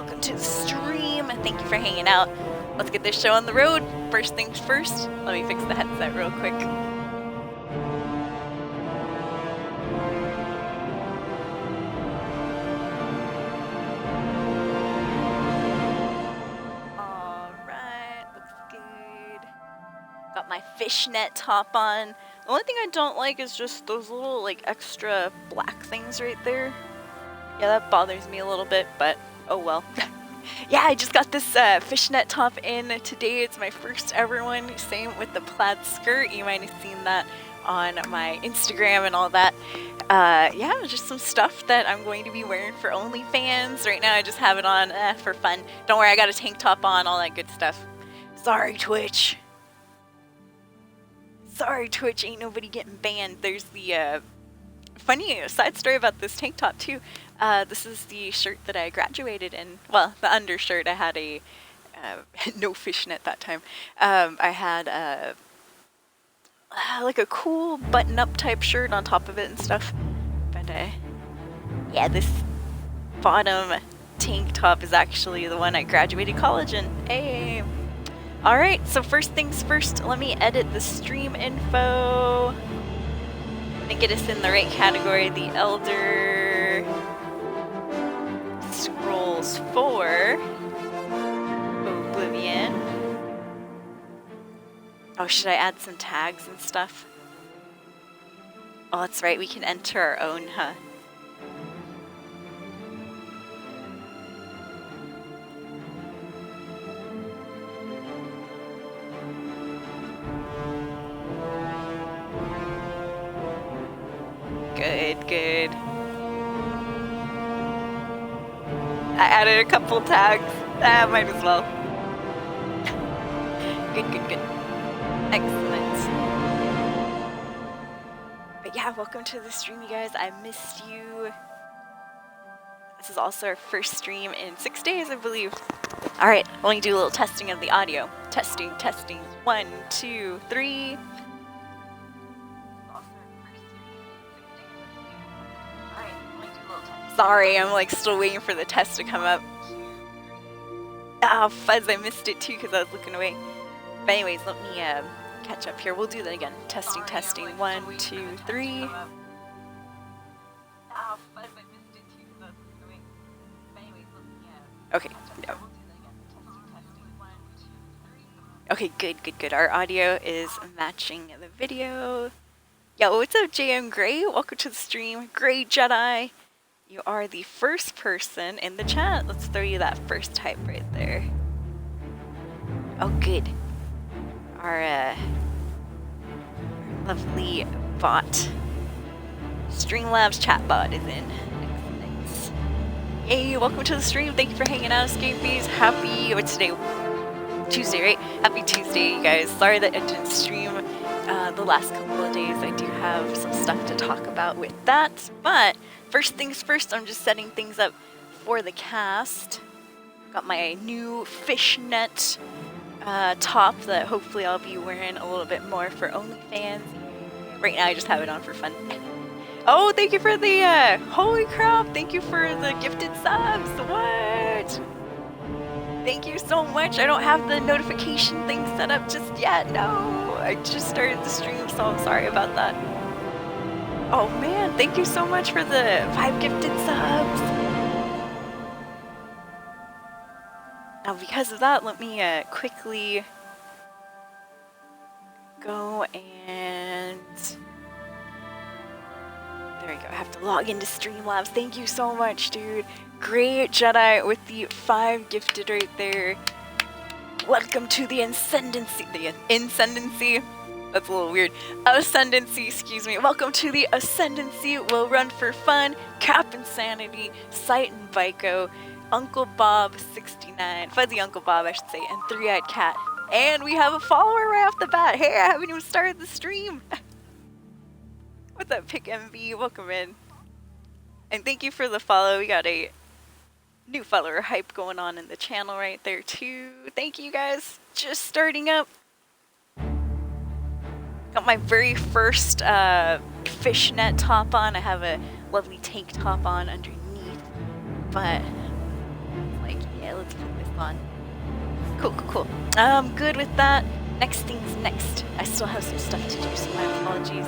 welcome to the stream. Thank you for hanging out. Let's get this show on the road. First things first, let me fix the headset real quick. Alright, looks good. Got my fishnet top on. The only thing I don't like is just those little like extra black things right there. Yeah, that bothers me a little bit, but oh well. Yeah, I just got this fishnet top in today. It's my first ever one. Same with the plaid skirt. You might have seen that on my Instagram and all that. Yeah, just some stuff that I'm going to be wearing for OnlyFans. Right now I just have it on for fun. Don't worry, I got a tank top on, all that good stuff. Sorry, Twitch. Sorry, Twitch, ain't nobody getting banned. There's the funny side story about this tank top too. This is the shirt that I graduated in. Well, the undershirt. I had a no fishnet that time. I had like a cool button-up type shirt on top of it and stuff. But yeah, this bottom tank top is actually the one I graduated college in. Hey. All right. So first things first. Let me edit the stream info. To get us in the right category. The Elder Scrolls 4 Oblivion. Oh, should I add some tags and stuff? Oh, that's right, we can enter our own, huh? Good, good. I added a couple tags. Might as well. Good, good, good. Excellent. But yeah, welcome to the stream, you guys. I missed you. This is also our first stream in 6 days, I believe. Alright, let me do a little testing of the audio. Testing, testing. 1, 2, 3. Sorry, I'm like still waiting for the test to come up. Ah, fuzz, I missed it too because I was looking away. But anyways, let me catch up here. We'll do that again. Testing, testing. 1, 2, 3. Okay, no. Okay, good, good, good. Our audio is matching the video. Yo, what's up, JM Gray? Welcome to the stream. Gray Jedi. You are the first person in the chat. Let's throw you that first type right there. Oh, good. Our lovely bot, Streamlabs chatbot is in. Excellent. Yay, welcome to the stream. Thank you for hanging out, Escapees. Happy, what's today? Tuesday, right? Happy Tuesday, you guys. Sorry that I didn't stream the last couple of days. I do have some stuff to talk about with that, but first things first, I'm just setting things up for the cast. Got my new fishnet top that hopefully I'll be wearing a little bit more for OnlyFans. Right now I just have it on for fun. Oh, thank you for the, holy crap, thank you for the gifted subs. What? Thank you so much. I don't have the notification thing set up just yet. No, I just started the stream, so I'm sorry about that. Oh man, thank you so much for the 5 gifted subs. Now because of that, let me quickly go and... There we go, I have to log into Streamlabs. Thank you so much, dude. Great Jedi with the 5 gifted right there. Welcome to the Ascendancy. The Ascendancy? That's a little weird. Ascendancy, excuse me. Welcome to the Ascendancy. We'll run for fun. Cap Insanity, Sight and Vico, Uncle Bob 69, Fuzzy Uncle Bob, I should say, and 3-Eyed Cat. And we have a follower right off the bat. Hey, I haven't even started the stream. What's up, Pick MV? Welcome in. And thank you for the follow. We got a new follower hype going on in the channel right there too. Thank you guys. Just starting up. Got my very first fishnet top on. I have a lovely tank top on underneath, but like, Okay, let's put this on. Cool, cool, cool. Good with that. Next thing's next. I still have some stuff to do, so my apologies.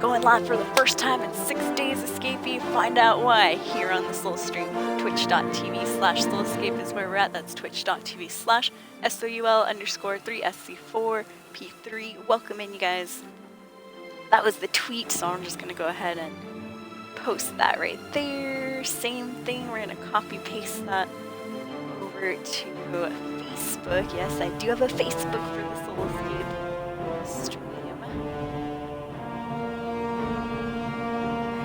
Going live for the first time in 6 days, Escapee. Find out why here on this little stream. Twitch.tv/SoulEscape is where we're at. That's twitch.tv/SOUL_3SC4P3. Welcome in, you guys. That was the tweet, so I'm just gonna go ahead and post that right there. Same thing, we're gonna copy paste that over to Facebook. Yes, I do have a Facebook for the Soul Escape stream.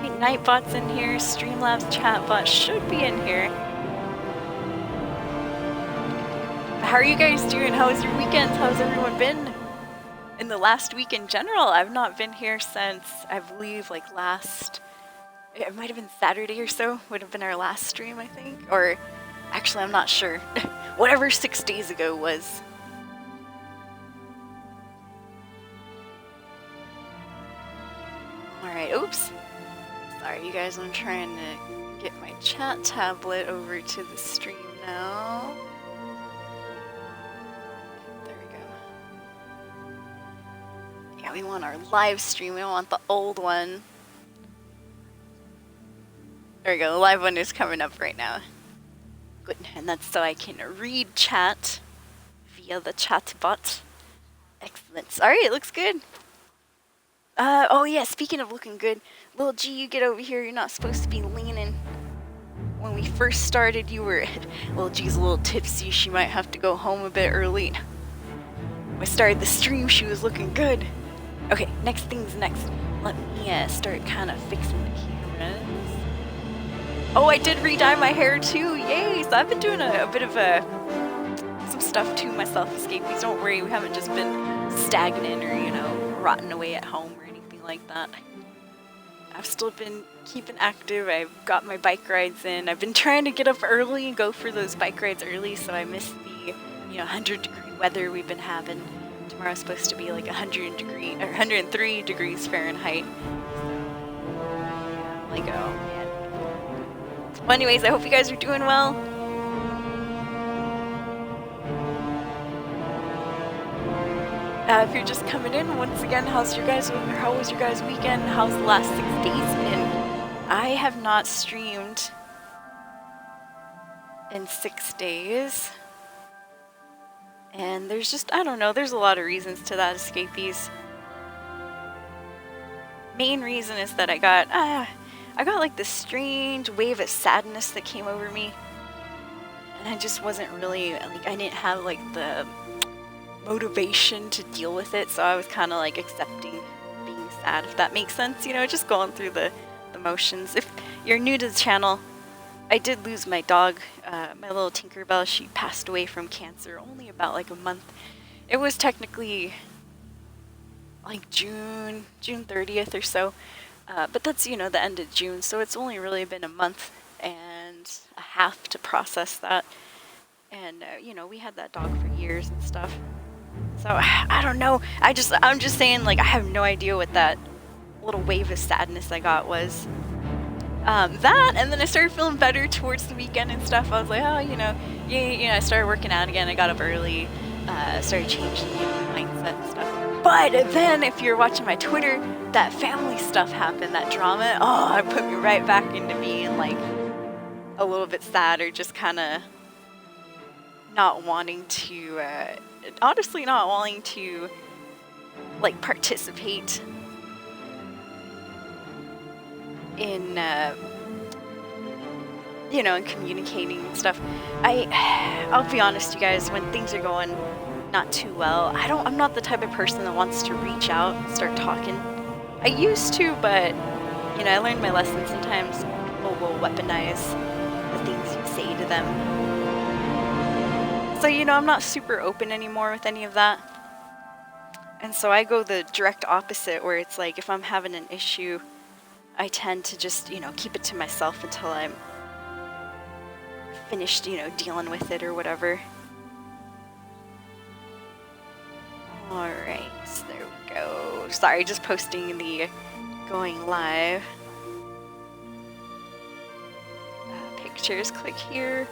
Alright, Nightbot's in here, Streamlabs chatbot should be in here. How are you guys doing? How was your weekend? How's everyone been? In the last week in general, I've not been here since, I believe, like last, it might have been Saturday or so, would have been our last stream, I think. Or, actually, I'm not sure. Whatever 6 days ago was. Alright, oops. Sorry, you guys, I'm trying to get my chat tablet over to the stream now. Yeah, we want our live stream. We don't want the old one. There we go. The live one is coming up right now. Good. And that's so I can read chat via the chat bot. Excellent. Alright, it looks good. Oh yeah, speaking of looking good, Lil G, you get over here. You're not supposed to be leaning. When we first started, you were... Lil G's a little tipsy. She might have to go home a bit early. When I started the stream, she was looking good. Okay, next thing's next. Let me start kind of fixing the cameras. Oh, I did re-dye my hair too. Yay! So I've been doing a bit of some stuff to myself, Escapees. Don't worry, we haven't just been stagnant or, you know, rotting away at home or anything like that. I've still been keeping active. I've got my bike rides in. I've been trying to get up early and go for those bike rides early so I miss the, 100-degree weather we've been having. Tomorrow's supposed to be like 103 degrees Fahrenheit. Like, oh man. Well, anyways, I hope you guys are doing well. If you're just coming in, once again, how was your guys' weekend? How's the last 6 days been? I have not streamed in 6 days. And there's just, I don't know, there's a lot of reasons to that, Escapees. Main reason is that I got like this strange wave of sadness that came over me. And I just wasn't really, like, I didn't have like the motivation to deal with it. So I was kind of like accepting being sad, if that makes sense, just going through the motions. If you're new to the channel, I did lose my dog, my little Tinkerbell. She passed away from cancer only about like a month. It was technically like June 30th or so, but that's, the end of June, so it's only really been a month and a half to process that. And, we had that dog for years and stuff. So, I don't know, I'm just saying, like, I have no idea what that little wave of sadness I got was. That, and then I started feeling better towards the weekend and stuff. I was like, oh, I started working out again. I got up early, started changing my mindset and stuff. But then, if you're watching my Twitter, that family stuff happened, that drama. Oh, it put me right back into being like a little bit sad, or just kind of not wanting to, honestly, not wanting to like participate in in communicating and stuff. I'll be honest, you guys, when things are going not too well, I'm not the type of person that wants to reach out and start talking. I used to, but I learned my lesson. Sometimes people will weaponize the things you say to them. So I'm not super open anymore with any of that. And so I go the direct opposite, where it's like, if I'm having an issue, I tend to just, keep it to myself until I'm finished, dealing with it or whatever. Alright, there we go. Sorry, just posting the going live. Pictures, click here.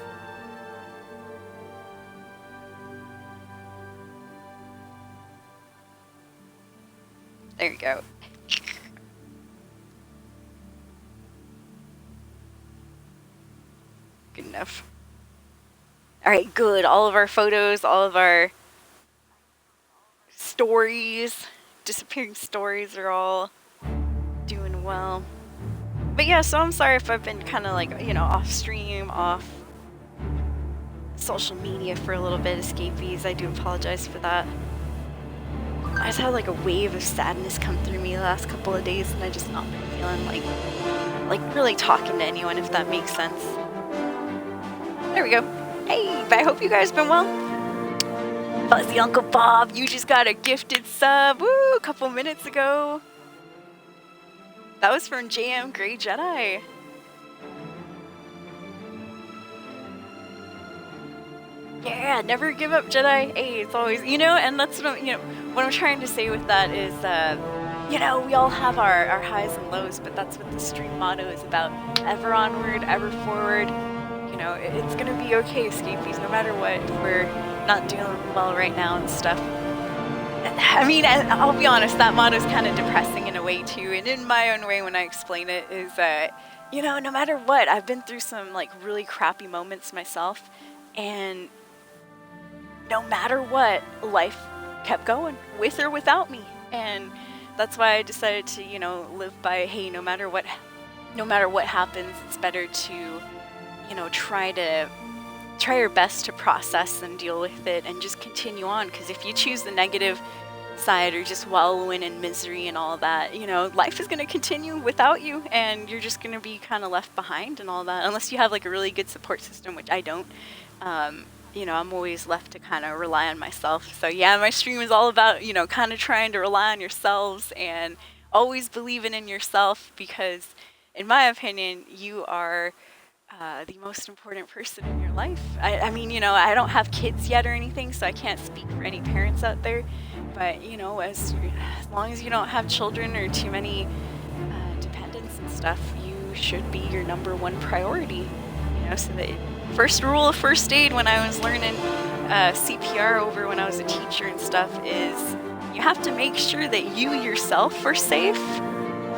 There you go. Good enough. Alright, good. All of our photos, all of our stories, disappearing stories are all doing well. But yeah, so I'm sorry if I've been kind of like, you know, off stream, off social media for a little bit, escapees. I do apologize for that. I just had like a wave of sadness come through me the last couple of days, and I just not been feeling like really talking to anyone, if that makes sense. There we go. Hey, but I hope you guys been well. Fuzzy Uncle Bob, you just got a gifted sub. Woo, a couple minutes ago. That was from JM Grey Jedi. Yeah, never give up, Jedi. Hey, it's always, you know, and that's what I'm, you know, what I'm trying to say with that is, you know, we all have our highs and lows, but that's what the stream motto is about. Ever onward, ever forward. You know, it's gonna be okay, escapees, no matter what, if we're not doing well right now and stuff. I mean, I'll be honest, that motto is kind of depressing in a way too, and in my own way when I explain it is, you know, no matter what, I've been through some like really crappy moments myself, and no matter what, life kept going, with or without me, and that's why I decided to, you know, live by, hey, no matter what happens, it's better to, you know, try your best to process and deal with it and just continue on, because if you choose the negative side or just wallowing in misery and all that, you know, life is going to continue without you, and you're just going to be kind of left behind and all that, unless you have like a really good support system, which I don't. You know, I'm always left to kind of rely on myself. So yeah, my stream is all about, you know, kind of trying to rely on yourselves and always believing in yourself, because in my opinion, you are the most important person in your life. I mean, you know, I don't have kids yet or anything, so I can't speak for any parents out there, but you know, as long as you don't have children or too many dependents and stuff, you should be your number one priority, you know. So that first rule of first aid when I was learning CPR over when I was a teacher and stuff is you have to make sure that you yourself are safe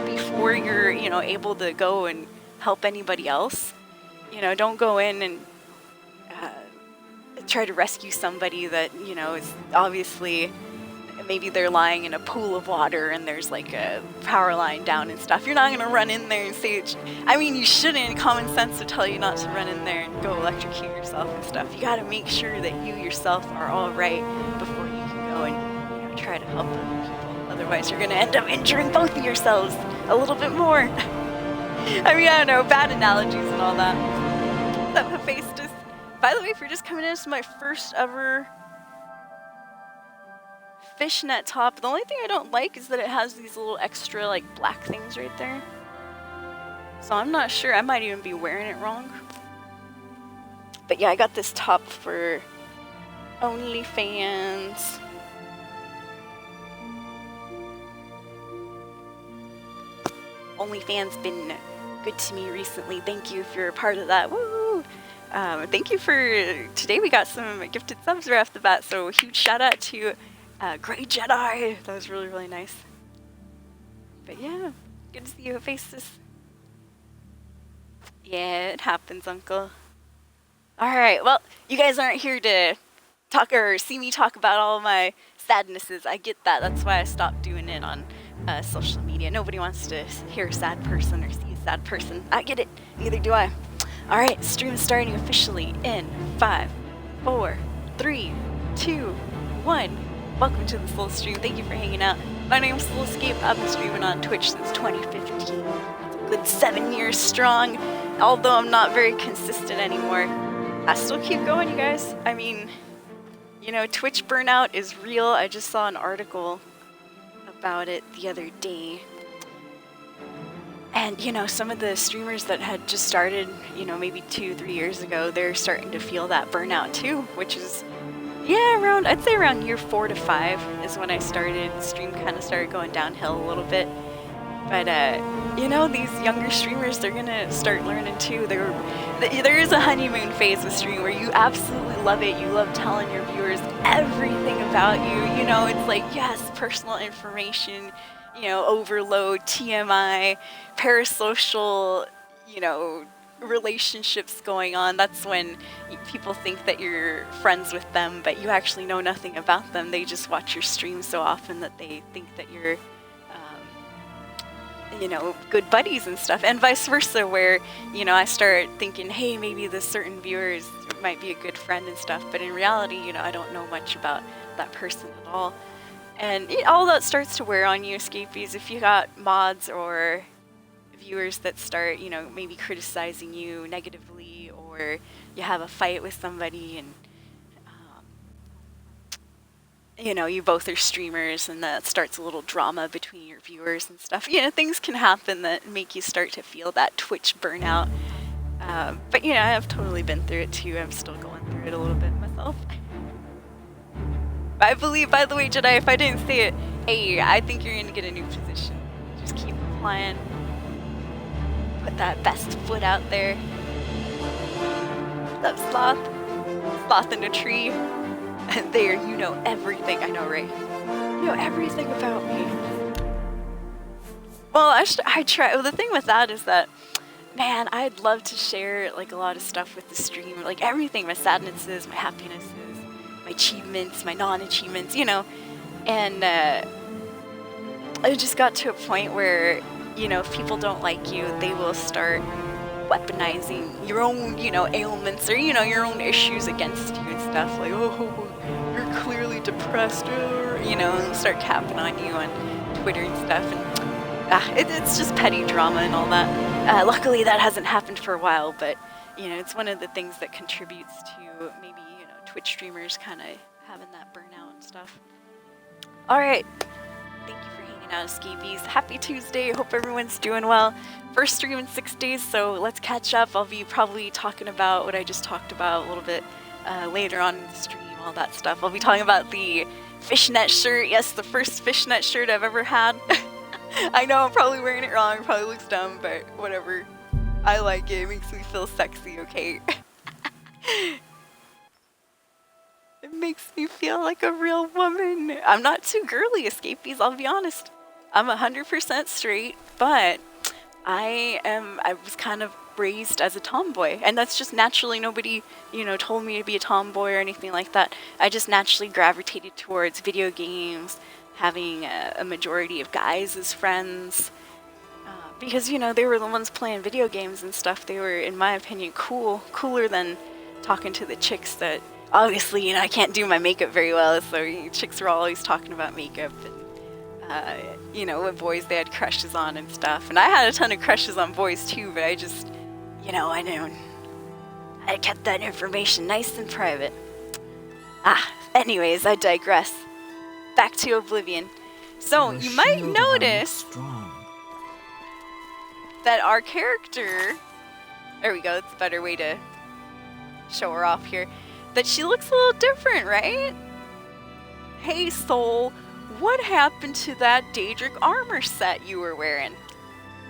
before you're, you know, able to go and help anybody else. You know, don't go in and try to rescue somebody that, you know, is obviously, maybe they're lying in a pool of water and there's like a power line down and stuff. You're not going to run in there and say, I mean, you shouldn't. Common sense to tell you not to run in there and go electrocute yourself and stuff. You got to make sure that you yourself are all right before you can go and, you know, try to help other people. Otherwise, you're going to end up injuring both of yourselves a little bit more. I mean, I don't know, bad analogies and all that. That face just, by the way, if you're just coming in, it's my first ever fishnet top. The only thing I don't like is that it has these little extra like black things right there. So I'm not sure, I might even be wearing it wrong. But yeah, I got this top for OnlyFans. OnlyFans been good to me recently. Thank you if you're a part of that. Woo! Thank you for today. We got some gifted subs right off the bat, so huge shout out to Grey Jedi. That was really, really nice. But yeah, good to see your faces. Yeah, it happens, Uncle. Alright, well, you guys aren't here to talk or see me talk about all my sadnesses. I get that. That's why I stopped doing it on social media. Nobody wants to hear a sad person or see a sad person. I get it. Neither do I. Alright, stream is starting officially in 5, 4, 3, 2, 1. Welcome to the Soul Stream. Thank you for hanging out. My name's Soul Escape. I've been streaming on Twitch since 2015. It's a good 7 years strong. Although I'm not very consistent anymore, I still keep going, you guys. I mean, you know, Twitch burnout is real. I just saw an article about it the other day. And, you know, some of the streamers that had just started, you know, maybe 2-3 years ago, they're starting to feel that burnout too, which is, yeah, I'd say around year 4 to 5 is when I started. Stream kind of started going downhill a little bit. But, you know, these younger streamers, they're going to start learning too. There is a honeymoon phase with stream where you absolutely love it. You love telling your viewers everything about you. You know, it's like, yes, personal information. you know, overload, TMI, parasocial, you know, relationships going on, that's when people think that you're friends with them, but you actually know nothing about them. They just watch your streams so often that they think that you're, you know, good buddies and stuff, and vice versa, where, you know, I start thinking, hey, maybe this certain viewer might be a good friend and stuff, but in reality, you know, I don't know much about that person at all. And all that starts to wear on you, escapees. If you got mods or viewers that start, you know, maybe criticizing you negatively, or you have a fight with somebody and you know, you both are streamers and that starts a little drama between your viewers and stuff. You know, things can happen that make you start to feel that Twitch burnout. But you know, I've totally been through it too. I'm still going through it a little bit myself. I believe, by the way, Jedi, if I didn't say it, hey, I think you're gonna get a new position. Just keep applying. Put that best foot out there. That sloth. Sloth in a tree. And there, you know everything. I know, right? You know everything about me. Well, I try. Well, the thing with that is that, man, I'd love to share like a lot of stuff with the stream, like everything, my sadnesses, my happinesses, my achievements, my non-achievements, you know. And I just got to a point where, you know, if people don't like you, they will start weaponizing your own, you know, ailments or, you know, your own issues against you and stuff. Like, oh, you're clearly depressed, or, you know, and start capping on you on Twitter and stuff. And it's just petty drama and all that. Luckily, that hasn't happened for a while, but, you know, it's one of the things that contributes to maybe, you know, Twitch streamers kind of having that burnout and stuff. All right. Thank you for hanging out, escapees. Happy Tuesday. Hope everyone's doing well. First stream in 6 days, so let's catch up. I'll be probably talking about what I just talked about a little bit later on in the stream, all that stuff. I'll be talking about the fishnet shirt. Yes, the first fishnet shirt I've ever had. I know I'm probably wearing it wrong. It probably looks dumb, but whatever. I like it. It makes me feel sexy, okay? It makes me feel like a real woman. I'm not too girly, escapees, I'll be honest. I'm 100% straight, but I was kind of raised as a tomboy, and that's just naturally, nobody, you know, told me to be a tomboy or anything like that. I just naturally gravitated towards video games, having a majority of guys as friends, because, you know, they were the ones playing video games and stuff. They were, in my opinion, cooler than talking to the chicks that, obviously, you know, I can't do my makeup very well, so you know, chicks were always talking about makeup and, you know, what boys they had crushes on and stuff. And I had a ton of crushes on boys too, but I just, you know, I kept that information nice and private. Anyways, I digress. Back to Oblivion. So, you might notice that our character, there we go, it's a better way to show her off here, that she looks a little different, right? Hey, Soul, what happened to that Daedric armor set you were wearing?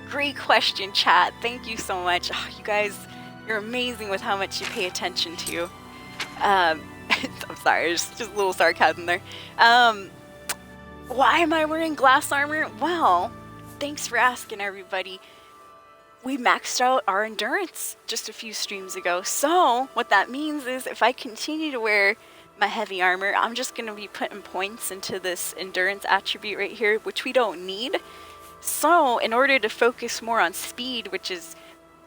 Great question, chat. Thank you so much. Oh, you guys, you're amazing with how much you pay attention to. I'm sorry, just a little sarcasm there. Why am I wearing glass armor? Well, thanks for asking, everybody. We maxed out our endurance just a few streams ago. So what that means is if I continue to wear my heavy armor, I'm just going to be putting points into this endurance attribute right here, which we don't need. So in order to focus more on speed, which is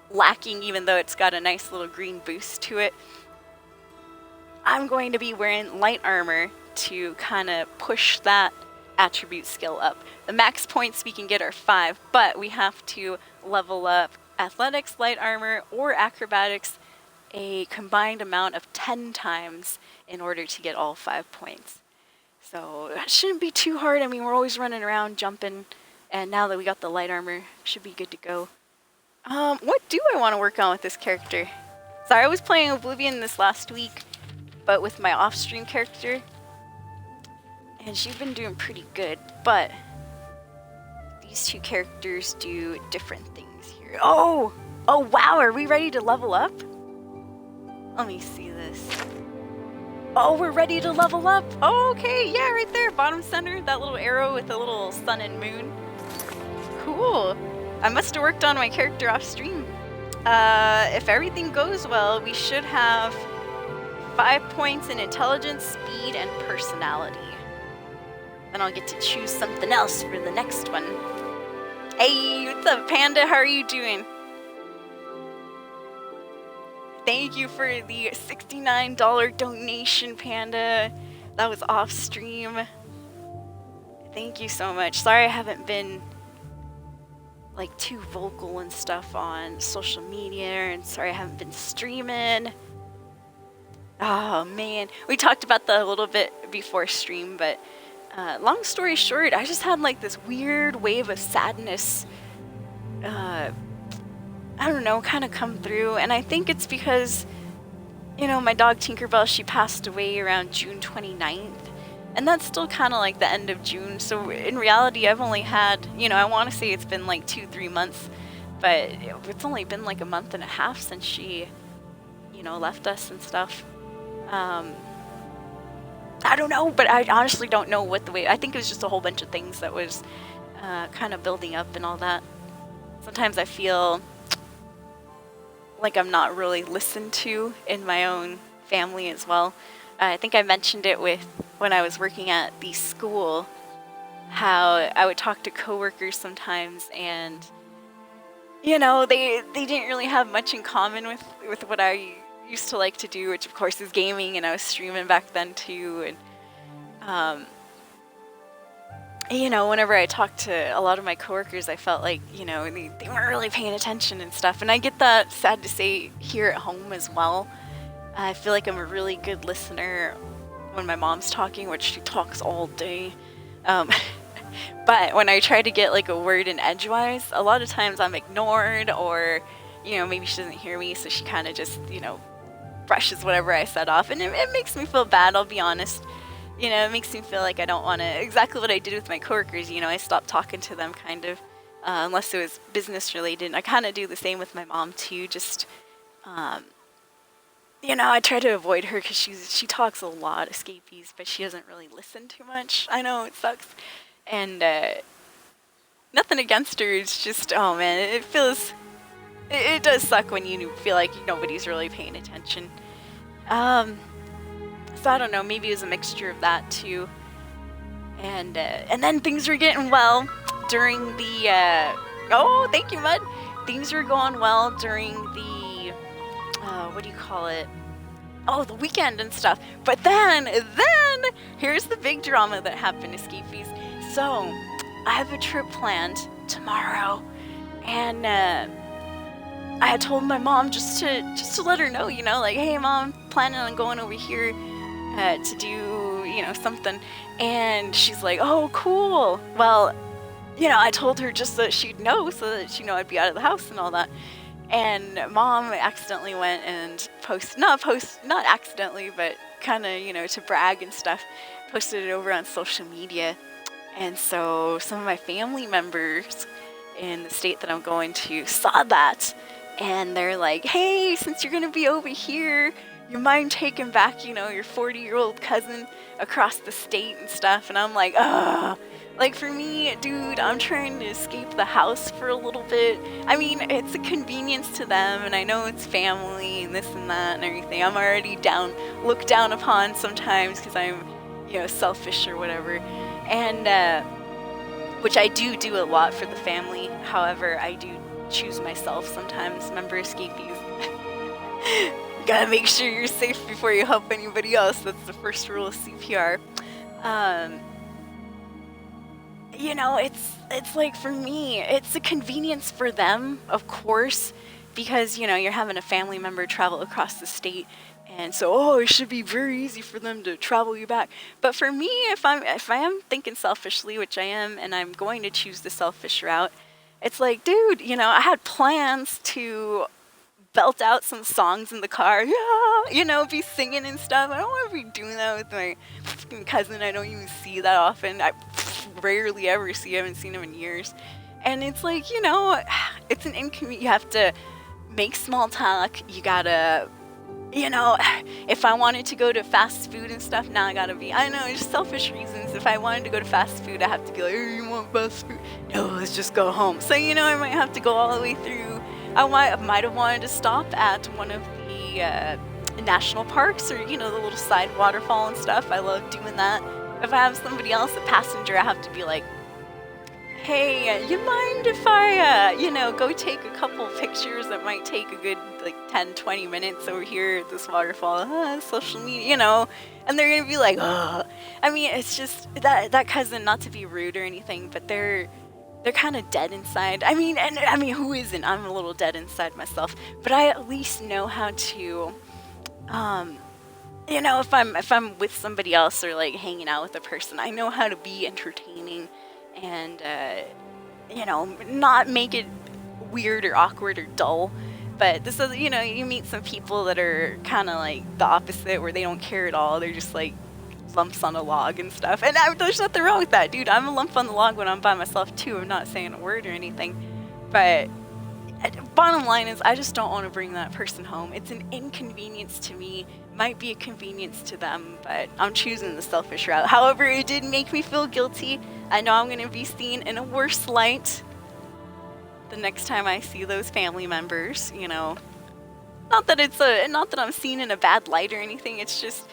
lacking even though it's got a nice little green boost to it, I'm going to be wearing light armor to kind of push that attribute skill up. The max points we can get are 5, but we have to level up athletics, light armor, or acrobatics a combined amount of 10 times in order to get all 5 points. So that shouldn't be too hard. I mean, we're always running around, jumping, and now that we got the light armor, should be good to go. What do I want to work on with this character? Sorry, I was playing Oblivion this last week, but with my off-stream character, and she's been doing pretty good, but these two characters do different things here. Oh wow, are we ready to level up? Let me see this. Oh, we're ready to level up. Oh, okay, yeah, right there, bottom center, that little arrow with the little sun and moon. cool. I must have worked on my character off stream. If everything goes well, we should have 5 points in intelligence, speed, and personality. Then I'll get to choose something else for the next one. Hey, what's up, Panda? How are you doing? Thank you for the $69 donation, Panda. That was off stream. Thank you so much. Sorry I haven't been like too vocal and stuff on social media, and sorry I haven't been streaming. Oh man, we talked about that a little bit before stream, but long story short, I just had like this weird wave of sadness, I don't know, kind of come through, and I think it's because, you know, my dog Tinkerbell, she passed away around June 29th, and that's still kind of like the end of June, so in reality I've only had, you know, I want to say it's been like 2-3 months, but it's only been like a month and a half since she, you know, left us and stuff. I don't know, but I honestly don't know what the way. I think it was just a whole bunch of things that was kind of building up and all that. Sometimes I feel like I'm not really listened to in my own family as well. I think I mentioned it with when I was working at the school, how I would talk to coworkers sometimes, and you know, they didn't really have much in common with what I used to like to do, which of course is gaming, and I was streaming back then too, and you know, whenever I talked to a lot of my coworkers, I felt like, you know, they weren't really paying attention and stuff, and I get that, sad to say, here at home as well. I feel like I'm a really good listener when my mom's talking, which she talks all day, but when I try to get like a word in edgewise, a lot of times I'm ignored, or you know, maybe she doesn't hear me, so she kind of just, you know, brushes whatever I said off, and it makes me feel bad, I'll be honest. You know, it makes me feel like I don't want to, exactly what I did with my coworkers, you know, I stopped talking to them kind of, unless it was business related. I kind of do the same with my mom too, just, you know, I try to avoid her because she talks a lot, escapees, but she doesn't really listen too much. I know, it sucks. And nothing against her, it's just, oh man, it feels, it does suck when you feel like nobody's really paying attention. So I don't know, maybe it was a mixture of that too. And then things were getting well during the, oh, thank you, Mud. Things were going well during the, what do you call it? Oh, the weekend and stuff. But then, here's the big drama that happened, Escapees. So, I have a trip planned tomorrow, and I had told my mom just to let her know, you know, like, hey mom, planning on going over here to do, you know, something. And she's like, oh, cool. Well, you know, I told her just so that she'd know, so that she'd know I'd be out of the house and all that. And mom accidentally went and not accidentally, but kind of, you know, to brag and stuff, posted it over on social media. And so some of my family members in the state that I'm going to saw that, and they're like, hey, since you're gonna be over here, you mind taking back, you know, your 40-year-old cousin across the state and stuff? And I'm like, ugh. Like, for me, dude, I'm trying to escape the house for a little bit. I mean, it's a convenience to them, and I know it's family and this and that and everything. I'm already looked down upon sometimes because I'm, you know, selfish or whatever. And, which I do a lot for the family. However, I do choose myself sometimes. Remember, escapees. You gotta make sure you're safe before you help anybody else. That's the first rule of CPR. You know, it's like, for me, it's a convenience for them, of course, because, you know, you're having a family member travel across the state, and so, oh, it should be very easy for them to travel you back. But for me, if I am thinking selfishly, which I am, and I'm going to choose the selfish route, it's like, dude, you know, I had plans to belt out some songs in the car, yeah, you know, be singing and stuff. I don't want to be doing that with my fucking cousin I don't even see that often. I rarely ever see him, I haven't seen him in years. And it's like, you know, it's an inconvenience. You have to make small talk, you gotta, you know, if I wanted to go to fast food and stuff, now I gotta be, I know, it's selfish reasons. If I wanted to go to fast food, I have to be like, oh, you want fast food? No, let's just go home. So, you know, I might have to go all the way through. I might have wanted to stop at one of the national parks, or, you know, the little side waterfall and stuff. I love doing that. If I have somebody else, a passenger, I have to be like, hey, you mind if I, you know, go take a couple pictures that might take a good, like, 10, 20 minutes over here at this waterfall, social media, you know, and they're gonna be like, oh. I mean, it's just, that cousin, not to be rude or anything, but they're kind of dead inside. I mean, who isn't? I'm a little dead inside myself, but I at least know how to, you know, if I'm with somebody else or, like, hanging out with a person, I know how to be entertaining and, you know, not make it weird or awkward or dull. But this is, you know, you meet some people that are kind of like the opposite, where they don't care at all. They're just like lumps on a log and stuff. And there's nothing wrong with that, dude. I'm a lump on the log when I'm by myself too. I'm not saying a word or anything. But bottom line is, I just don't want to bring that person home. It's an inconvenience to me. Might be a convenience to them, but I'm choosing the selfish route. However, it did make me feel guilty. I know I'm going to be seen in a worse light the next time I see those family members, you know. Not that I'm seen in a bad light or anything. It's just,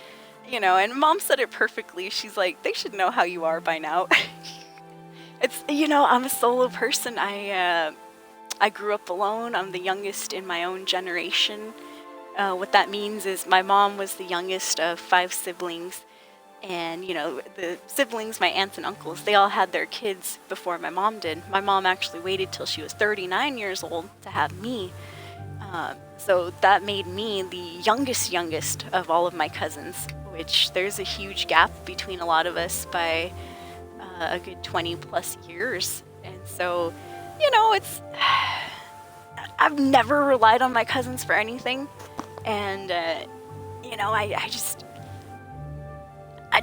you know, and Mom said it perfectly. She's like, they should know how you are by now. It's, you know, I'm a solo person. I grew up alone. I'm the youngest in my own generation. What that means is my mom was the youngest of 5 siblings. And, you know, the siblings, my aunts and uncles, they all had their kids before my mom did. My mom actually waited till she was 39 years old to have me. So that made me the youngest of all of my cousins, which there's a huge gap between a lot of us by a good 20 plus years. And so, you know, I've never relied on my cousins for anything. And, you know, I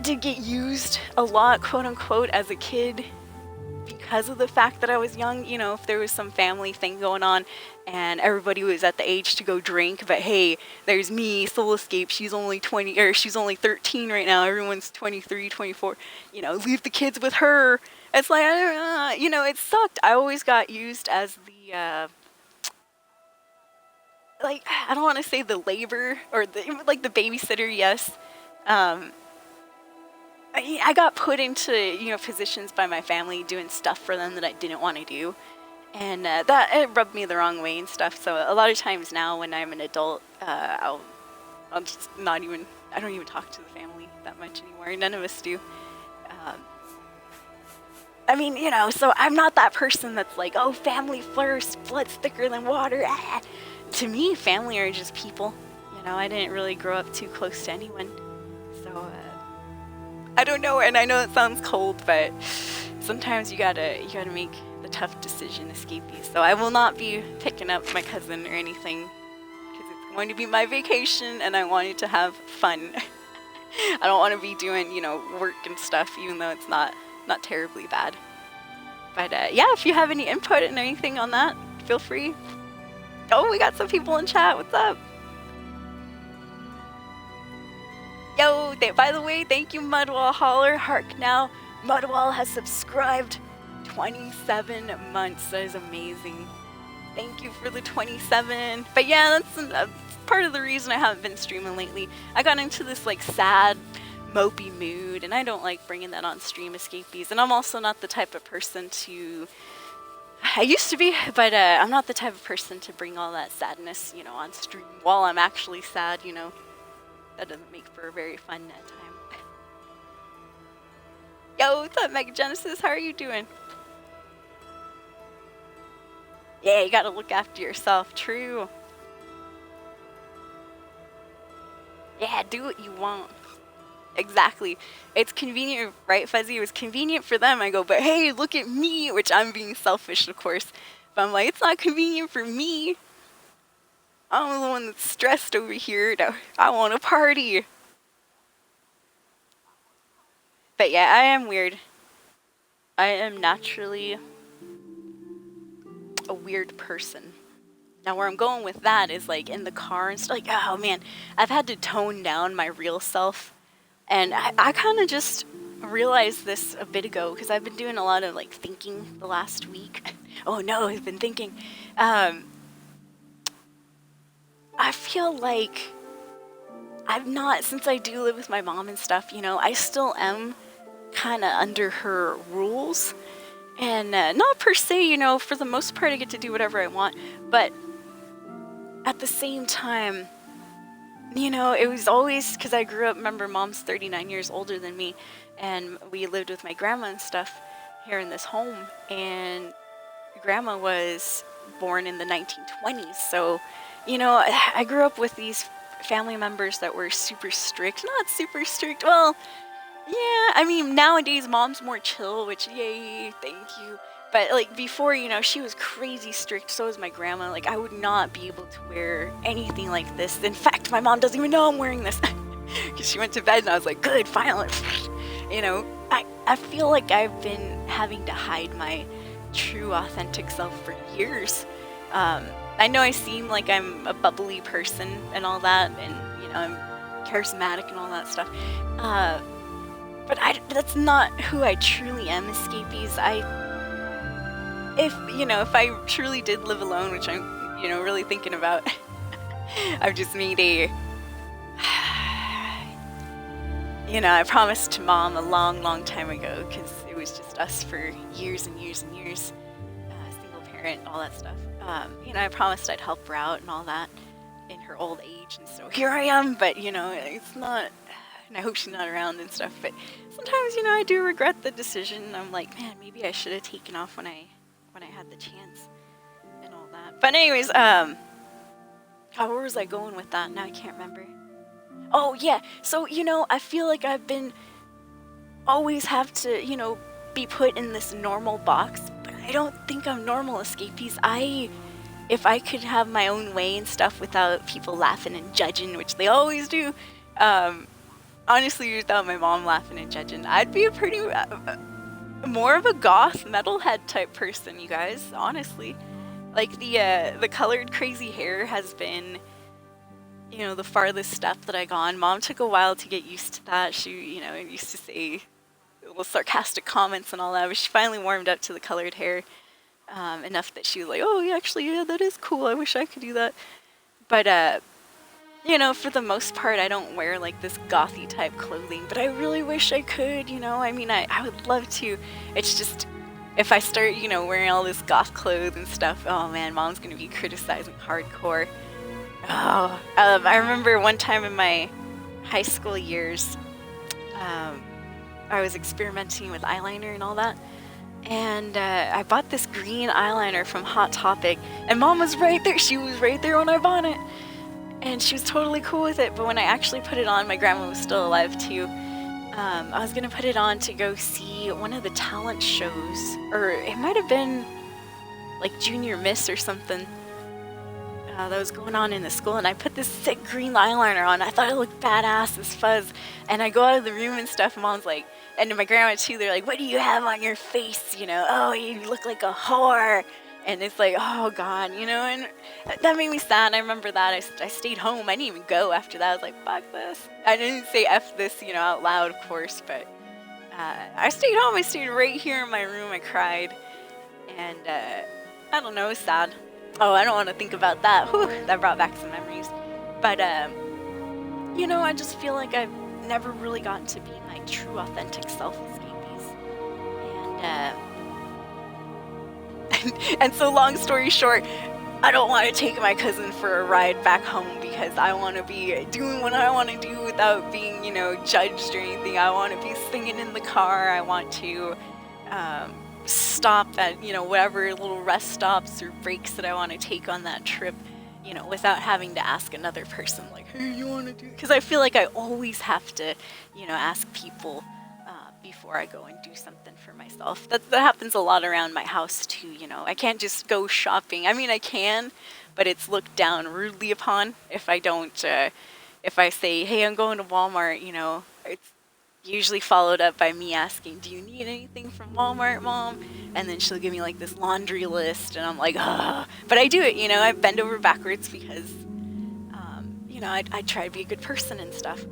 did get used a lot, quote unquote, as a kid because of the fact that I was young. You know, if there was some family thing going on and everybody was at the age to go drink, but hey, there's me, Soul Escape, she's only 20, or she's only 13 right now, everyone's 23, 24, you know, leave the kids with her. It's like, you know, it sucked. I always got used as the, like, I don't want to say the labor, or like the babysitter, yes. I got put into, you know, positions by my family doing stuff for them that I didn't want to do. And it rubbed me the wrong way and stuff. So a lot of times now when I'm an adult, I'll just not even, I don't even talk to the family that much anymore. None of us do. I mean, you know, so I'm not that person that's like, oh, family first, blood's thicker than water. To me, family are just people. You know, I didn't really grow up too close to anyone. So, I don't know, and I know it sounds cold, but sometimes you gotta make the tough decision, escapee. So I will not be picking up my cousin or anything, because it's going to be my vacation, and I wanted to have fun. I don't want to be doing, you know, work and stuff, even though it's not terribly bad. But yeah, if you have any input and anything on that, feel free. Oh, we got some people in chat. What's up? Yo, by the way, thank you, Mudwall Holler. Hark now, Mudwall has subscribed 27 months. That is amazing. Thank you for the 27. But yeah, that's part of the reason I haven't been streaming lately. I got into this like sad, mopey mood, and I don't like bringing that on stream, escapees. And I'm also not the type of person to... I used to be, but I'm not the type of person to bring all that sadness, you know, on stream while I'm actually sad, you know. That doesn't make for a very fun time. Yo, what's up, Mega Genesis? How are you doing? Yeah, you gotta look after yourself. True. Yeah, do what you want. Exactly. It's convenient, right, Fuzzy? It was convenient for them. I go, but hey, look at me, which I'm being selfish, of course. But I'm like, it's not convenient for me. I'm the one that's stressed over here. I want to party. But yeah, I am weird. I am naturally a weird person. Now where I'm going with that is like in the car and stuff, like, oh man, I've had to tone down my real self. And I kind of just realized this a bit ago because I've been doing a lot of like thinking the last week. Oh no, I've been thinking. I feel like I've not, since I do live with my mom and stuff, you know, I still am kind of under her rules. And not per se, you know, for the most part, I get to do whatever I want. But at the same time, you know, it was always because I grew up, remember, mom's 39 years older than me, and we lived with my grandma and stuff here in this home. And grandma was born in the 1920s. So, you know, I grew up with these family members that were super strict. Not super strict. Well, yeah, I mean, nowadays mom's more chill, which, yay, thank you. But, like, before, you know, she was crazy strict, so was my grandma. Like, I would not be able to wear anything like this. In fact, my mom doesn't even know I'm wearing this. Because she went to bed, and I was like, good, finally. You know, I feel like I've been having to hide my true, authentic self for years. I know I seem like I'm a bubbly person and all that, and, you know, I'm charismatic and all that stuff. But that's not who I truly am, Escapees. If I truly did live alone, which I'm, you know, really thinking about, I've just made I promised to mom a long, long time ago, because it was just us for years and years and years, single parent, all that stuff. I promised I'd help her out and all that in her old age, and so here I am, but, you know, it's not, and I hope she's not around and stuff, but sometimes, you know, I do regret the decision. I'm like, man, maybe I should have taken off when I had the chance and all that. But anyways, where was I going with that? Now I can't remember. Oh, yeah. So, you know, I feel like I've been always have to, you know, be put in this normal box, but I don't think I'm normal, Escapees. If I could have my own way and stuff without people laughing and judging, which they always do, honestly, without my mom laughing and judging, I'd be a pretty, more of a goth metalhead type person, you guys, honestly. Like, the colored crazy hair has been, you know, the farthest step that I gone. Mom took a while to get used to that. She, you know, used to say little sarcastic comments and all that, but she finally warmed up to the colored hair enough that she was like, oh, actually, yeah, that is cool. I wish I could do that. But, you know, for the most part, I don't wear, like, this gothy type clothing, but I really wish I could, you know? I mean, I would love to. It's just, if I start, you know, wearing all this goth clothes and stuff, oh, man, mom's gonna be criticizing hardcore. Oh, I remember one time in my high school years, I was experimenting with eyeliner and all that, and I bought this green eyeliner from Hot Topic, and Mom was right there. She was right there when I bought it, and she was totally cool with it. But when I actually put it on, my grandma was still alive too. I was gonna put it on to go see one of the talent shows, or it might have been like Junior Miss or something. That was going on in the school, and I put this sick green eyeliner on. I thought it looked badass as fuzz, and I go out of the room and stuff, and Mom's like, and my grandma too, they're like, what do you have on your face, you know? Oh, you look like a whore. And it's like, oh god, you know, and that made me sad. I remember that. I stayed home. I didn't even go after that. I was like, fuck this. I didn't say F this, you know, out loud, of course, but I stayed home. I stayed right here in my room. I cried, and I don't know, it was sad. Oh, I don't want to think about that. Whew, that brought back some memories. But, you know, I just feel like I've never really gotten to be my true, authentic self, Escapees. And so, long story short, I don't want to take my cousin for a ride back home because I want to be doing what I want to do without being, you know, judged or anything. I want to be singing in the car. I want to stop at, you know, whatever little rest stops or breaks that I want to take on that trip, you know, without having to ask another person, like, hey, you want to do? Because I feel like I always have to, you know, ask people before I go and do something for myself. That happens a lot around my house too, you know. I can't just go shopping. I mean, I can, but it's looked down rudely upon if I don't, if I say, hey, I'm going to Walmart, you know, Usually followed up by me asking, do you need anything from Walmart, Mom? And then she'll give me like this laundry list, and I'm like, ah. But I do it, you know, I bend over backwards because, you know, I try to be a good person and stuff.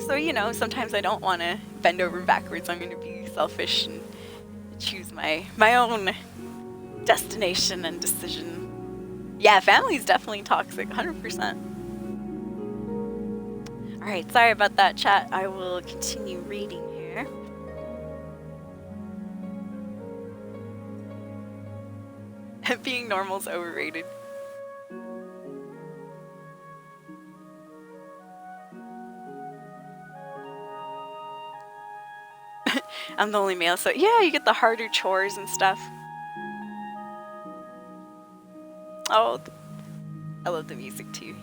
So, you know, sometimes I don't want to bend over backwards. I'm going to be selfish and choose my own destination and decision. Yeah, family's definitely toxic, 100%. Alright, sorry about that, chat. I will continue reading here. Being normal's overrated. I'm the only male, so yeah, you get the harder chores and stuff. Oh, I love the music too.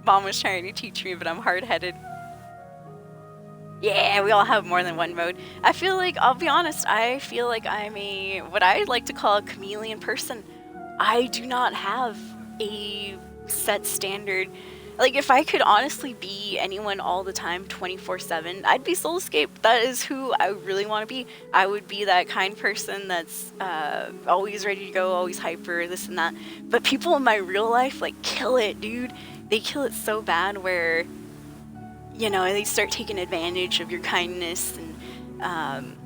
Mom was trying to teach me, but I'm hard-headed. Yeah, we all have more than one mode. I feel like, I'll be honest, I feel like I'm what I like to call a chameleon person. I do not have a set standard. Like, if I could honestly be anyone all the time, 24/7, I'd be Soulscape. That is who I really want to be. I would be that kind person that's always ready to go, always hyper, this and that. But people in my real life, like, kill it, dude. They kill it so bad where, you know, they start taking advantage of your kindness and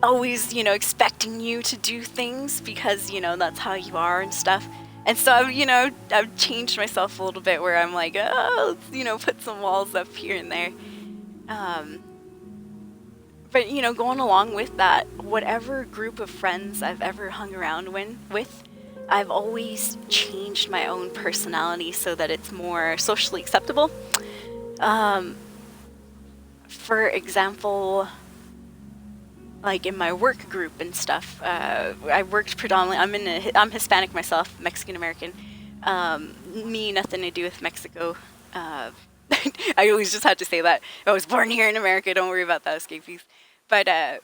always, you know, expecting you to do things because, you know, that's how you are and stuff. And so, you know, I've changed myself a little bit where I'm like, oh, let's, you know, put some walls up here and there. But, you know, going along with that, whatever group of friends I've ever hung around with, I've always changed my own personality so that it's more socially acceptable. For example, like in my work group and stuff, I worked predominantly, I'm Hispanic myself, Mexican American. Me, nothing to do with Mexico. I always just had to say that. I was born here in America, don't worry about that, escapees. But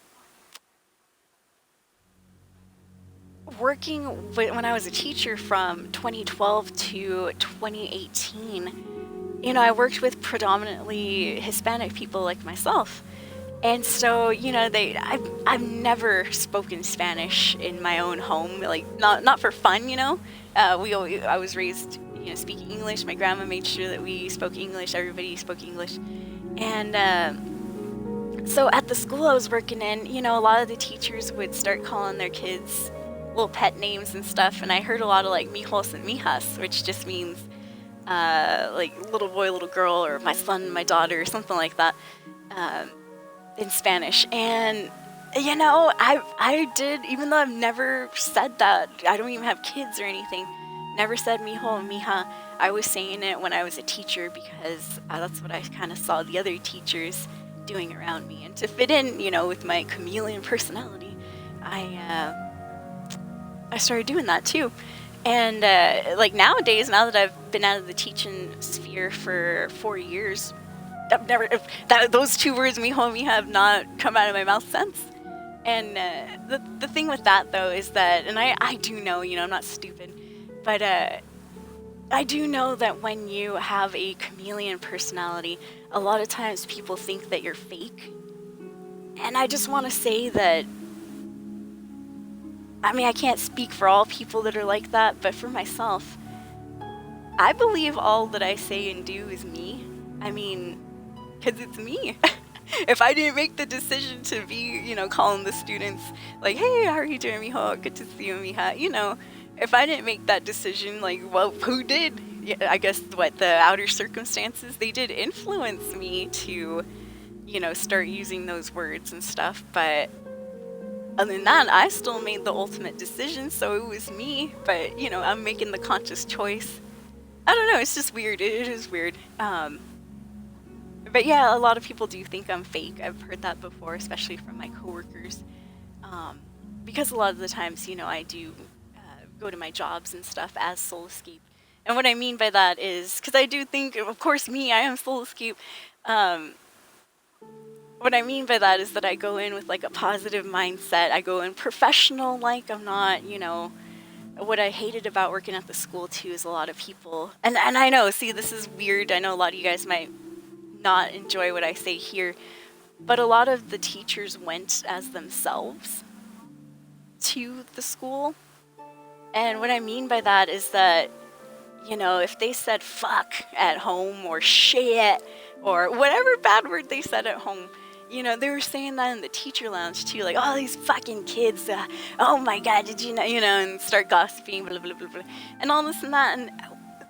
working when I was a teacher from 2012 to 2018, you know, I worked with predominantly Hispanic people like myself. And so, you know, I've never spoken Spanish in my own home, like not for fun, you know. I was raised, you know, speaking English. My grandma made sure that we spoke English. Everybody spoke English. And so at the school I was working in, you know, a lot of the teachers would start calling their kids little pet names and stuff. And I heard a lot of like mijos and mijas, which just means like little boy, little girl, or my son, my daughter, or something like that. In Spanish. And you know, I did, even though I've never said that, I don't even have kids or anything, never said mijo and mija. I was saying it when I was a teacher because that's what I kind of saw the other teachers doing around me, and to fit in, you know, with my chameleon personality, I started doing that too. And like nowadays, now that I've been out of the teaching sphere for 4 years, I've never, those two words, mijo and mija, have not come out of my mouth since. And the thing with that, though, is that, and I do know, you know, I'm not stupid, but I do know that when you have a chameleon personality, a lot of times people think that you're fake. And I just want to say that, I mean, I can't speak for all people that are like that, but for myself, I believe all that I say and do is me. I mean, because it's me. If I didn't make the decision to be, you know, calling the students like, hey, how are you doing, mijo? Good to see you, mija. You know, if I didn't make that decision, like, well, who did? Yeah, I guess the outer circumstances, they did influence me to, you know, start using those words and stuff. But other than that, I still made the ultimate decision, so it was me. But, you know, I'm making the conscious choice. I don't know, it's just weird. It is weird. But yeah, a lot of people do think I'm fake. I've heard that before, especially from my coworkers. Because a lot of the times, you know, I do go to my jobs and stuff as Soul Escape. And what I mean by that is, because I do think, of course, me, I am Soul Escape. What I mean by that is that I go in with like a positive mindset. I go in professional, like I'm not, you know, what I hated about working at the school too is a lot of people, and I know, see, this is weird. I know a lot of you guys might not enjoy what I say here, but a lot of the teachers went as themselves to the school. And what I mean by that is that, you know, if they said fuck at home or shit or whatever bad word they said at home, you know, they were saying that in the teacher lounge too, like, oh, these fucking kids, oh my god, did you know, and start gossiping, blah, blah, blah, blah, and all this and that. And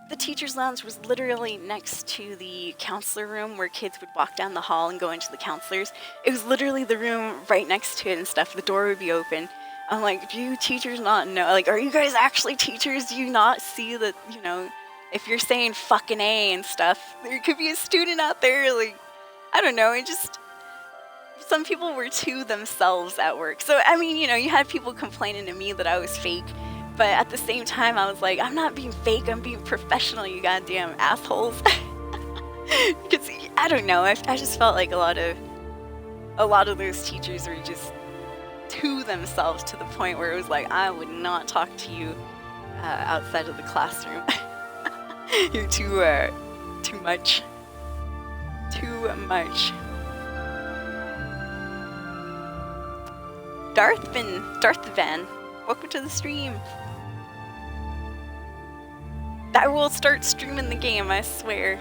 the teacher's lounge was literally next to the counselor room where kids would walk down the hall and go into the counselors. It was literally the room right next to it and stuff. The door would be open. I'm like, do you teachers not know? Like, are you guys actually teachers? Do you not see that, you know, if you're saying fucking A and stuff, there could be a student out there, like, I don't know, it just, some people were to themselves at work. So, I mean, you know, you had people complaining to me that I was fake, but at the same time, I was like, I'm not being fake, I'm being professional, you goddamn assholes. Because, I don't know, I just felt like a lot of those teachers were just to themselves to the point where it was like, I would not talk to you outside of the classroom. You're too much. Too much. Darth Van, welcome to the stream. I will start streaming the game, I swear.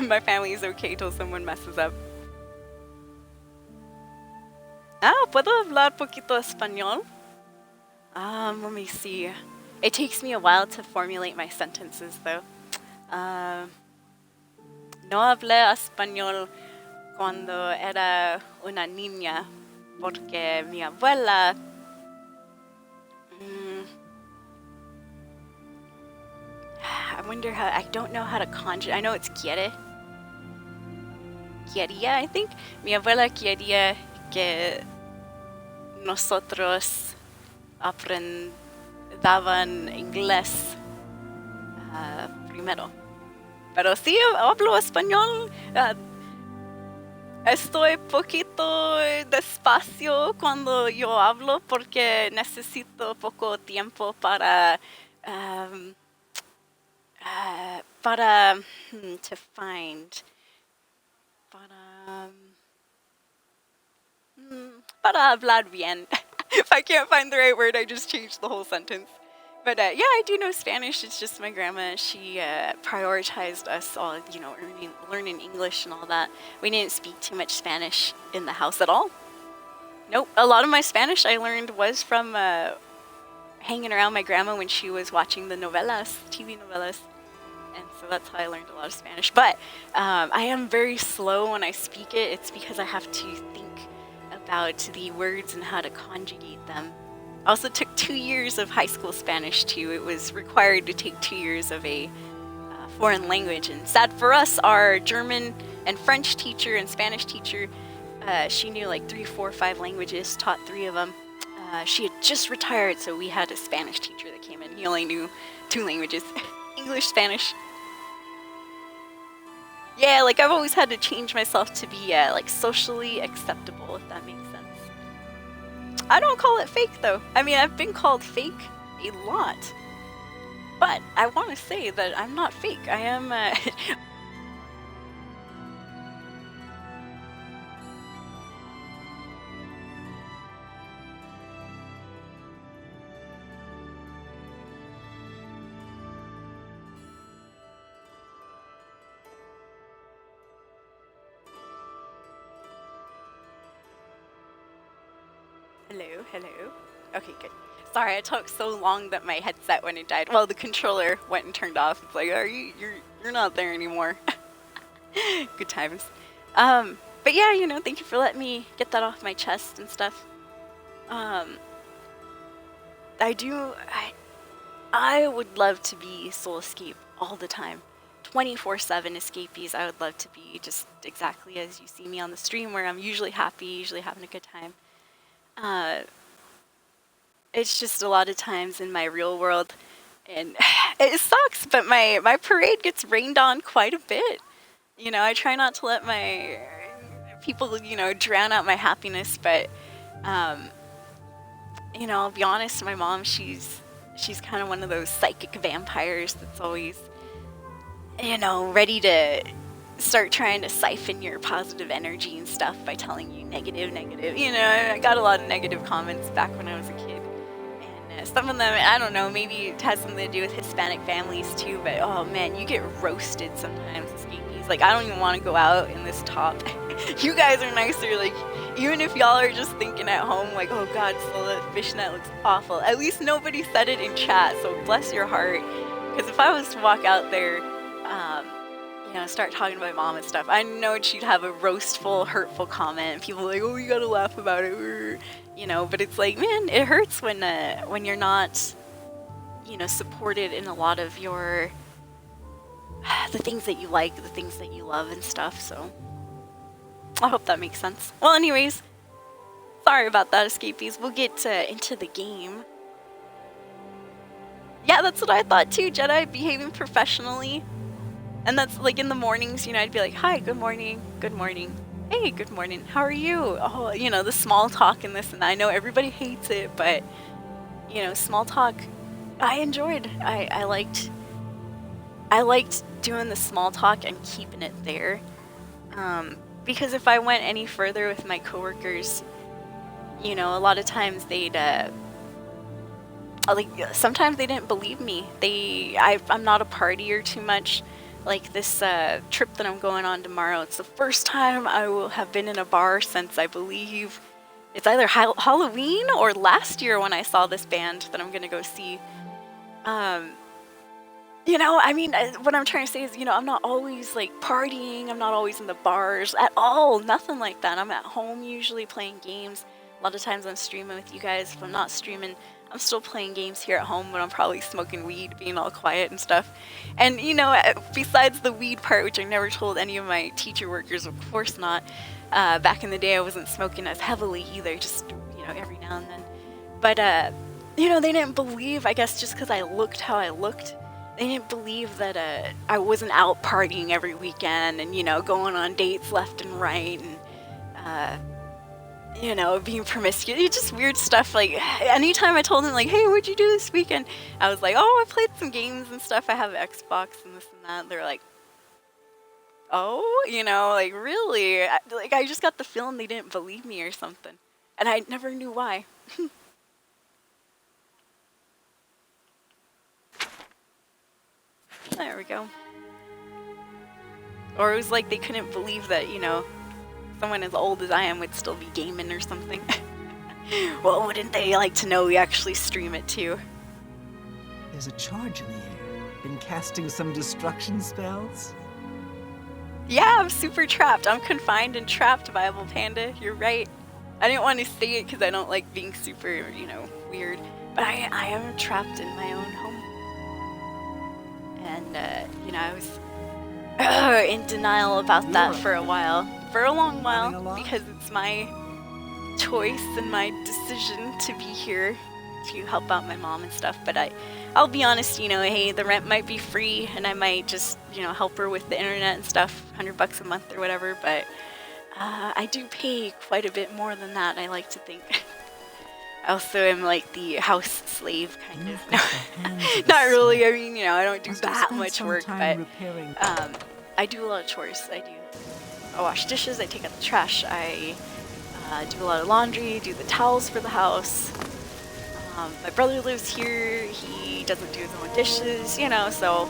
My family is okay till someone messes up. ¿Puedo hablar poquito español? Let me see. It takes me a while to formulate my sentences, though. No hablé español cuando era una niña, porque mi abuela... I wonder how... I don't know how to conjure... I know it's quiere. Quería, I think. Mi abuela quería que nosotros aprendaban inglés primero. Pero sí hablo español. Estoy poquito despacio cuando yo hablo porque necesito poco tiempo para to find para hablar bien. If I can't find the right word, I just changed the whole sentence. But yeah, I do know Spanish. It's just my grandma, she prioritized us all, you know, learning English and all that. We didn't speak too much Spanish in the house at all. Nope. A lot of my Spanish I learned was from hanging around my grandma when she was watching the novelas, TV novelas. And so that's how I learned a lot of Spanish. But I am very slow when I speak it. It's because I have to think about the words and how to conjugate them. I also took 2 years of high school Spanish too. It was required to take 2 years of a foreign language. And sad for us, our German and French teacher and Spanish teacher, she knew like 3, 4, 5 languages, taught 3 of them. She had just retired, so we had a Spanish teacher that came in. He only knew 2 languages, English, Spanish. Yeah, like I've always had to change myself to be like socially acceptable, if that makes sense. I don't call it fake though. I mean, I've been called fake a lot. But I want to say that I'm not fake. I am... Hello, hello. Okay, good. Sorry, I took so long that my headset when it died. Well, the controller went and turned off. It's like, you're not there anymore. Good times. But yeah, you know, thank you for letting me get that off my chest and stuff. I would love to be Soul Escape all the time. 24/7 escapees. I would love to be just exactly as you see me on the stream, where I'm usually happy, usually having a good time. It's just a lot of times in my real world, and it sucks, but my parade gets rained on quite a bit. You know, I try not to let my people, you know, drown out my happiness, but You know, I'll be honest, my mom, she's kind of one of those psychic vampires that's always, you know, ready to start trying to siphon your positive energy and stuff by telling you negative. You know, I got a lot of negative comments back when I was a kid. And some of them, I don't know, maybe it has something to do with Hispanic families too, but oh man, you get roasted sometimes, escapees. Like, I don't even want to go out in this top. You guys are nicer, like, even if y'all are just thinking at home, like, oh god, so that fishnet looks awful, at least nobody said it in chat, so bless your heart. Because if I was to walk out there, you know, start talking to my mom and stuff, I know she'd have a roastful, hurtful comment, and people are like, oh, you gotta laugh about it, you know, but it's like, man, it hurts when you're not, you know, supported in a lot of your, the things that you like, the things that you love and stuff, so I hope that makes sense. Well, anyways, sorry about that, escapees. We'll get into the game. Yeah, that's what I thought too, Jedi, behaving professionally. And that's like in the mornings, you know, I'd be like, hi, good morning, hey, good morning, how are you? Oh, you know, the small talk and this and that. I know everybody hates it, but, you know, small talk, I enjoyed. I liked doing the small talk and keeping it there. Because if I went any further with my coworkers, you know, a lot of times they'd, like, sometimes they didn't believe me. I'm not a partier too much. Like this trip that I'm going on tomorrow, it's the first time I will have been in a bar since, I believe, it's either Halloween or last year when I saw this band that I'm gonna go see. You know, I mean, what I'm trying to say is, you know, I'm not always like partying, I'm not always in the bars at all, nothing like that. I'm at home usually playing games. A lot of times I'm streaming with you guys. If I'm not streaming, I'm still playing games here at home, but I'm probably smoking weed, being all quiet and stuff. And, you know, besides the weed part, which I never told any of my teacher workers, of course not, back in the day I wasn't smoking as heavily either, just, you know, every now and then. But, you know, they didn't believe, I guess just because I looked how I looked, they didn't believe that I wasn't out partying every weekend and, you know, going on dates left and right and, you know, being promiscuous. It's just weird stuff. Like, anytime I told them, like, hey, what'd you do this weekend? I was like, oh, I played some games and stuff. I have an Xbox and this and that. They're like, oh, you know, like, really? I just got the feeling they didn't believe me or something. And I never knew why. There we go. Or it was like they couldn't believe that, you know, someone as old as I am would still be gaming or something. Well, wouldn't they like to know we actually stream it too? There's a charge in the air. Been casting some destruction spells? Yeah, I'm super trapped. I'm confined and trapped, Viable Panda. You're right. I didn't want to say it because I don't like being super, you know, weird. But I am trapped in my own home. And, you know, I was in denial about that for a while. For a long while. Because it's my choice and my decision to be here to help out my mom and stuff. But I'll be honest, you know, hey, the rent might be free and I might just, you know, help her with the internet and stuff, $100 a month or whatever, but I do pay quite a bit more than that, I like to think. I also am like the house slave kind of. No, not really, I mean, you know, I don't do that much work, but I do a lot of chores. I wash dishes, I take out the trash, I do a lot of laundry, do the towels for the house. My brother lives here, he doesn't do his own dishes, you know, so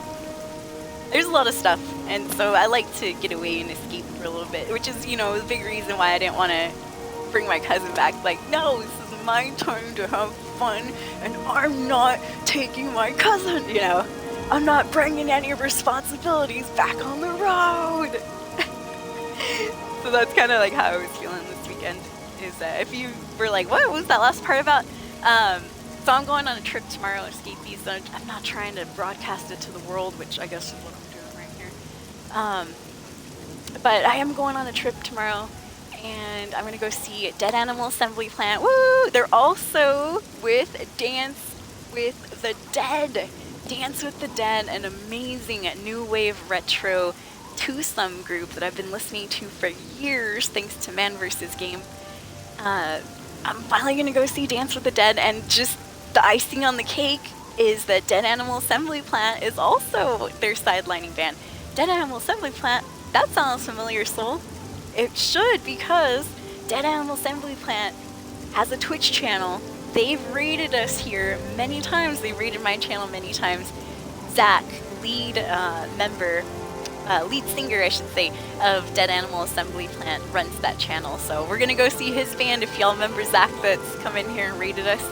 there's a lot of stuff. And so I like to get away and escape for a little bit, which is, you know, the big reason why I didn't want to bring my cousin back. Like, no, this is my time to have fun, and I'm not taking my cousin, you know. I'm not bringing any responsibilities back on the road. So that's kind of like how I was feeling this weekend. Is if you were like, what was that last part about? So I'm going on a trip tomorrow, escapees, so I'm not trying to broadcast it to the world, which I guess is what I'm doing right here. But I am going on a trip tomorrow, and I'm going to go see Dead Animal Assembly Plant. Woo! They're also with Dance with the Dead. Dance with the Dead, an amazing new wave retro twosome group that I've been listening to for years, thanks to Man vs. Game. I'm finally gonna go see Dance with the Dead, and just the icing on the cake is that Dead Animal Assembly Plant is also their sidelining band. Dead Animal Assembly Plant, that sounds familiar, Soul. It should, because Dead Animal Assembly Plant has a Twitch channel. They've raided us here many times. They raided my channel many times. Zach, lead member, lead singer, I should say, of Dead Animal Assembly Plant, runs that channel. So we're gonna go see his band if y'all remember Zach that's come in here and raided us.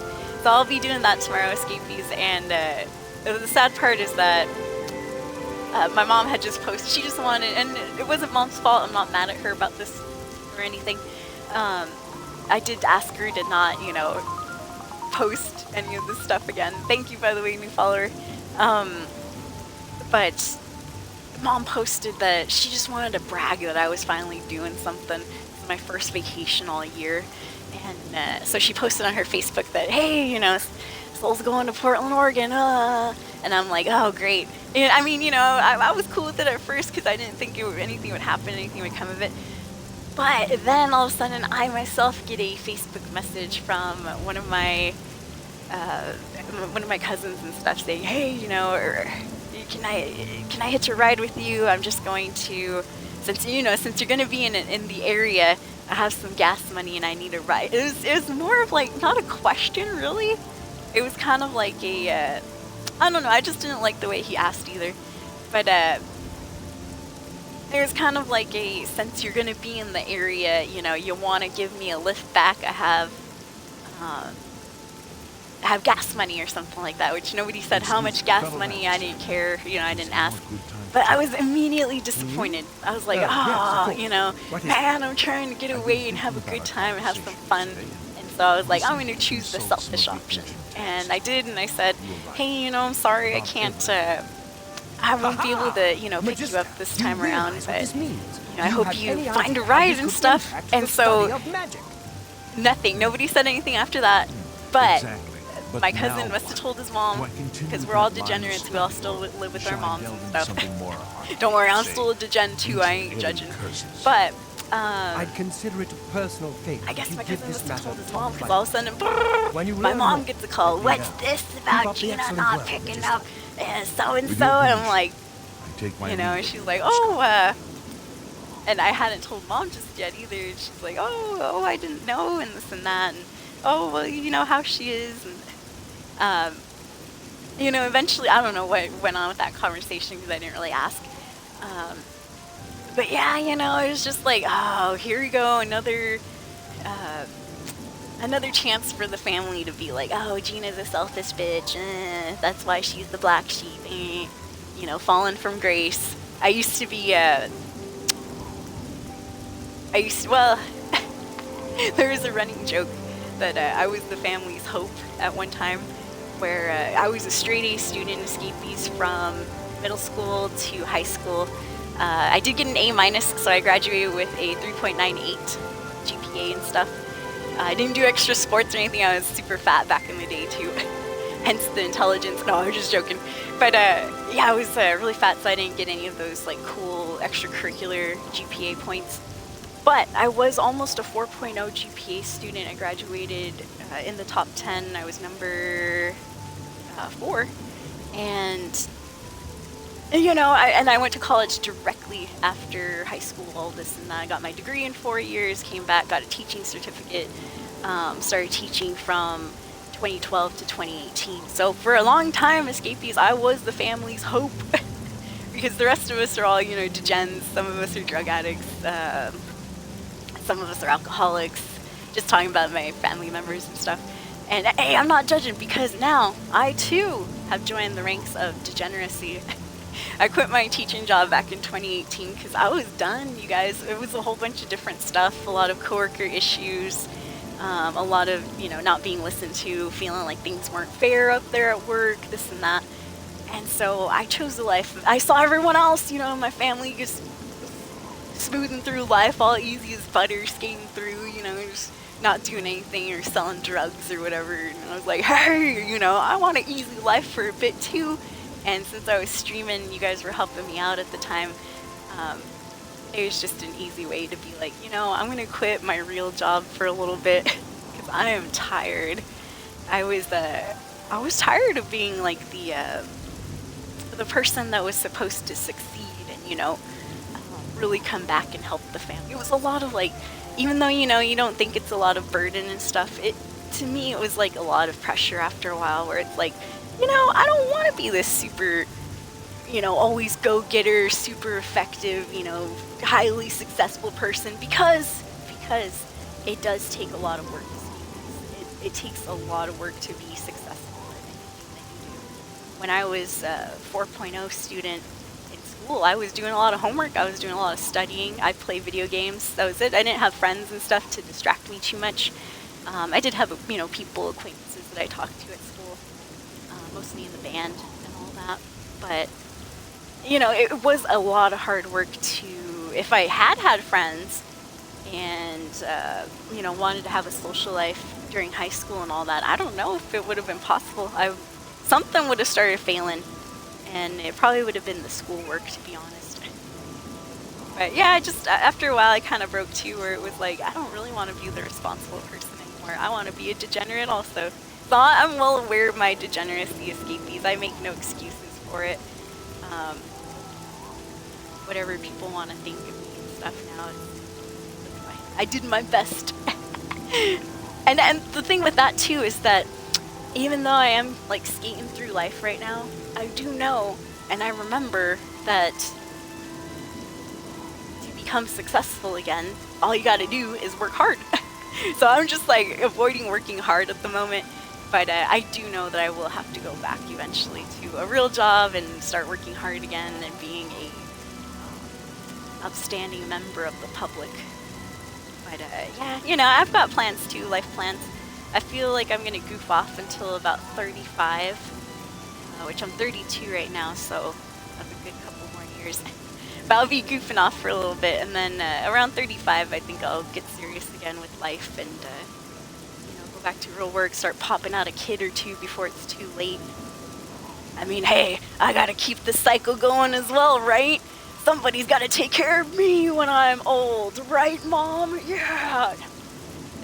So I'll be doing that tomorrow, Escapees. And the sad part is that my mom had just posted, she just wanted, and it wasn't Mom's fault, I'm not mad at her about this or anything. I did ask her to not, you know, post any of this stuff again. Thank you, by the way, new follower. But Mom posted that she just wanted to brag that I was finally doing something. This is my first vacation all year. And so she posted on her Facebook that, hey, you know, Soul's going to Portland, Oregon, and I'm like, oh, great. And, I mean, you know, I was cool with it at first because I didn't think anything would happen, anything would come of it. But then all of a sudden, I myself get a Facebook message from one of my cousins and stuff saying, hey, you know, or can I hitch a ride with you? I'm just going to, since you're going to be in the area, I have some gas money and I need a ride. It was more of like, not a question really. It was kind of like a, I don't know, I just didn't like the way he asked either. But it was kind of like a, since you're going to be in the area, you know, you want to give me a lift back, I have gas money or something like that, which nobody said how much gas money. I didn't care, you know, I didn't ask. But I was immediately disappointed. I was like, oh, you know, man, I'm trying to get away and have a good time and have some fun. And so I was like, I'm going to choose the selfish option. And I did, and I said, hey, you know, I'm sorry, I can't, I won't be able to, you know, pick you up this time around, but, you know, I hope you find a ride and stuff. And so, nothing. Nobody said anything after that. But my cousin must have told his mom, because we're all degenerates, we all still live with our moms and stuff. Don't worry, I'm still a degen too, I ain't judging. But, I'd consider it a personal favor. I guess my cousin must have told his mom, because all of a sudden, my mom gets a call, what's this about Gina not picking up so-and-so? And I'm like, you know, and she's like, oh, and I hadn't told Mom just yet either. She's like, oh, I didn't know, and this and that, and oh, well, you know how she is, and, you know, eventually, I don't know what went on with that conversation because I didn't really ask, but yeah, you know, it was just like, oh, here we go, another chance for the family to be like, oh, Gina's a selfish bitch, that's why she's the black sheep, you know, fallen from grace. I used to be, well, there was a running joke that I was the family's hope at one time, where I was a straight A student, escapees from middle school to high school. I did get an A-, so I graduated with a 3.98 GPA and stuff. I didn't do extra sports or anything. I was super fat back in the day too, hence the intelligence. No, I was just joking. But yeah, I was really fat, so I didn't get any of those like cool extracurricular GPA points. But I was almost a 4.0 GPA student. I graduated in the top 10. I was number 4. And, you know, I went to college directly after high school, all this and that. I got my degree in 4 years, came back, got a teaching certificate, started teaching from 2012 to 2018. So for a long time, escapees, I was the family's hope. Because the rest of us are all, you know, degens. Some of us are drug addicts. Some of us are alcoholics, just talking about my family members and stuff. And hey, I'm not judging, because now I too have joined the ranks of degeneracy. I quit my teaching job back in 2018 because I was done, you guys. It was a whole bunch of different stuff, a lot of coworker issues, a lot of, you know, not being listened to, feeling like things weren't fair up there at work, this and that. And so I chose the life. I saw everyone else, you know, my family just smoothing through life all easy as butter, skating through, you know, just not doing anything or selling drugs or whatever. And I was like, hey, you know, I want an easy life for a bit too. And since I was streaming, you guys were helping me out at the time. It was just an easy way to be like, you know, I'm going to quit my real job for a little bit because I am tired. I was tired of being like the person that was supposed to succeed and, you know, really come back and help the family. It was a lot of like, even though, you know, you don't think it's a lot of burden and stuff, to me it was like a lot of pressure after a while, where it's like, you know, I don't want to be this super, you know, always go-getter, super effective, you know, highly successful person, because it does take a lot of work. It takes a lot of work to be successful at anything that you do. When I was a 4.0 student in school, I was doing a lot of homework, I was doing a lot of studying, I played video games, that was it. I didn't have friends and stuff to distract me too much. I did have, you know, people, acquaintances that I talked to at school, mostly in the band and all that, but, you know, it was a lot of hard work to, if I had friends and, you know, wanted to have a social life during high school and all that, I don't know if it would have been possible. Something would have started failing, and it probably would have been the schoolwork, to be honest. But yeah, just after a while I kind of broke too, where it was like, I don't really want to be the responsible person anymore. I want to be a degenerate also. So I'm well aware of my degeneracy, escapees. I make no excuses for it. Whatever people want to think of me and stuff now, it's fine. I did my best. And the thing with that too is that even though I am like skating through life right now, I do know and I remember that to become successful again, all you gotta do is work hard. So I'm just like avoiding working hard at the moment, but I do know that I will have to go back eventually to a real job and start working hard again and being a upstanding member of the public. But yeah, you know, I've got plans too, life plans. I feel like I'm gonna goof off until about 35, which I'm 32 right now, so that's a good couple more years. But I'll be goofing off for a little bit, and then around 35, I think I'll get serious again with life and, you know, go back to real work, start popping out a kid or two before it's too late. I mean, hey, I gotta keep the cycle going as well, right? Somebody's gotta take care of me when I'm old, right, Mom? Yeah!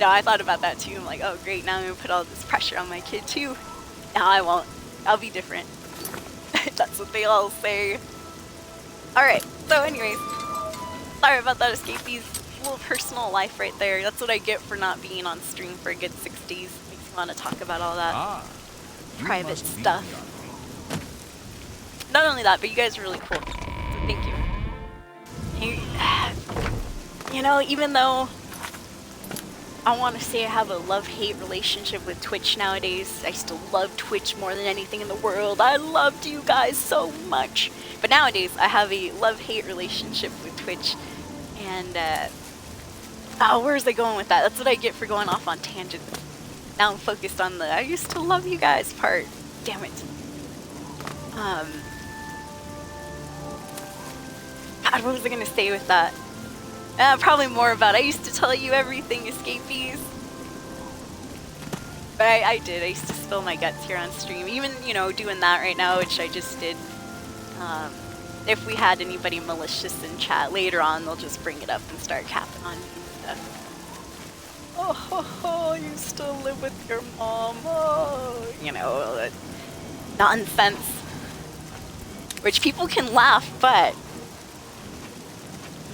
No, I thought about that too. I'm like, oh great, now I'm gonna put all this pressure on my kid too. No, I won't. I'll be different. That's what they all say. Alright, so anyways, sorry about that, escapees. A little personal life right there. That's what I get for not being on stream for a good 6 days. Makes me want to talk about all that private stuff. Not only that, but you guys are really cool. So thank you. You know, even though I want to say I have a love-hate relationship with Twitch nowadays, I still love Twitch more than anything in the world. I loved you guys so much. But nowadays, I have a love-hate relationship with Twitch. And, oh, where's I going with that? That's what I get for going off on tangents. Now I'm focused on the I used to love you guys part. Damn it. God, what was I gonna say with that? Probably more about I used to tell you everything, escapees. But I did. I used to spill my guts here on stream. Even, you know, doing that right now, which I just did. If we had anybody malicious in chat later on, they'll just bring it up and start capping on me and stuff. Oh, ho, ho, you still live with your mom. Oh, you know, nonsense. Which people can laugh, but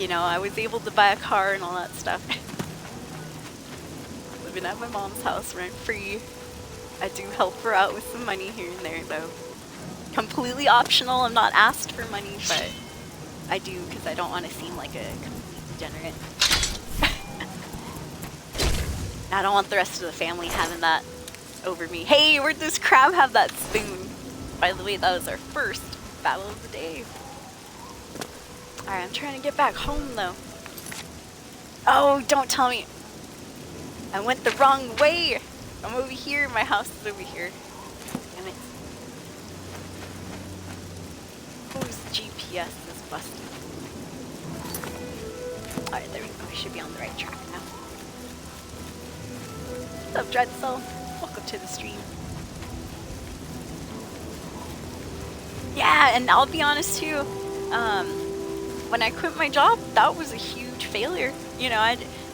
you know, I was able to buy a car and all that stuff. Living at my mom's house rent free. I do help her out with some money here and there though. Completely optional, I'm not asked for money, but I do because I don't want to seem like a complete degenerate. I don't want the rest of the family having that over me. Hey, where'd this crab have that spoon? By the way, that was our first battle of the day. Alright, I'm trying to get back home though. Oh, don't tell me. I went the wrong way. I'm over here, my house is over here. Damn it. Whose GPS is busted? Alright, there we go. I should be on the right track now. What's up, Dreadcell? Welcome to the stream. Yeah, and I'll be honest too, when I quit my job, that was a huge failure. You know,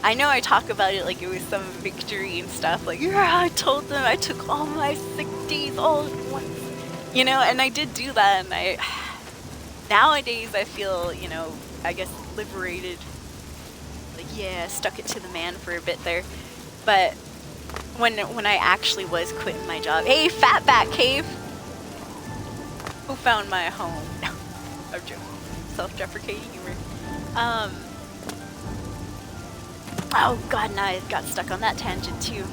I I know I talk about it like it was some victory and stuff. Like, yeah, I told them I took all my sick days all at once. You know, and I did do that, and nowadays I feel, you know, I guess liberated. Like, yeah, stuck it to the man for a bit there. But when I actually was quitting my job, hey, Fatback Cave! Who found my home? No, I'm joking. Self-deprecating humor. Oh god, now I got stuck on that tangent too.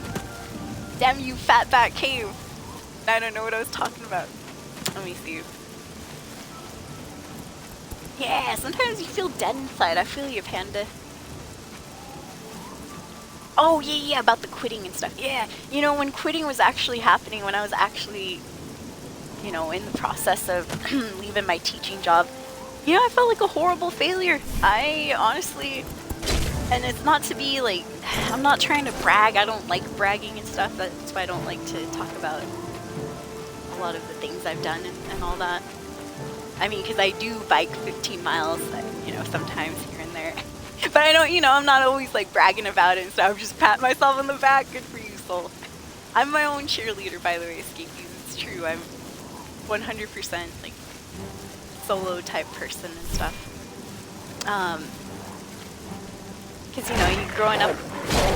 Damn you, Fatback Cave! I don't know what I was talking about. Let me see. Yeah, sometimes you feel dead inside. I feel you, Panda. Oh, yeah, about the quitting and stuff. Yeah, you know, when quitting was actually happening, when I was actually, you know, in the process of leaving my teaching job, you know, I felt like a horrible failure. I honestly, and it's not to be like, I'm not trying to brag. I don't like bragging and stuff. That's why I don't like to talk about a lot of the things I've done and all that. I mean, because I do bike 15 miles, you know, sometimes here and there. But I don't, you know, I'm not always like bragging about it and stuff. I'm just patting myself on the back. Good for you, soul. I'm my own cheerleader, by the way, Escapees. It's true. I'm 100% like solo type person and stuff. Because, you know, you growing up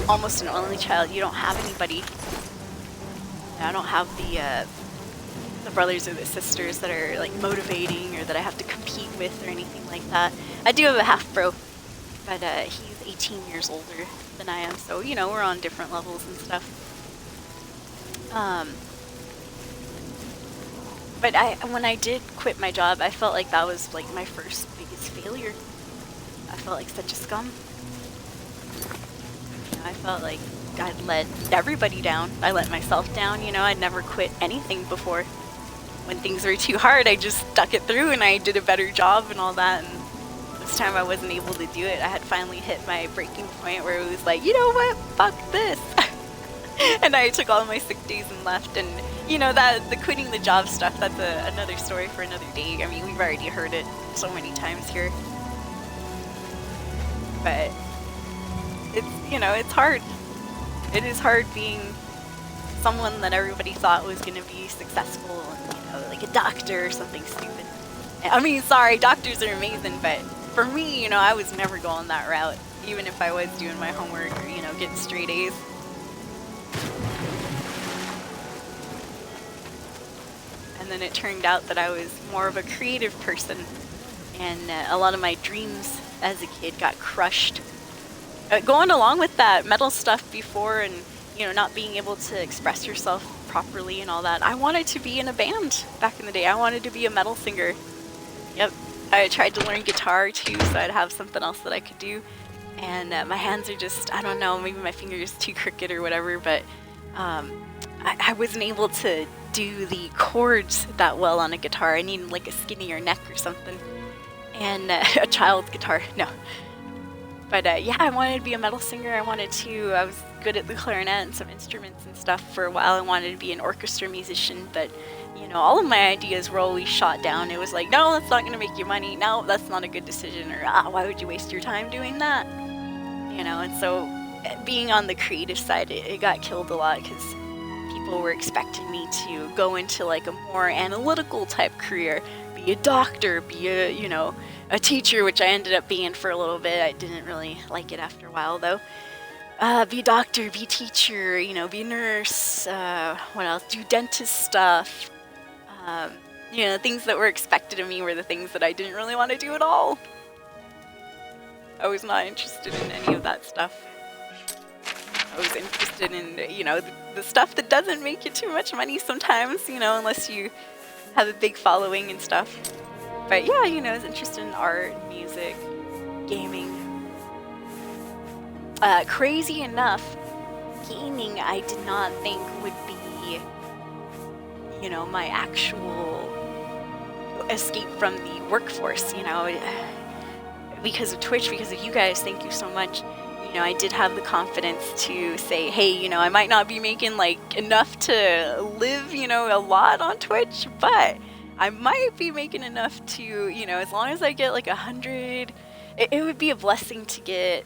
almost an only child, you don't have anybody. I don't have the brothers or the sisters that are like motivating or that I have to compete with or anything like that. I do have a half bro, but he's 18 years older than I am, so you know, we're on different levels and stuff. But when I did quit my job, I felt like that was like my first biggest failure. I felt like such a scum. You know, I felt like I'd let everybody down. I let myself down, you know. I'd never quit anything before. When things were too hard, I just stuck it through and I did a better job and all that. And this time I wasn't able to do it. I had finally hit my breaking point where it was like, you know what, fuck this. And I took all my sick days and left. And you know, that the quitting the job stuff, that's another story for another day. I mean, we've already heard it so many times here. But it's, you know, it's hard. It is hard being someone that everybody thought was going to be successful and, you know, like a doctor or something stupid. I mean, sorry, doctors are amazing, but for me, you know, I was never going that route, even if I was doing my homework or, you know, getting straight A's. And then it turned out that I was more of a creative person, and a lot of my dreams as a kid got crushed. Going along with that metal stuff before and, you know, not being able to express yourself properly and all that, I wanted to be in a band back in the day. I wanted to be a metal singer. Yep. I tried to learn guitar too, so I'd have something else that I could do. And my hands are just, I don't know, maybe my fingers too crooked or whatever, but I wasn't able to do the chords that well on a guitar. I needed like a skinnier neck or something. And a child's guitar, no. But yeah, I wanted to be a metal singer. I was good at the clarinet and some instruments and stuff for a while. I wanted to be an orchestra musician, but you know, all of my ideas were always shot down. It was like, no, that's not going to make you money. No, that's not a good decision. Or why would you waste your time doing that? You know, and so being on the creative side, it got killed a lot because people were expecting me to go into like a more analytical type career, be a doctor, be a, you know, a teacher, which I ended up being for a little bit. I didn't really like it after a while though. Be a doctor, be a teacher, you know, be a nurse, what else? Do dentist stuff. You know, things that were expected of me were the things that I didn't really want to do at all. I was not interested in any of that stuff. I was interested in, you know, the stuff that doesn't make you too much money sometimes, you know, unless you have a big following and stuff. But yeah, you know, I was interested in art, music, gaming. Crazy enough, gaming I did not think would be, you know, my actual escape from the workforce, you know. Because of Twitch, because of you guys, thank you so much. You know, I did have the confidence to say, hey, you know, I might not be making like enough to live, you know, a lot on Twitch, but I might be making enough to, you know, as long as I get like 100, it would be a blessing to get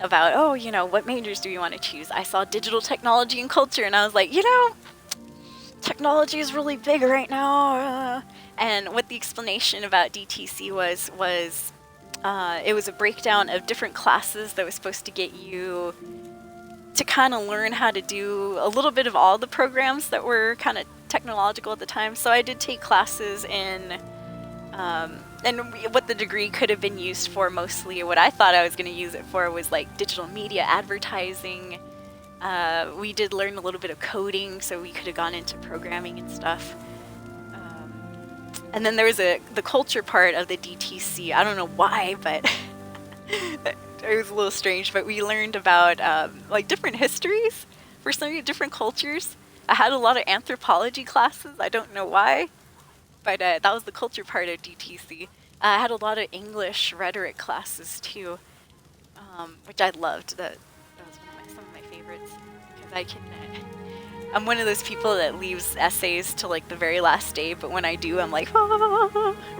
about, oh, you know, what majors do you want to choose? I saw digital technology and culture, and I was like, you know, technology is really big right now. And what the explanation about DTC was it was a breakdown of different classes that was supposed to get you to kind of learn how to do a little bit of all the programs that were kind of technological at the time. So I did take classes in, and what the degree could have been used for mostly, what I thought I was going to use it for was like digital media, advertising. We did learn a little bit of coding, so we could have gone into programming and stuff. And then there was the culture part of the DTC. I don't know why, but it was a little strange. But we learned about like different histories for some different cultures. I had a lot of anthropology classes. I don't know why, but that was the culture part of DTC. I had a lot of English rhetoric classes too, which I loved. That was some of my favorites because I can. I'm one of those people that leaves essays to like the very last day, but when I do, I'm like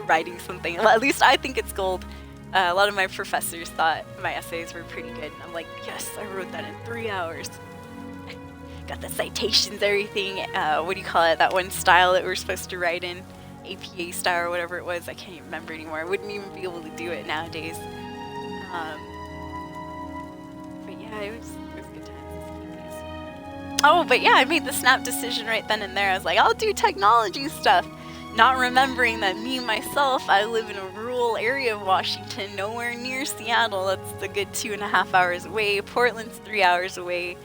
writing something. Well, at least I think it's gold. A lot of my professors thought my essays were pretty good. I'm like, yes, I wrote that in 3 hours. Got the citations, everything. What do you call it? That one style that we're supposed to write in, APA style or whatever it was. I can't even remember anymore. I wouldn't even be able to do it nowadays. But yeah, it was good times. Oh, but yeah, I made the snap decision right then and there. I was like, I'll do technology stuff. Not remembering that me, myself, I live in a rural area of Washington, nowhere near Seattle. That's a good 2.5 hours away. Portland's 3 hours away.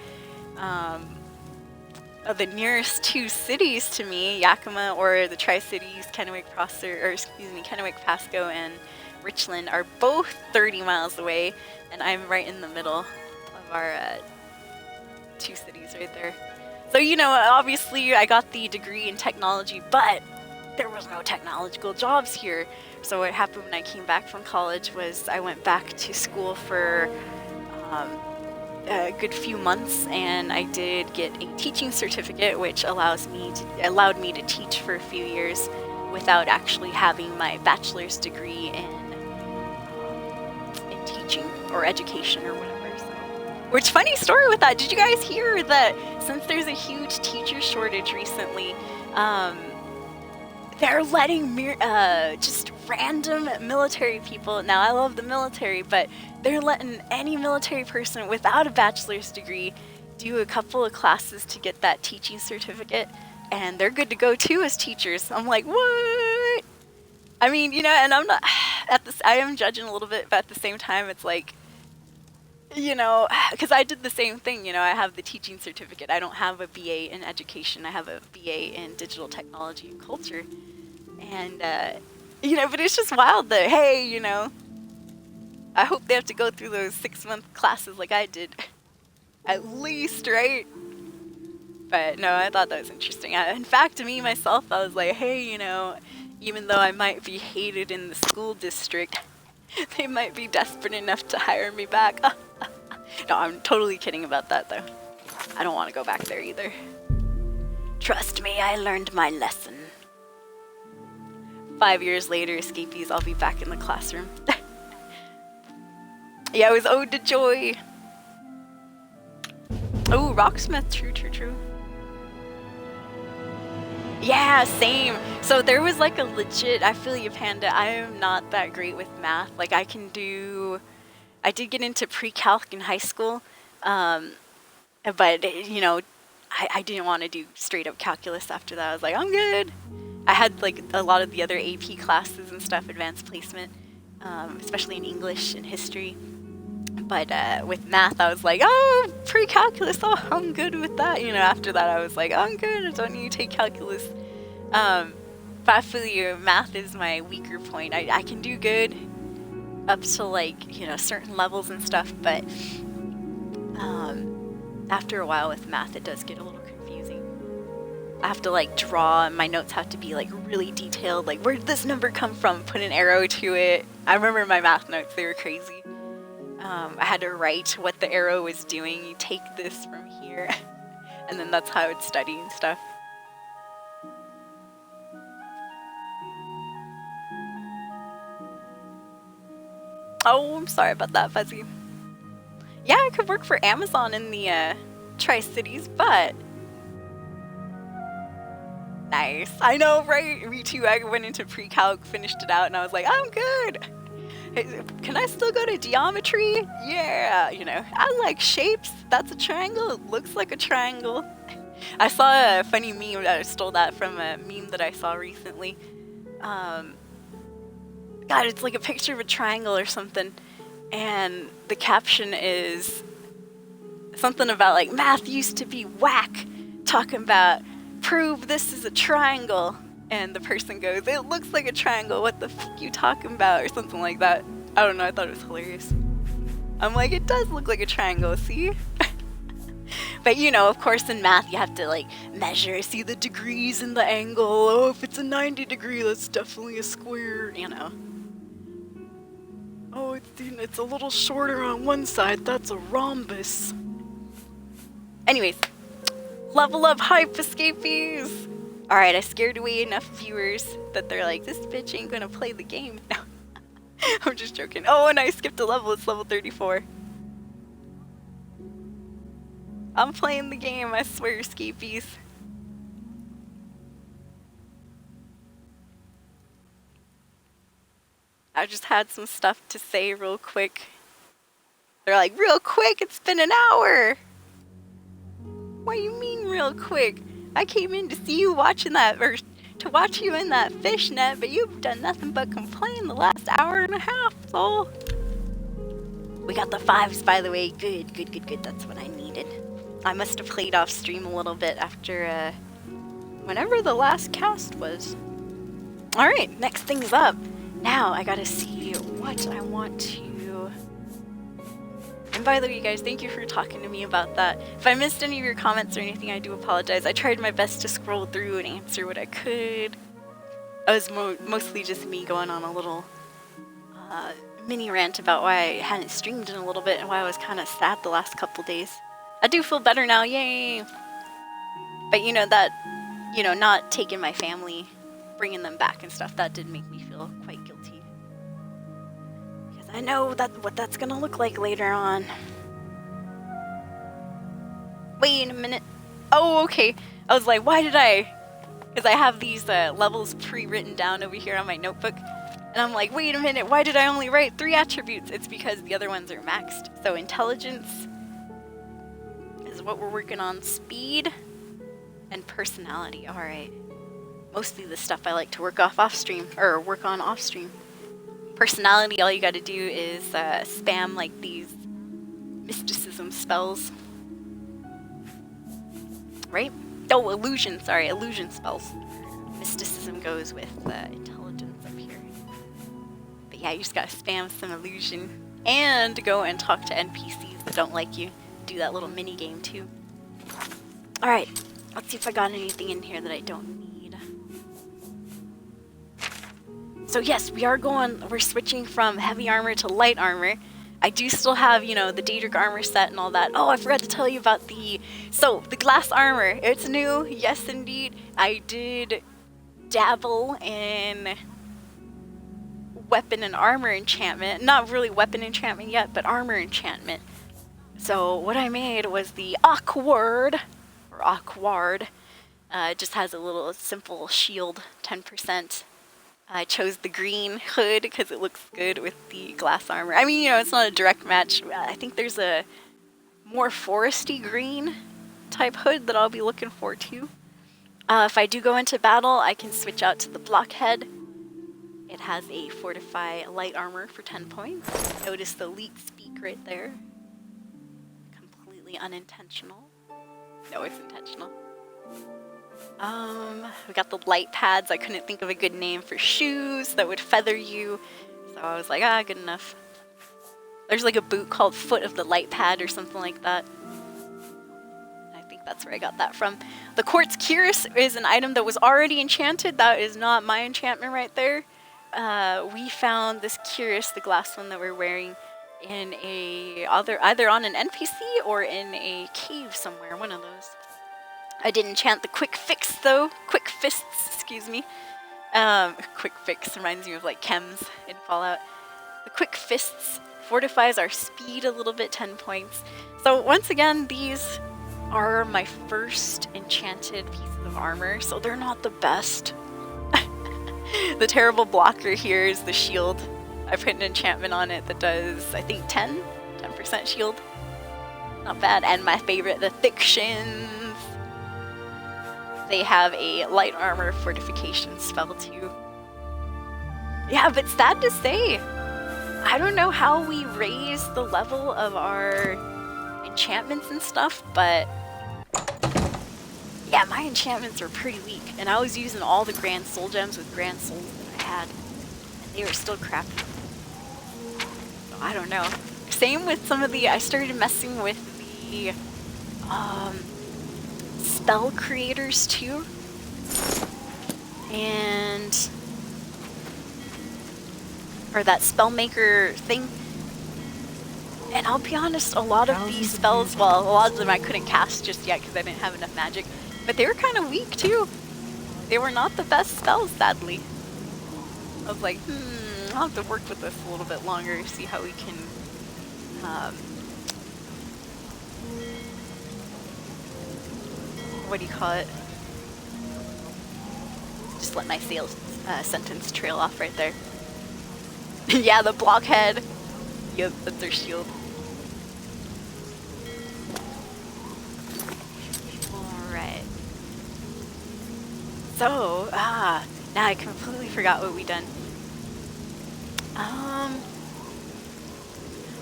The nearest two cities to me, Yakima or the Tri-Cities, Kennewick, Pasco, and Richland, are both 30 miles away, and I'm right in the middle of our two cities right there. So, you know, obviously I got the degree in technology, but there was no technological jobs here. So what happened when I came back from college was I went back to school for a good few months, and I did get a teaching certificate, which allowed me to teach for a few years without actually having my bachelor's degree in teaching or education or whatever. Which, funny story with that, did you guys hear that since there's a huge teacher shortage recently, they're letting just random military people, now I love the military, but they're letting any military person without a bachelor's degree do a couple of classes to get that teaching certificate, and they're good to go too as teachers. I'm like, what? I mean, you know, and I'm not, I am judging a little bit, but at the same time, it's like, you know, because I did the same thing, you know, I have the teaching certificate. I don't have a BA in education. I have a BA in digital technology and culture. And, you know, but it's just wild that, hey, you know, I hope they have to go through those 6-month classes like I did. At least, right? But no, I thought that was interesting. In fact, to me, myself, I was like, hey, you know, even though I might be hated in the school district, they might be desperate enough to hire me back. No, I'm totally kidding about that, though. I don't want to go back there either. Trust me, I learned my lesson. 5 years later, escapees, I'll be back in the classroom. Yeah, it was Ode to Joy. Oh, Rocksmith, true. Yeah, same. So there was like a legit, I feel you, Panda, I am not that great with math. Like I did get into pre-calc in high school, but you know, I didn't want to do straight up calculus after that. I was like, I'm good. I had like a lot of the other AP classes and stuff, advanced placement, especially in English and history. But with math, I was like, oh, pre-calculus, oh, I'm good with that. You know, after that, I was like, I'm good, I don't need to take calculus. But I feel you, math is my weaker point. I can do good up to like, you know, certain levels and stuff, but after a while with math, it does get a little confusing. I have to like draw, and my notes have to be like really detailed, like where did this number come from, put an arrow to it. I remember my math notes, they were crazy. I had to write what the arrow was doing. You take this from here, and then that's how I would study and stuff. Oh, I'm sorry about that, Fuzzy. Yeah, I could work for Amazon in the Tri-Cities, but nice. I know, right? Me too. I went into pre-calc, finished it out, and I was like, I'm good. Hey, can I still go to geometry? Yeah, you know, I like shapes. That's a triangle. It looks like a triangle. I saw a funny meme. I stole that from a meme that I saw recently. God, it's like a picture of a triangle or something, and the caption is something about like math used to be whack, talking about prove this is a triangle, and the person goes, it looks like a triangle, what the fuck you talking about, or something like that. I don't know, I thought it was hilarious. I'm like, it does look like a triangle, see? But you know, of course in math you have to like measure, see the degrees and the angle. Oh, if it's a 90 degree, that's definitely a square, you know. Oh, it's a little shorter on one side, that's a rhombus. Anyways, level up hype, escapees! Alright, I scared away enough viewers that they're like, this bitch ain't gonna play the game. No, I'm just joking. Oh, and I skipped a level, it's level 34. I'm playing the game, I swear, escapees. I just had some stuff to say real quick. They're like, real quick, it's been an hour! What do you mean real quick? I came in to see you watching that, or to watch you in that fishnet, but you've done nothing but complain the last hour and a half, so. We got the 5s, by the way. Good, good, good, good. That's what I needed. I must have played off stream a little bit after, whenever the last cast was. Alright, next thing's up. Now I gotta see what I want to. And by the way, you guys, thank you for talking to me about that. If I missed any of your comments or anything, I do apologize. I tried my best to scroll through and answer what I could. It was mostly just me going on a little mini rant about why I hadn't streamed in a little bit and why I was kind of sad the last couple days. I do feel better now, yay! But you know, that, you know, not taking my family, bringing them back and stuff, that did make me feel quite guilty. Because I know what that's gonna look like later on. Wait a minute. Oh, okay. I was like, why did I? Because I have these levels pre-written down over here on my notebook. And I'm like, wait a minute, why did I only write 3 attributes? It's because the other ones are maxed. So intelligence is what we're working on. Speed and personality. Alright. Mostly the stuff I like to work on off stream. Personality, all you gotta do is spam like these mysticism spells. Right? Oh, illusion, sorry, illusion spells. Mysticism goes with intelligence up here. But yeah, you just gotta spam some illusion. And go and talk to NPCs that don't like you. Do that little mini game too. Alright, let's see if I got anything in here that I don't need. So yes, we're switching from heavy armor to light armor. I do still have, you know, the Daedric armor set and all that. Oh, I forgot to tell you about the glass armor. It's new, yes indeed. I did dabble in weapon and armor enchantment. Not really weapon enchantment yet, but armor enchantment. So what I made was the Awkward. It just has a little simple shield, 10%. I chose the green hood because it looks good with the glass armor. I mean, you know, it's not a direct match. I think there's a more foresty green type hood that I'll be looking for too. If I do go into battle, I can switch out to the blockhead. It has a fortify light armor for 10 points. Notice the leak speak right there. Completely unintentional. No, it's intentional. We got the light pads. I couldn't think of a good name for shoes that would feather you. So I was like, good enough. There's like a boot called Foot of the Light Pad or something like that. I think that's where I got that from. The Quartz Cuirass is an item that was already enchanted. That is not my enchantment right there. We found this cuirass, the glass one that we're wearing, in either on an NPC or in a cave somewhere, one of those. I did enchant the Quick Fix though. Quick Fists, excuse me. Quick Fix reminds me of like chems in Fallout. The Quick Fists Fortifies our speed a little bit, 10 points. So once again, these are my first enchanted pieces of armor, so they're not the best. The terrible blocker here is the shield. I put an enchantment on it that does, I think, 10% shield. Not bad. And my favorite, the thick shins. They have a light armor fortification spell too. Yeah, but sad to say, I don't know how we raise the level of our enchantments and stuff, but yeah, my enchantments are pretty weak, and I was using all the Grand Soul Gems with Grand Souls that I had, and they were still crappy. So I don't know. Same with some of the, I started messing with the spell creators too, and or that spell maker thing. And I'll be honest, a lot of these spells, well, a lot of them I couldn't cast just yet because I didn't have enough magic, but they were kind of weak too. They were not the best spells, sadly. I was like, I'll have to work with this a little bit longer to see how we can what do you call it? Just let my sales sentence trail off right there. Yeah, the blockhead. Yep, that's their shield. Alright. So, now I completely forgot what we done.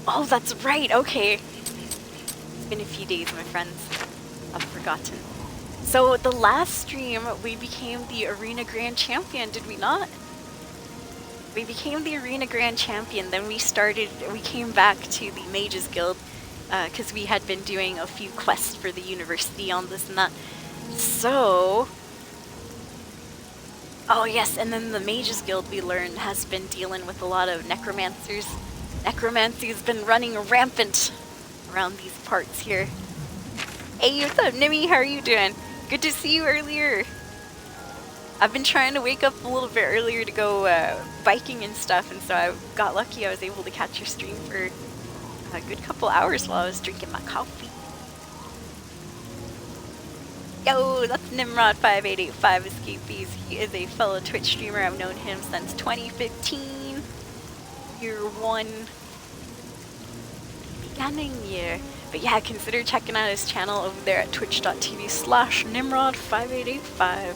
Oh, that's right, okay. It's been a few days, my friends. I've forgotten. So, the last stream, we became the Arena Grand Champion, did we not? We became the Arena Grand Champion, then we came back to the Mages Guild, because we had been doing a few quests for the university on this and that. So, oh yes, and then the Mages Guild, we learned, has been dealing with a lot of necromancers. Necromancy has been running rampant around these parts here. Hey, what's up, Nimmy? How are you doing? Good to see you earlier. I've been trying to wake up a little bit earlier to go biking and stuff, and so I got lucky I was able to catch your stream for a good couple hours while I was drinking my coffee. Yo, that's Nimrod5885 Escapees. He is a fellow Twitch streamer. I've known him since 2015. Year 1. Beginning year. But yeah, consider checking out his channel over there at twitch.tv/Nimrod5885.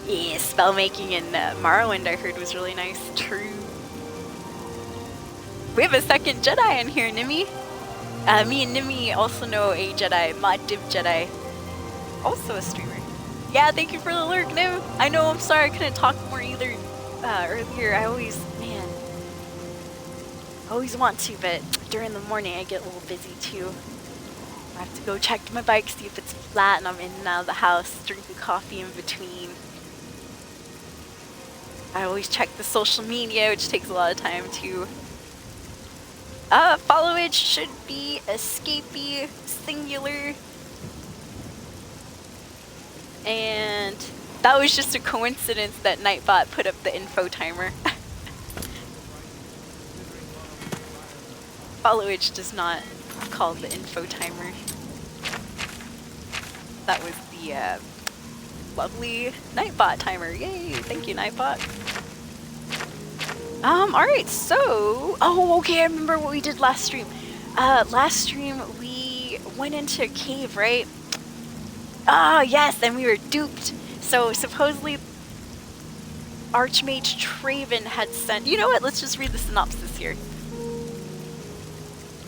Yeah, spellmaking in Morrowind I heard was really nice. True. We have a second Jedi in here, Nimmy. Me and Nimmy also know a Jedi, Mod Div Jedi. Also a streamer. Yeah, thank you for the lurk, Nim. I know, I'm sorry I couldn't talk more either earlier. I always want to, but during the morning I get a little busy too. I have to go check my bike, see if it's flat, and I'm in and out of the house, drinking coffee in between. I always check the social media, which takes a lot of time too. Followage should be escapee singular. And that was just a coincidence that Nightbot put up the info timer. Followage does not call the info timer. That was the lovely Nightbot timer. Yay! Thank you, Nightbot. Alright, so... Oh, okay, I remember what we did last stream. Last stream, we went into a cave, right? Ah, yes, and we were duped. So, supposedly, Archmage Traven had sent... You know what? Let's just read the synopsis here.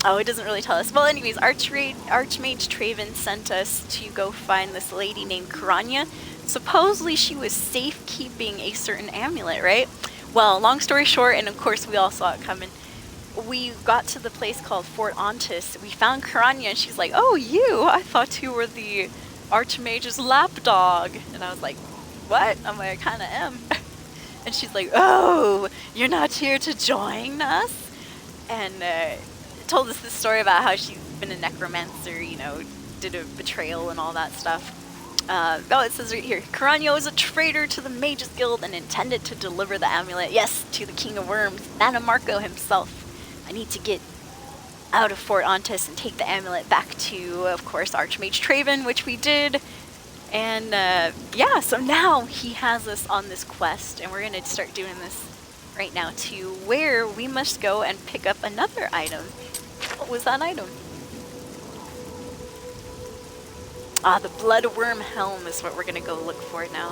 Oh, it doesn't really tell us. Well, anyways, Archmage Traven sent us to go find this lady named Karanya. Supposedly, she was safekeeping a certain amulet, right? Well, long story short, and of course we all saw it coming, we got to the place called Fort Ontis. We found Karanya, and she's like, "Oh, you? I thought you were the Archmage's lapdog." And I was like, "What?" I'm like, "I kind of am." And she's like, "Oh, you're not here to join us?" And told us this story about how she's been a necromancer, you know, did a betrayal and all that stuff. Oh, it says right here, Caranio is a traitor to the Mages Guild and intended to deliver the amulet, yes, to the King of Worms, Nanamarco himself. I need to get out of Fort Ontis and take the amulet back to, of course, Archmage Traven, which we did. And yeah, so now he has us on this quest, and we're going to start doing this right now too, where we must go and pick up another item. What was that item? Ah, the Blood Wurm helm is what we're going to go look for now.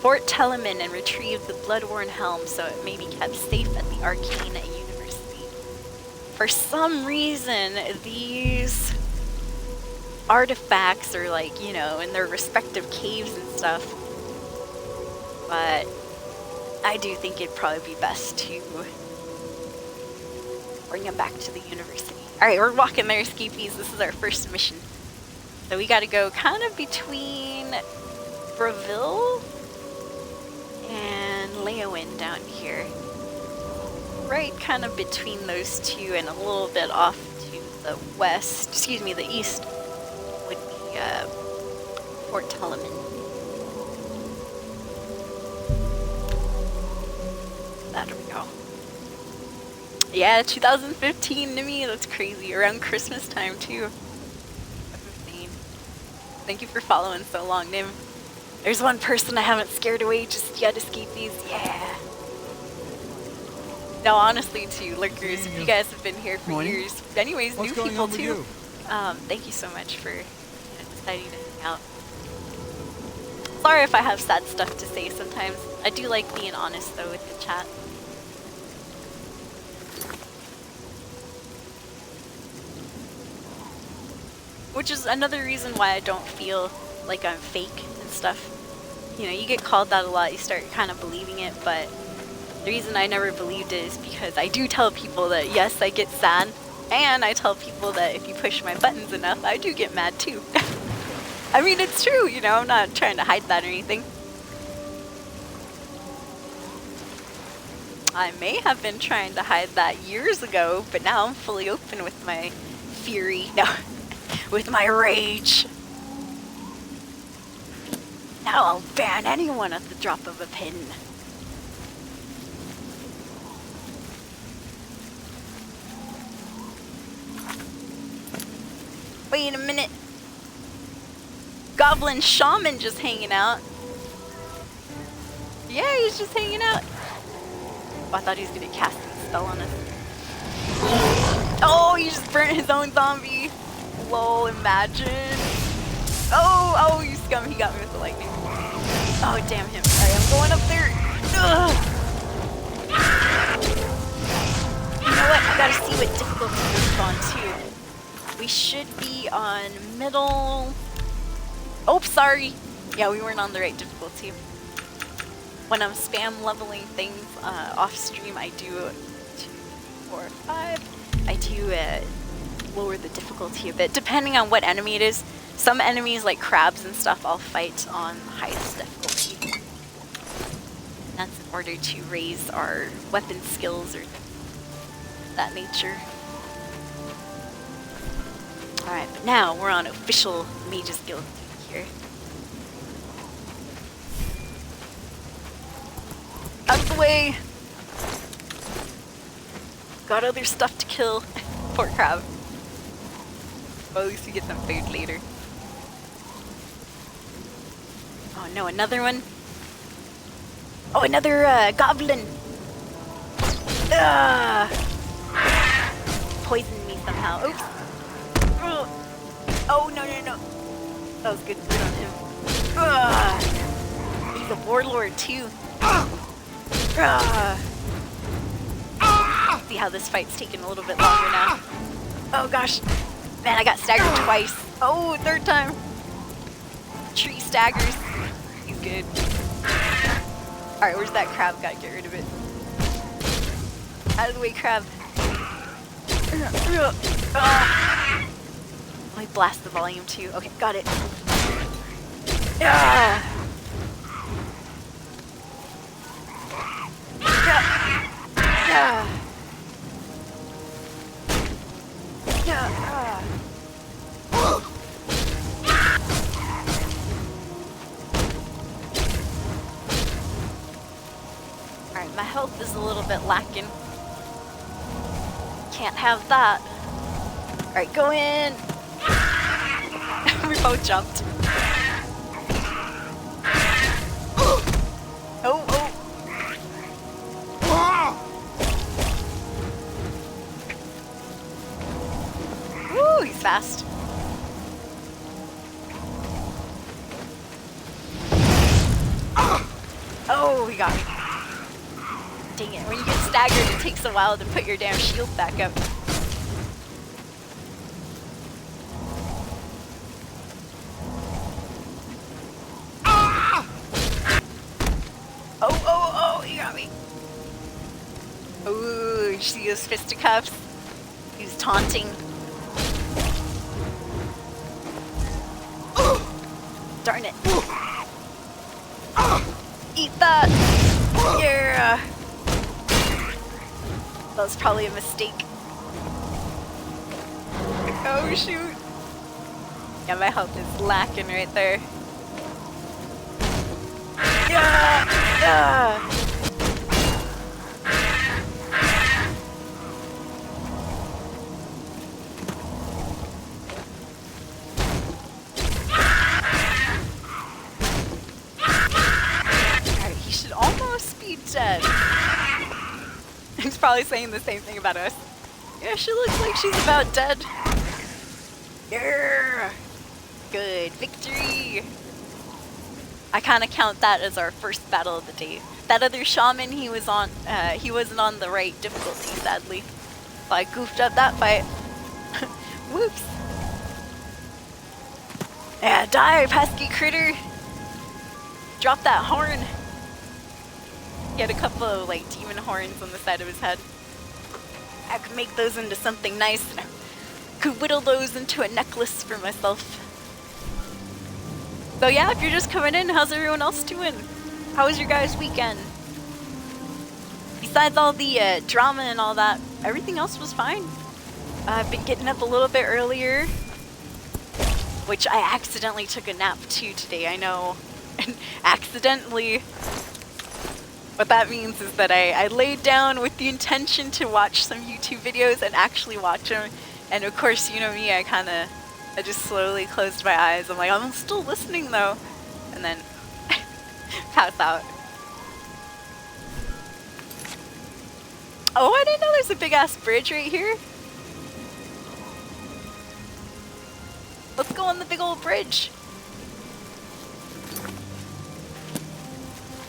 Fort Telemann and retrieve the Bloodworn helm so it may be kept safe at the Arcane University. For some reason, these artifacts are like, you know, in their respective caves and stuff. But I do think it'd probably be best to bring them back to the university. Alright, we're walking there, Skeepies. This is our first mission. So we gotta go kind of between Breville and Leowin down here. Right kind of between those two and a little bit off to the west, excuse me, the east would be Fort Telemann. There we go. Yeah, 2015 to me, that's crazy. Around Christmas time too. Thank you for following so long, Nim. There's one person I haven't scared away just yet, Escapees. Yeah. No, honestly, too, lurkers, if you guys have been here for years. Anyways, new people too. Thank you so much for deciding to hang out. Sorry if I have sad stuff to say sometimes. I do like being honest though with the chat. Which is another reason why I don't feel like I'm fake and stuff. You know, you get called that a lot, you start kind of believing it, but the reason I never believed it is because I do tell people that yes, I get sad, and I tell people that if you push my buttons enough, I do get mad too. I mean, it's true, you know, I'm not trying to hide that or anything. I may have been trying to hide that years ago, but now I'm fully open with my fury. No. With my rage. Now I'll ban anyone at the drop of a pin. Wait a minute. Goblin Shaman just hanging out. Yeah, he's just hanging out. Oh, I thought he was gonna cast a spell on us. Oh, he just burnt his own zombie. Lol, imagine. Oh, you scum, he got me with the lightning. Oh, damn him. Alright, I'm going up there. Ugh. You know what? I gotta see what difficulty we're on too. We should be on middle. Oh, sorry. Yeah, we weren't on the right difficulty. When I'm spam leveling things off stream, I do 2, 4, 5. I do lower the difficulty a bit, depending on what enemy it is. Some enemies, like crabs and stuff, I'll fight on highest difficulty. And that's in order to raise our weapon skills or that nature. Alright, but now we're on official Mages Guild here. Out of the way! Got other stuff to kill. Poor crab. Well, at least we get some food later. Oh no, another one? Oh, another goblin! Poisoned me somehow. Oops! Oh, no. That was good food on him. He's a warlord too. See how this fight's taking a little bit longer now. Oh gosh. Man, I got staggered twice. Oh, third time. Tree staggers. He's good. Alright, where's that crab? Gotta get rid of it. Out of the way, crab. Let me blast the volume too. Okay, got it. My health is a little bit lacking. Can't have that. Alright, go in! We both jumped. Oh, oh! Woo, he's fast. Oh, he got me. Dang it, when you get staggered, it takes a while to put your damn shield back up. Oh, oh, oh, he got me. Ooh, you see those fisticuffs? He was taunting. Darn it. Eat that! Yeah! That was probably a mistake. Oh shoot! Yeah, my health is lacking right there. Yeah! Yeah! Alright, he should almost be dead. He's probably saying the same thing about us. Yeah, she looks like she's about dead. Yeah! Good victory! I kind of count that as our first battle of the day. That other shaman, he wasn't on the right difficulty, sadly. So I goofed up that fight. Whoops! Yeah, die, pesky critter! Drop that horn! He had a couple of, like, demon horns on the side of his head. I could make those into something nice, and I could whittle those into a necklace for myself. So yeah, if you're just coming in, how's everyone else doing? How was your guys' weekend? Besides all the drama and all that, everything else was fine. I've been getting up a little bit earlier, which I accidentally took a nap too today, I know. Accidentally. What that means is that I laid down with the intention to watch some YouTube videos and actually watch them. And of course, you know me, I just slowly closed my eyes. I'm like, I'm still listening though. And then pass out. Oh, I didn't know there's a big ass bridge right here. Let's go on the big old bridge.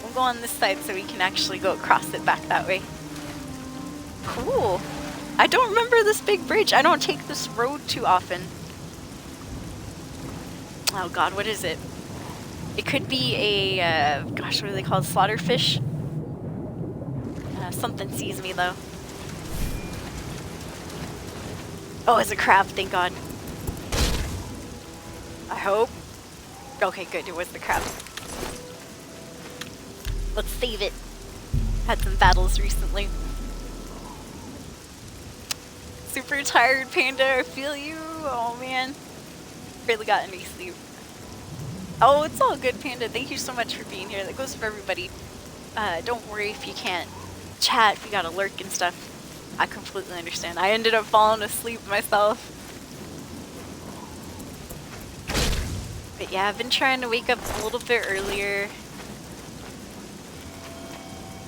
We'll go on this side so we can actually go across it back that way. Cool. I don't remember this big bridge. I don't take this road too often. Oh god, what is it? It could be a, gosh, what are they called? Slaughterfish? Something sees me though. Oh, it's a crab, thank god. I hope. Okay, good, it was the crab. Let's save it. Had some battles recently. Super tired, Panda, I feel you. Oh man. Barely got any sleep. Oh, it's all good, Panda. Thank you so much for being here. That goes for everybody. Don't worry if you can't chat, if you gotta lurk and stuff. I completely understand. I ended up falling asleep myself. But yeah, I've been trying to wake up a little bit earlier.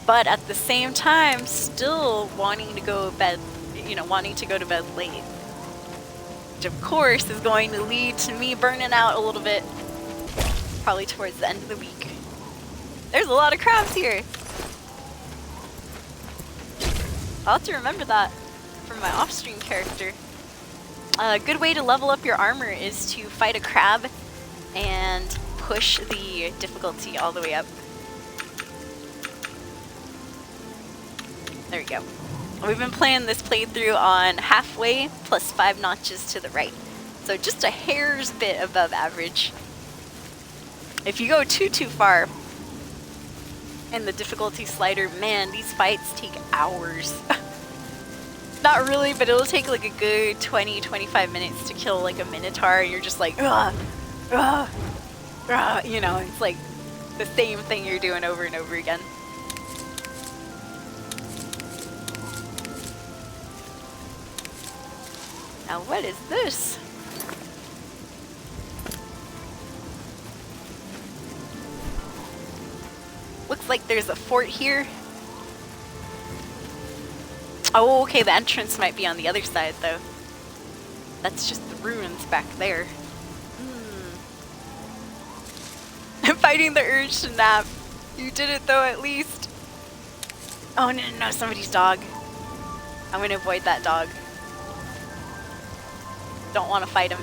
But at the same time, still wanting to go to bed, wanting to go to bed late. Which of course is going to lead to me burning out a little bit. Probably towards the end of the week. There's a lot of crabs here. I'll have to remember that for my off-stream character. A good way to level up your armor is to fight a crab and push the difficulty all the way up. There we go. We've been playing this playthrough on halfway plus 5 notches to the right. So just a hair's bit above average. If you go too far in the difficulty slider, man, these fights take hours. Not really, but it'll take like a good 20-25 minutes to kill like a minotaur, and you're just like, ugh, ugh, ugh, it's like the same thing you're doing over and over again. Now what is this? Looks like there's a fort here. Oh, okay, the entrance might be on the other side, though. That's just the ruins back there. I'm fighting the urge to nap. You did it, though, at least. Oh, no, no, no, somebody's dog. I'm gonna avoid that dog. Don't want to fight him.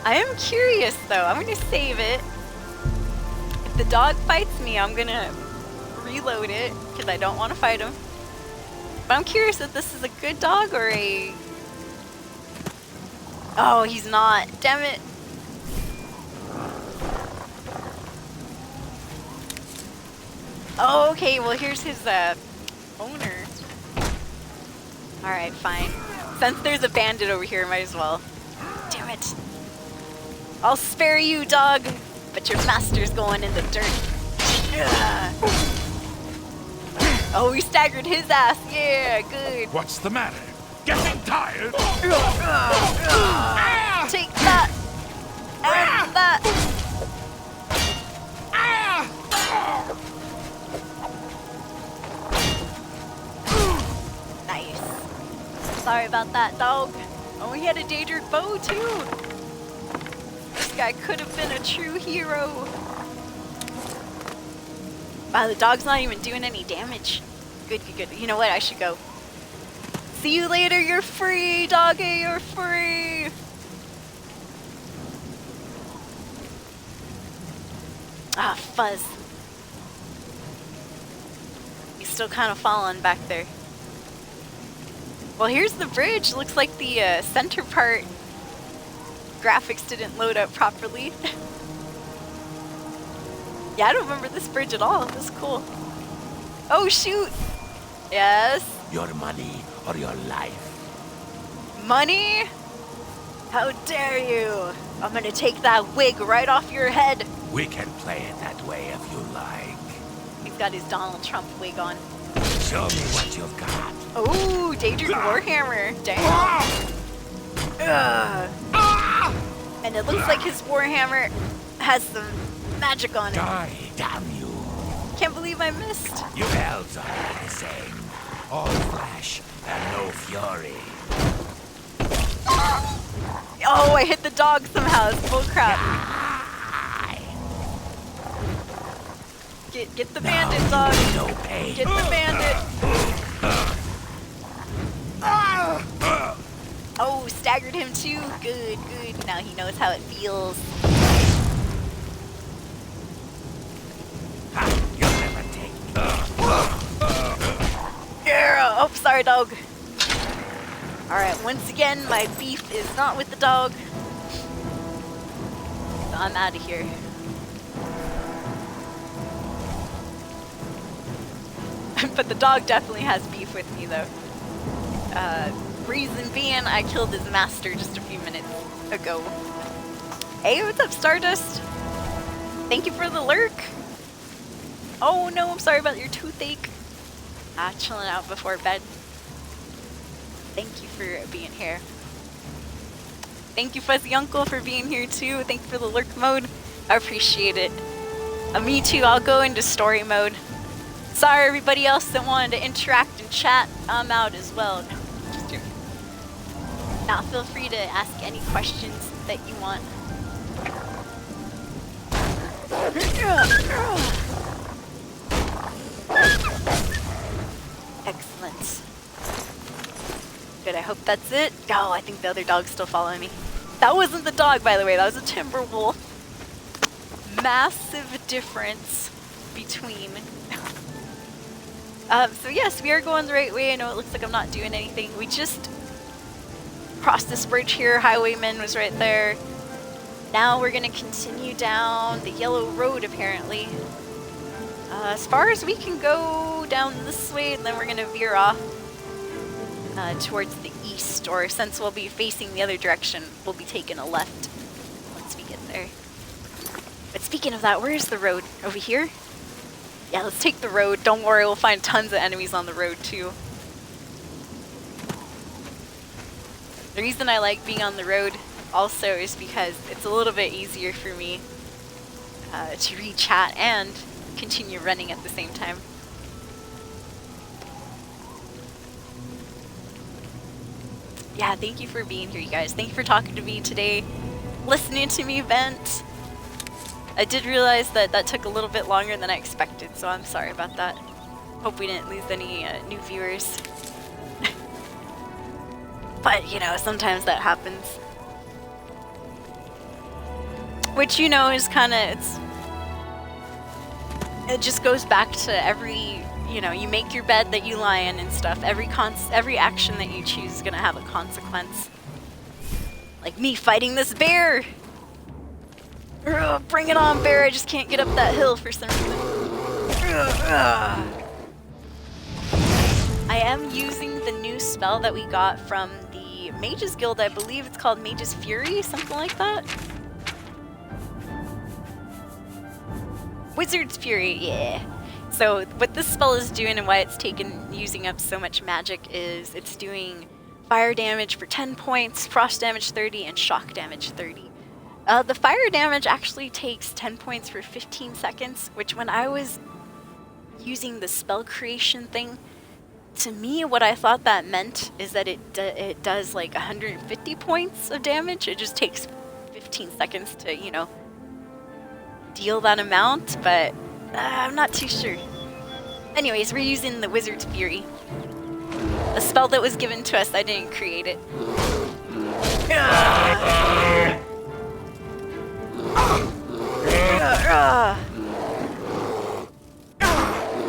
I am curious though. I'm gonna save it. If the dog fights me, I'm gonna reload it because I don't want to fight him. But I'm curious if this is a good dog or a... Oh, he's not. Damn it. Oh, okay. Well, here's his owner. Alright, fine. Since there's a bandit over here, might as well. Damn it. I'll spare you, dog, but your master's going in the dirt. Ugh. Oh, we staggered his ass. Yeah, good. What's the matter? Getting tired? Take that. And that. Nice. Sorry about that, dog. Oh, he had a Daedric bow, too. This guy could have been a true hero. Wow, the dog's not even doing any damage. Good, good, good. You know what? I should go. See you later. You're free, doggy. You're free. Ah, fuzz. He's still kind of falling back there. Well, here's the bridge. Looks like the center part graphics didn't load up properly. Yeah, I don't remember this bridge at all. This is cool. Oh, shoot. Yes. Your money or your life? Money? How dare you? I'm gonna take that wig right off your head. We can play it that way if you like. He's got his Donald Trump wig on. Show me what you've got. Oh, Daedric Warhammer. Damn. Ugh. And it looks like his Warhammer has some magic on it. Die, damn you. Can't believe I missed. You elves are the same. All flesh and no fury. Oh, I hit the dog somehow. It's bull crap. Get the bandit, dog. No pain. Get the bandit. Oh, staggered him too. Good, good. Now he knows how it feels. You'll never take Yeah. Oh, sorry, dog. Alright, once again, my beef is not with the dog. So I'm out of here. But the dog definitely has beef with me, though. Reason being, I killed his master just a few minutes ago. Hey, what's up, Stardust? Thank you for the lurk. Oh no, I'm sorry about your toothache. Chilling out before bed. Thank you for being here. Thank you, Fuzzy Uncle, for being here too. Thank you for the lurk mode. I appreciate it. Me too, I'll go into story mode. Sorry everybody else that wanted to interact and chat. I'm out as well. Just joking. Now feel free to ask any questions that you want. Excellent. Good, I hope that's it. Oh, I think the other dog's still following me. That wasn't the dog, by the way. That was a timber wolf. Massive difference between... so yes, we are going the right way. I know it looks like I'm not doing anything. We just crossed this bridge here. Highwayman was right there. Now we're gonna continue down the yellow road, apparently. As far as we can go down this way, and then we're gonna veer off towards the east, or since we'll be facing the other direction, we'll be taking a left once we get there. But speaking of that, where's the road? Over here? Yeah, let's take the road. Don't worry, we'll find tons of enemies on the road too. The reason I like being on the road also is because it's a little bit easier for me to read chat and continue running at the same time. Yeah, thank you for being here, you guys. Thank you for talking to me today, listening to me vent. I did realize that that took a little bit longer than I expected, so I'm sorry about that. Hope we didn't lose any new viewers. But, you know, sometimes that happens. Which, you know, is kind of, it just goes back to every, you know, you make your bed that you lie in and stuff. Every action that you choose is going to have a consequence. Like me fighting this bear! Ugh, bring it on, bear! I just can't get up that hill for some reason. Ugh. I am using the new spell that we got from the Mages Guild. I believe it's called Mage's Fury, something like that. Wizard's Fury, yeah. So what this spell is doing and why it's using up so much magic is it's doing fire damage for 10 points, frost damage 30, and shock damage 30. The fire damage actually takes 10 points for 15 seconds, which when I was using the spell creation thing, to me what I thought that meant is that it does like 150 points of damage. It just takes 15 seconds to, you know, deal that amount, but I'm not too sure. Anyways, we're using the Wizard's Fury. A spell that was given to us, I didn't create it.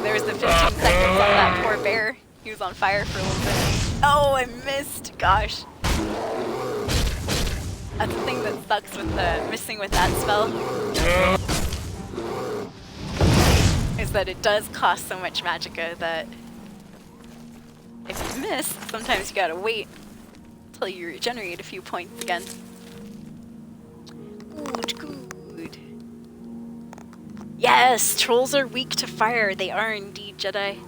There was the 15 seconds on that poor bear. He was on fire for a little bit. Oh, I missed. Gosh. That's the thing that sucks with missing with that spell. Is that it does cost so much magicka that if you miss, sometimes you gotta wait until you regenerate a few points again. Good. Yes, trolls are weak to fire. They are indeed, Jedi.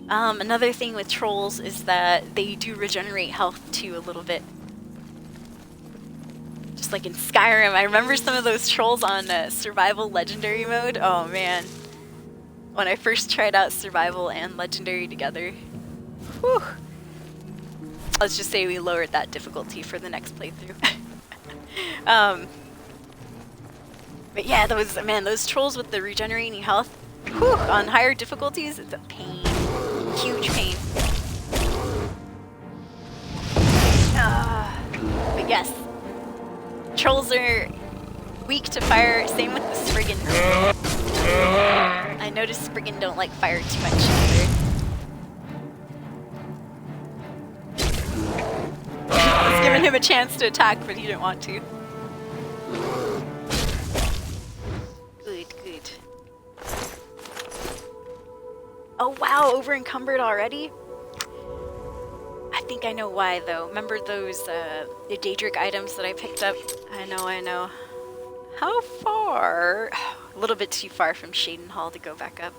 Another thing with trolls is that they do regenerate health too a little bit. Just like in Skyrim, I remember some of those trolls on survival legendary mode. Oh man. When I first tried out survival and legendary together. Whew. Let's just say we lowered that difficulty for the next playthrough. But yeah, those trolls with the regenerating health, whew, on higher difficulties, it's a pain. Huge pain. But yes, trolls are weak to fire, same with the Spriggan. I noticed Spriggan don't like fire too much either. I was giving him a chance to attack, but he didn't want to. Good. Oh wow, over encumbered already? I think I know why though. Remember those the Daedric items that I picked up? I know. How far? A little bit too far from Shaden Hall to go back up.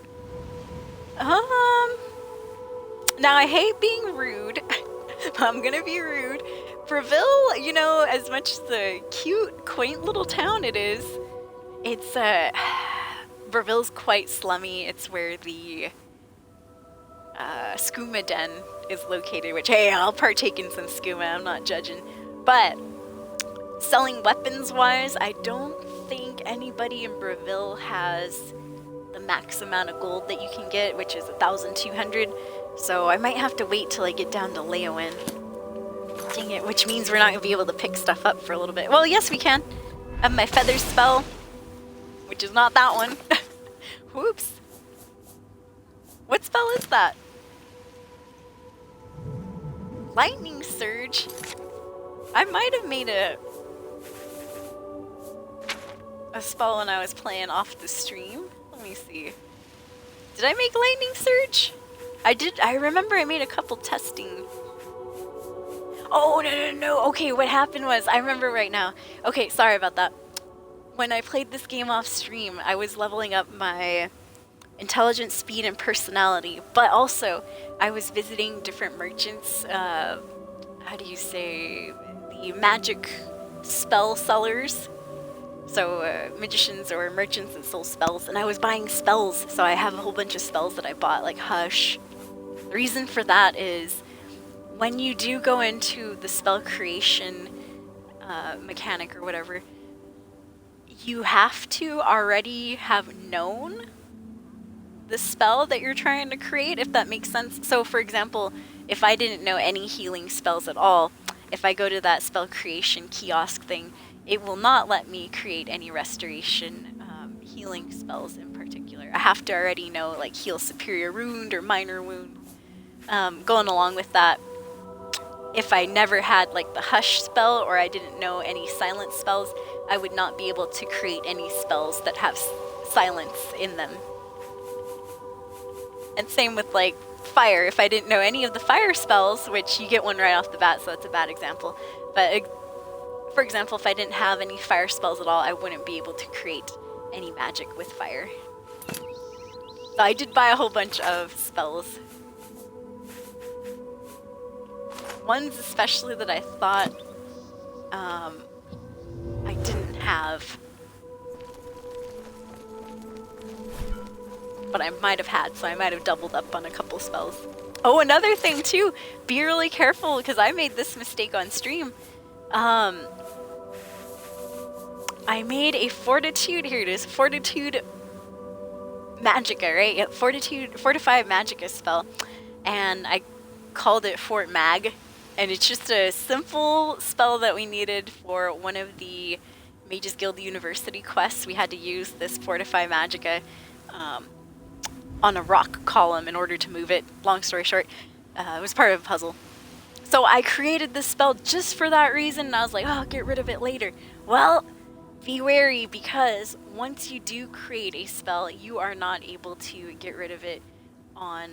Now I hate being rude. I'm gonna be rude. Breville, you know, as much as the cute, quaint little town it is, it's Breville's quite slummy. It's where the skooma den is located, which, hey, I'll partake in some skooma, I'm not judging. But selling weapons wise, I don't think anybody in Breville has the max amount of gold that you can get, which is 1,200. So I might have to wait till I get down to Leowen. Dang it, which means we're not going to be able to pick stuff up for a little bit. Well, yes, we can. I have my feather spell, which is not that one. Whoops. What spell is that? Lightning Surge? I might have made a spell when I was playing off the stream. Let me see. Did I make Lightning Surge? I did. I remember I made a couple testing. Oh, no. Okay, what happened was, I remember right now. Okay, sorry about that. When I played this game off stream, I was leveling up my intelligence, speed, and personality. But also, I was visiting different merchants, how do you say, the magic spell sellers. So magicians or merchants that sell spells, and I was buying spells. So I have a whole bunch of spells that I bought, like Hush. The reason for that is when you do go into the spell creation mechanic or whatever, you have to already have known the spell that you're trying to create, if that makes sense. So for example, if I didn't know any healing spells at all, if I go to that spell creation kiosk thing, it will not let me create any restoration healing spells in particular. I have to already know, like, heal superior wound or minor wound. Going along with that, if I never had like the Hush spell, or I didn't know any silence spells, I would not be able to create any spells that have silence in them. And same with like fire. If I didn't know any of the fire spells, which you get one right off the bat, so that's a bad example. But for example, if I didn't have any fire spells at all, I wouldn't be able to create any magic with fire. So I did buy a whole bunch of spells. Ones especially that I thought I didn't have, but I might have had, so I might have doubled up on a couple spells. Oh, another thing too, be really careful, because I made this mistake on stream. I made a fortitude, here it is, fortitude magicka, right? Yeah, fortify magicka spell, and I called it Fort Mag. And it's just a simple spell that we needed for one of the Mages Guild University quests. We had to use this Fortify Magicka on a rock column in order to move it. Long story short, it was part of a puzzle. So I created this spell just for that reason, and I was like, oh, I'll get rid of it later. Well, be wary, because once you do create a spell, you are not able to get rid of it on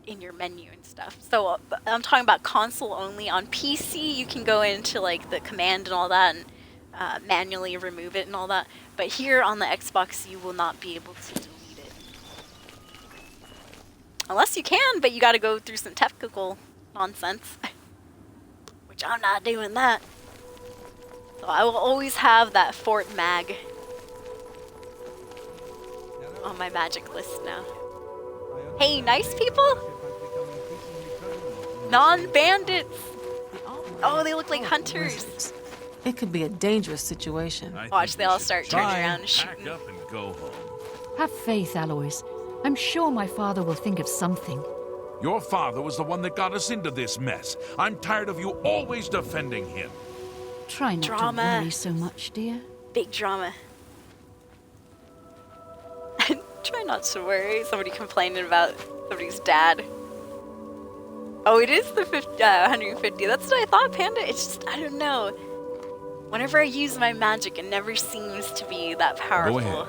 in your menu and stuff. So I'm talking about console only. On PC, you can go into like the command and all that and manually remove it and all that. But here on the Xbox, you will not be able to delete it. Unless you can, but you got to go through some technical nonsense. Which I'm not doing that. So I will always have that Fort Mag on my magic list now. Hey, nice people! Non-bandits! Oh, they look like hunters. It could be a dangerous situation. Watch, they all start turning around and shooting. Pack up and go home. Have faith, Alois. I'm sure my father will think of something. Your father was the one that got us into this mess. I'm tired of you always defending him. Try not Drama. to worry so much, dear. Big drama. Try not to worry. Somebody complaining about somebody's dad. Oh, it is the 150. That's what I thought, Panda. It's just, I don't know. Whenever I use my magic, it never seems to be that powerful. Go ahead.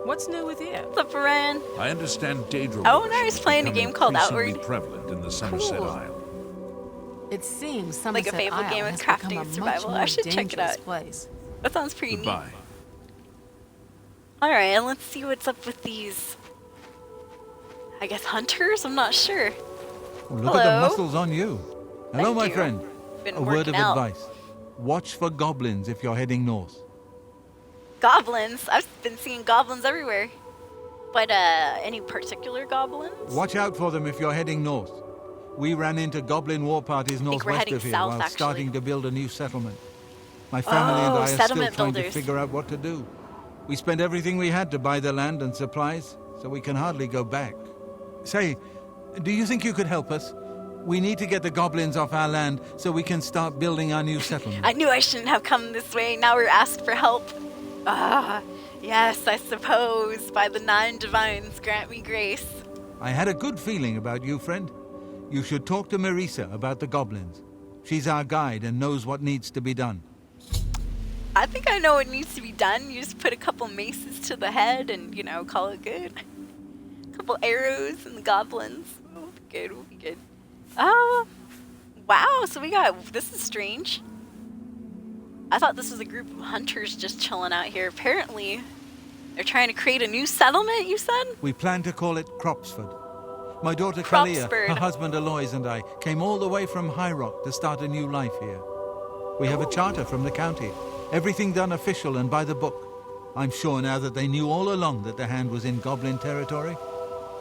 What's new with you? What's up, Ryan? I understand Daedra. Oh, no, he's playing a game called Outward. Prevalent in the Somerset Cool. Isle. It seems Like a Somerset Fable Isle game with has crafting become a and survival. much more I should check it dangerous out. place. That sounds pretty neat. Goodbye. Alright, let's see what's up with these, I guess, hunters? I'm not sure. Well, look at the Hello. muscles on you. Hello, Thank my you. friend. Been A word of working out. advice. Watch for goblins if you're heading north. Goblins? I've been seeing goblins everywhere. But, any particular goblins? Watch out for them if you're heading north. We ran into goblin war parties we're northwest heading of here south, while actually. starting to build a new settlement. My family and Oh, I are still settlement trying builders. to figure out what to do. We spent everything we had to buy the land and supplies, so we can hardly go back. Say, do you think you could help us? We need to get the goblins off our land so we can start building our new settlement. I knew I shouldn't have come this way. Now we're asked for help. Ah, yes, I suppose. By the 9 divines, grant me grace. I had a good feeling about you, friend. You should talk to Marisa about the goblins. She's our guide and knows what needs to be done. I think I know what needs to be done. You just put a couple maces to the head and, you know, call it good. A couple arrows and the goblins. We'll be good, we'll be good. Oh, wow, so we got, this is strange. I thought this was a group of hunters just chilling out here. Apparently, They're trying to create a new settlement, you said? We plan to call it Cropsford. My daughter Cropsford. Kalia, her husband Aloys, and I came all the way from High Rock to start a new life here. We have a charter from the county. Everything done official and by the book. I'm sure now that they knew all along that the hand was in goblin territory.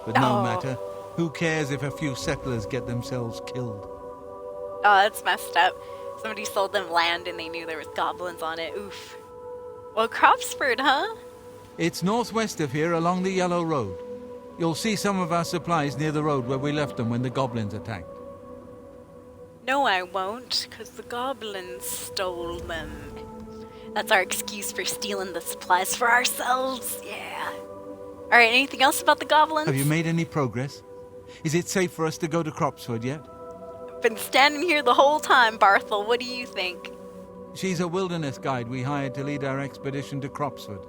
But no matter. Who cares if a few settlers get themselves killed? Oh, that's messed up. Somebody sold them land and they knew there was goblins on it. Oof. Well, Cropsford, huh? It's northwest of here along the Yellow Road. You'll see some of our supplies near the road where we left them when the goblins attacked. No, I won't, because the goblins stole them. That's our excuse for stealing the supplies for ourselves. Yeah. Alright, anything else about the goblins? Have you made any progress? Is it safe for us to go to Cropsford yet? Been standing here the whole time, Barthel. What do you think? She's a wilderness guide we hired to lead our expedition to Cropsford.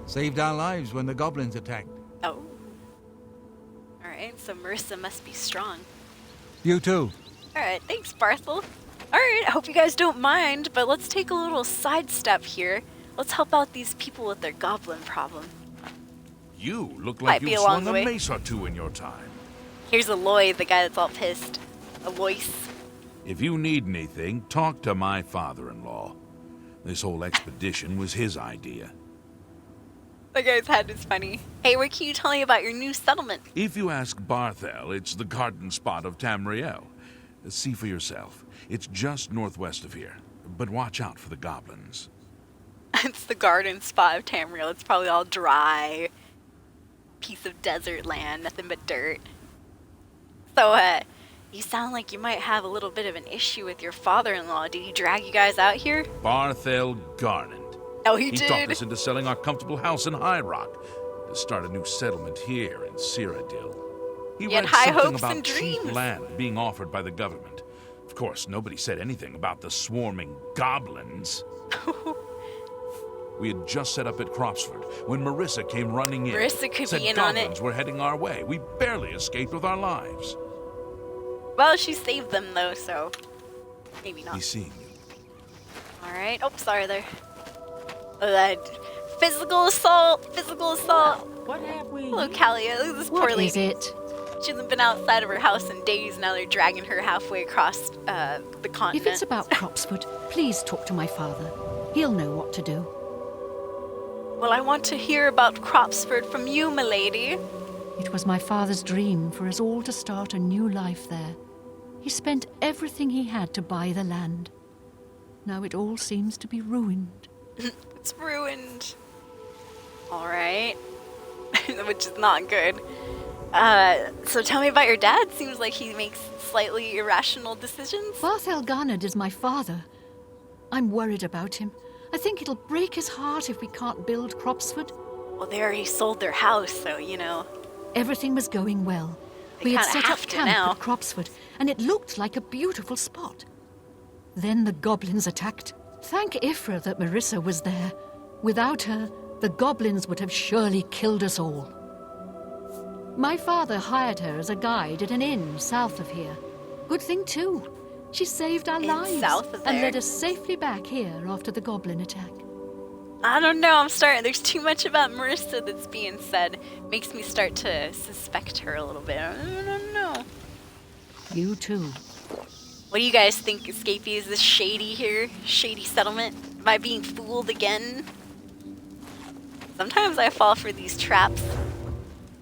Saved our lives when the goblins attacked. Oh. Alright, so Marissa must be strong. You too. Alright, thanks, Barthel. Alright, I hope you guys don't mind, but let's take a little sidestep here. Let's help out these people with their goblin problem. You look Might like be you've a long swung a way. mace or two in your time. Here's Aloy, the guy that's all pissed. Aloys. If you need anything, talk to my father-in-law. This whole expedition was his idea. The guy's head is funny. Hey, what can you tell me about your new settlement? If you ask Barthel, it's the garden spot of Tamriel. See for yourself. It's just northwest of here. But watch out for the goblins. It's the garden spot of Tamriel. It's probably all dry. Piece of desert land, nothing but dirt. So, you sound like you might have a little bit of an issue with your father-in-law. Did he drag you guys out here? Barthel Garland. Oh, he He did? talked us into selling our comfortable house in High Rock to start a new settlement here in Cyrodiil. He You had read high something hopes about and cheap dreams. land being offered by the government. Of course, nobody said anything about the swarming goblins. We had just set up at Cropsford when Marissa came running in. Marissa could said be in on it. goblins were heading our way. We barely escaped with our lives. Well, she saved them, though, so maybe not. He's seeing you. Alright. Oh, sorry there. Physical assault! Physical assault! What have we? Hello, Kalia. Look at this poor What lady. is it? She hasn't been outside of her house in days. Now they're dragging her halfway across the continent. If it's about Cropsford, please talk to my father. He'll know what to do. Well, I want to hear about Cropsford from you, milady. It was my father's dream for us all to start a new life there. He spent everything he had to buy the land. Now it all seems to be ruined. It's ruined. Alright. Which is not good. So tell me about your dad. Seems like he makes slightly irrational decisions. Barthel Garnard is my father. I'm worried about him. I think it'll break his heart if we can't build Cropsford. Well, they already sold their house, so, you know. Everything was going well. They We had kinda set up have to camp now. at Cropsford, and it looked like a beautiful spot. Then the goblins attacked. Thank Ifra that Marissa was there. Without her, the goblins would have surely killed us all. My father hired her as a guide at an inn south of here. Good thing, too. She saved our Inn lives south of and there? led us safely back here after the goblin attack. I don't know, I'm starting. There's too much about Marissa that's being said. Makes me start to suspect her a little bit. I don't know. You too. What do you guys think, Escapee? Is this shady here? Shady settlement? Am I being fooled again? Sometimes I fall for these traps.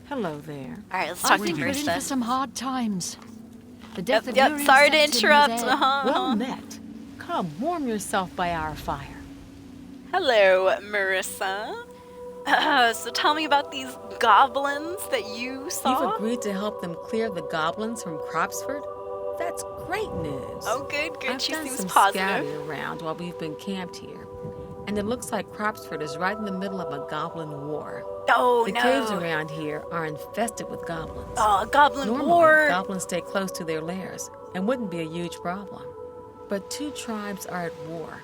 Hello there. Alright, let's I talk to think we're in for Marissa. some hard times. The death of Yep, Uri's sorry to sent him interrupt. with Well met. Come, warm yourself by our fire. Hello, Marissa. So tell me about these goblins that you saw. You've agreed to help them clear the goblins from Cropsford? That's great news. Oh, good, good. I've She done seems some positive. scouting around while we've been camped here, and it looks like Cropsford is right in the middle of a goblin war. Oh, The no. caves around here are infested with goblins. Oh, goblin Normally, war. goblins stay close to their lairs and wouldn't be a huge problem. But two tribes are at war,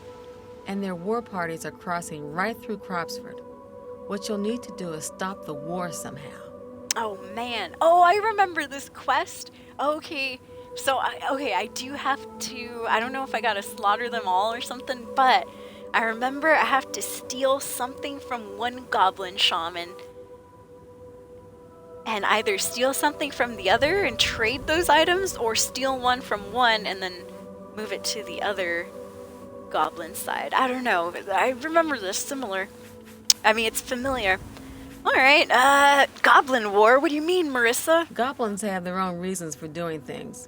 and their war parties are crossing right through Cropsford. What you'll need to do is stop the war somehow. Oh, man. Oh, I remember this quest. Okay. So, I do have to, I don't know if I gotta slaughter them all or something, but I remember I have to steal something from one goblin shaman and either steal something from the other and trade those items, or steal one from one and then move it to the other goblin side. I don't know. I remember this similar. I mean, it's familiar. Alright, Goblin War. What do you mean, Marissa? Goblins have their own reasons for doing things.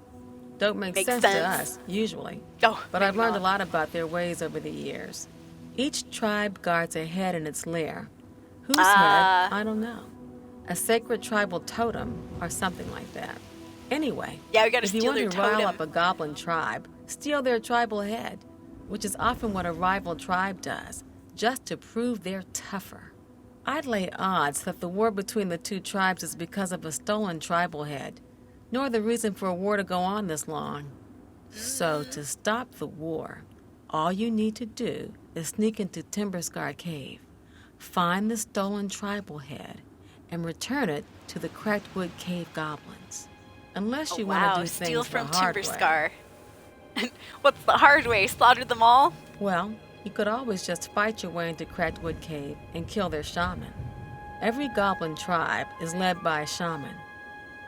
Don't make Makes sense to sense. us, usually. Oh, But I've maybe learned a not. lot about their ways over the years. Each tribe guards a head in its lair. Whose head? I don't know. A sacred tribal totem or something like that. Anyway, Yeah, we gotta if you steal want their to rile totem. up a goblin tribe, steal their tribal head, which is often what a rival tribe does, just to prove they're tougher. I'd lay odds that the war between the two tribes is because of a stolen tribal head, nor the reason for a war to go on this long. So, to stop the war, all you need to do is sneak into Timberscar Cave, find the stolen tribal head, and return it to the Cracked Wood Cave goblins. Unless you want Wow, to do steal things from the hard way. Timberscar. What's the hard way? Slaughter them all? Well, you could always just fight your way into Cracked Wood Cave and kill their shaman. Every goblin tribe is led by a shaman,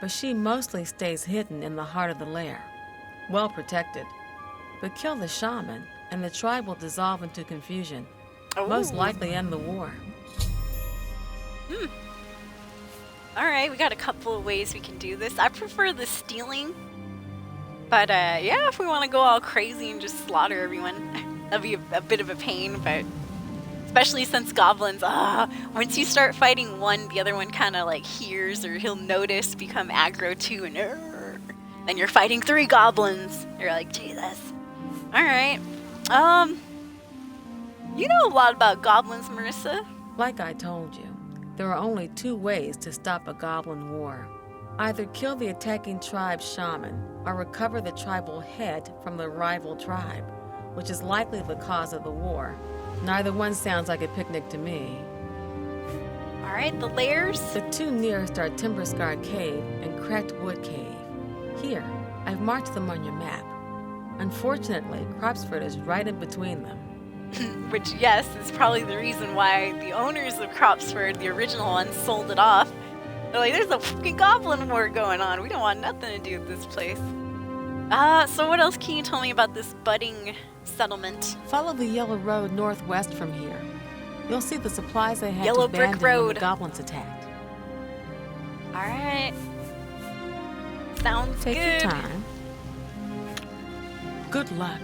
but she mostly stays hidden in the heart of the lair, well protected. But kill the shaman, and the tribe will dissolve into confusion, most Ooh. likely end the war. Alright, we got a couple of ways we can do this. I prefer the stealing. But, yeah, if we want to go all crazy and just slaughter everyone, that'd be a bit of a pain, but... Especially since goblins, once you start fighting one, the other one kind of, like, hears or he'll notice, become aggro too, and then you're fighting 3 goblins. You're like, Jesus. Alright. You know a lot about goblins, Marissa. Like I told you, there are only 2 ways to stop a goblin war. Either kill the attacking tribe's shaman, or recover the tribal head from the rival tribe, which is likely the cause of the war. Neither one sounds like a picnic to me. Alright, the lairs. The 2 nearest are Timberscar Cave and Cracked Wood Cave. Here, I've marked them on your map. Unfortunately, Cropsford is right in between them. Which, yes, is probably the reason why the owners of Cropsford, the original ones, sold it off. They're like, there's a fucking goblin war going on. We don't want nothing to do with this place. So what else can you tell me about this budding settlement? Follow the yellow road northwest from here. You'll see the supplies they had Yellow to brick abandon when road. the goblins attacked. Alright. Sounds Take good. your time. Good luck.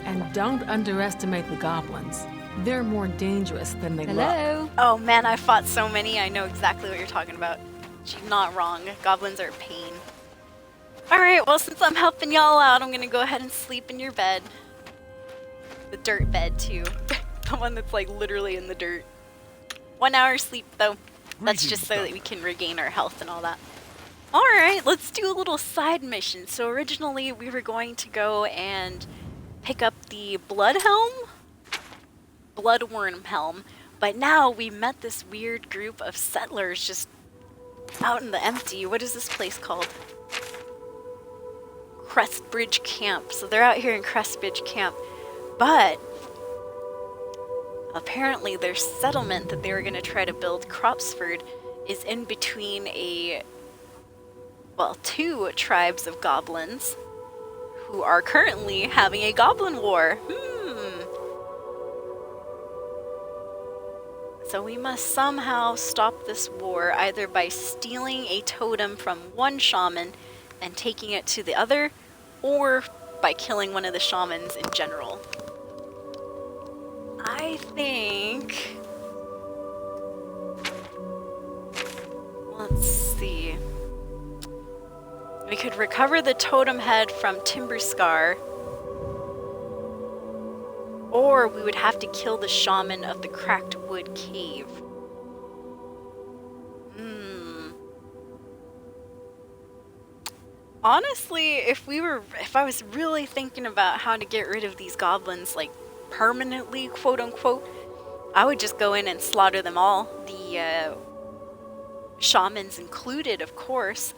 And don't underestimate the goblins. They're more dangerous than they look. Hello? Oh man, I fought so many. I know exactly what you're talking about. She's not wrong. Goblins are a pain. Alright, well, since I'm helping y'all out, I'm gonna go ahead and sleep in your bed. The dirt bed, too. The one that's, like, literally in the dirt. 1 hour sleep, though. That's just so that we can regain our health and all that. Alright, let's do a little side mission. So originally, we were going to go and pick up the Blood Wurm helm. But now we met this weird group of settlers just out in the empty. What is this place called? Crestbridge Camp. So they're out here in Crestbridge Camp. But apparently their settlement that they were going to try to build, Cropsford, is in between two tribes of goblins who are currently having a goblin war. So we must somehow stop this war, either by stealing a totem from one shaman and taking it to the other, or by killing one of the shamans in general. I think... Let's see. We could recover the totem head from Timberscar, or we would have to kill the shaman of the Cracked Wood Cave. Honestly, if I was really thinking about how to get rid of these goblins, like, permanently, quote unquote, I would just go in and slaughter them all. The, shamans included, of course.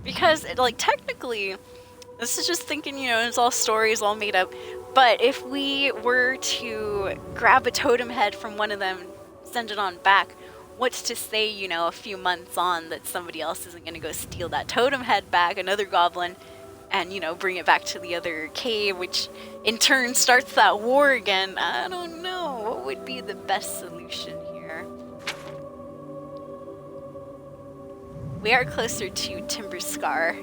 Because, like, technically, This is just thinking, you know, it's all stories, all made up. But if we were to grab a totem head from one of them, send it on back, what's to say, you know, a few months on that somebody else isn't going to go steal that totem head back, another goblin, and, you know, bring it back to the other cave, which in turn starts that war again. I don't know. What would be the best solution here? We are closer to Timber Scar.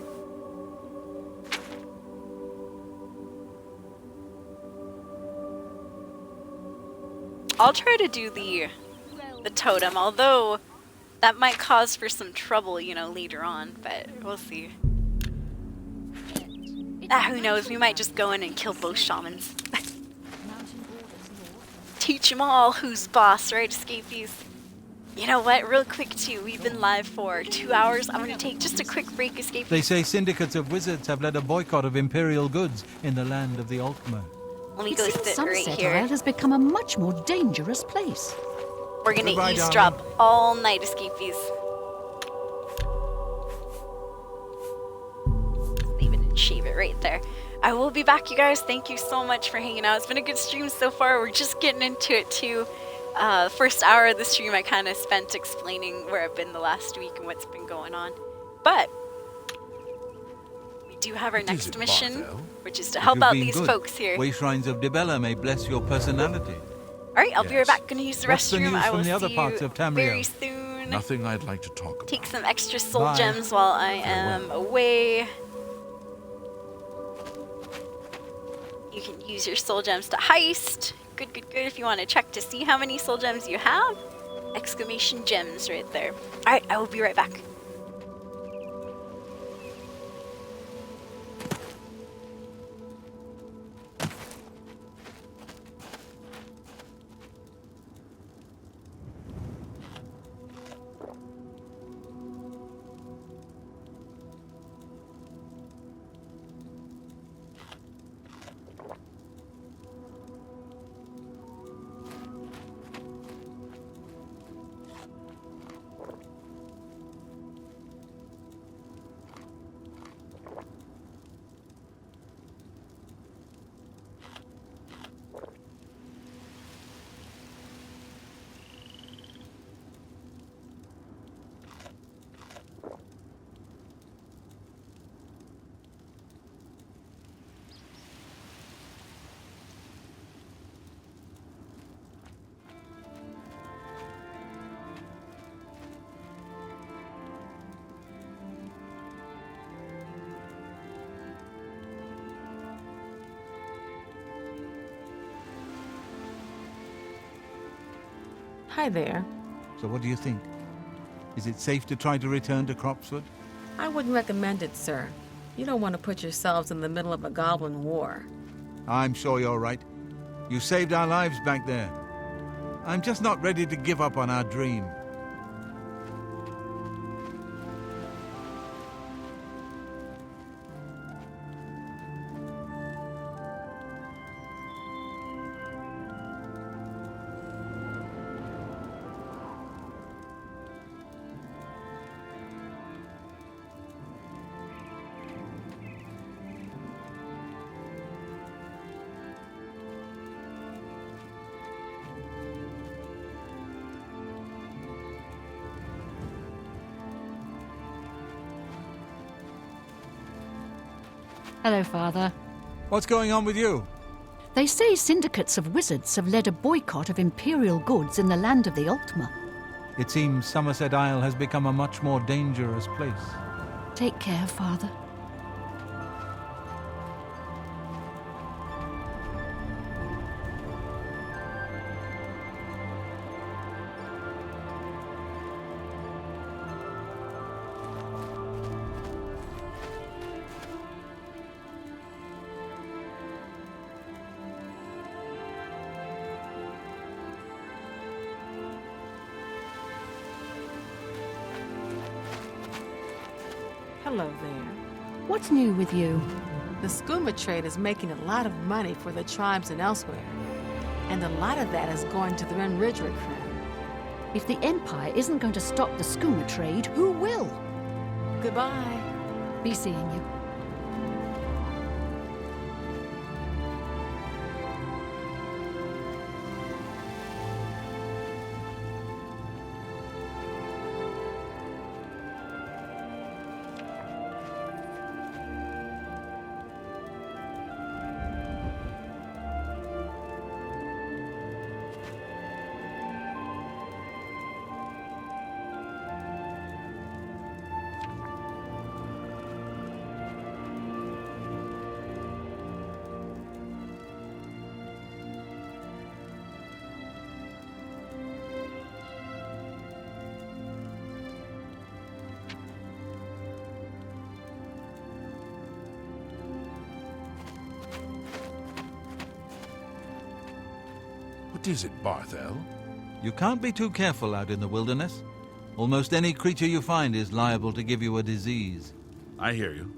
I'll try to do the totem, although that might cause for some trouble, you know, later on, but we'll see. Who knows, we might just go in and kill both shamans. Teach them all who's boss, right, escapees? You know what, real quick too, we've been live for 2 hours. I'm gonna take just a quick break, escapees. They say syndicates of wizards have led a boycott of imperial goods in the land of the Altmer. Let me It go seems sit right Sunset here. Isle has become a much more dangerous place. We're gonna Goodbye, eavesdrop darling. all night, escapees. Leave it and shave it right there. I will be back, you guys. Thank you so much for hanging out. It's been a good stream so far. We're just getting into it too. First hour of the stream I kind of spent explaining where I've been the last week and what's been going on. But we do have our What is next it, mission, Barthel? which is to If help you've out been these good, folks here. Way shrines of Dibella may bless your personality. Alright, I'll be right Yes. back. Gonna use the What's the restroom. news I from will the other see parts you of Tamriel? very soon. Nothing I'd like to talk about. Take some extra soul Bye. gems while I am away. You can use your soul gems to heist. Good, good, good. If you want to check to see how many soul gems you have, exclamation gems right there. Alright, I will be right back. Hi there. So what do you think? Is it safe to try to return to Cropswood? I wouldn't recommend it, sir. You don't want to put yourselves in the middle of a goblin war. I'm sure you're right. You saved our lives back there. I'm just not ready to give up on our dream. Hello, Father. What's going on with you? They say syndicates of wizards have led a boycott of imperial goods in the land of the Altmer. It seems Somerset Isle has become a much more dangerous place. Take care, Father. Hello there. What's new with you? The skooma trade is making a lot of money for the tribes and elsewhere. And a lot of that is going to the Ren Ridgwick crown. If the Empire isn't going to stop the skooma trade, who will? Goodbye. Be seeing you. What is it, Barthel? You can't be too careful out in the wilderness. Almost any creature you find is liable to give you a disease. I hear you.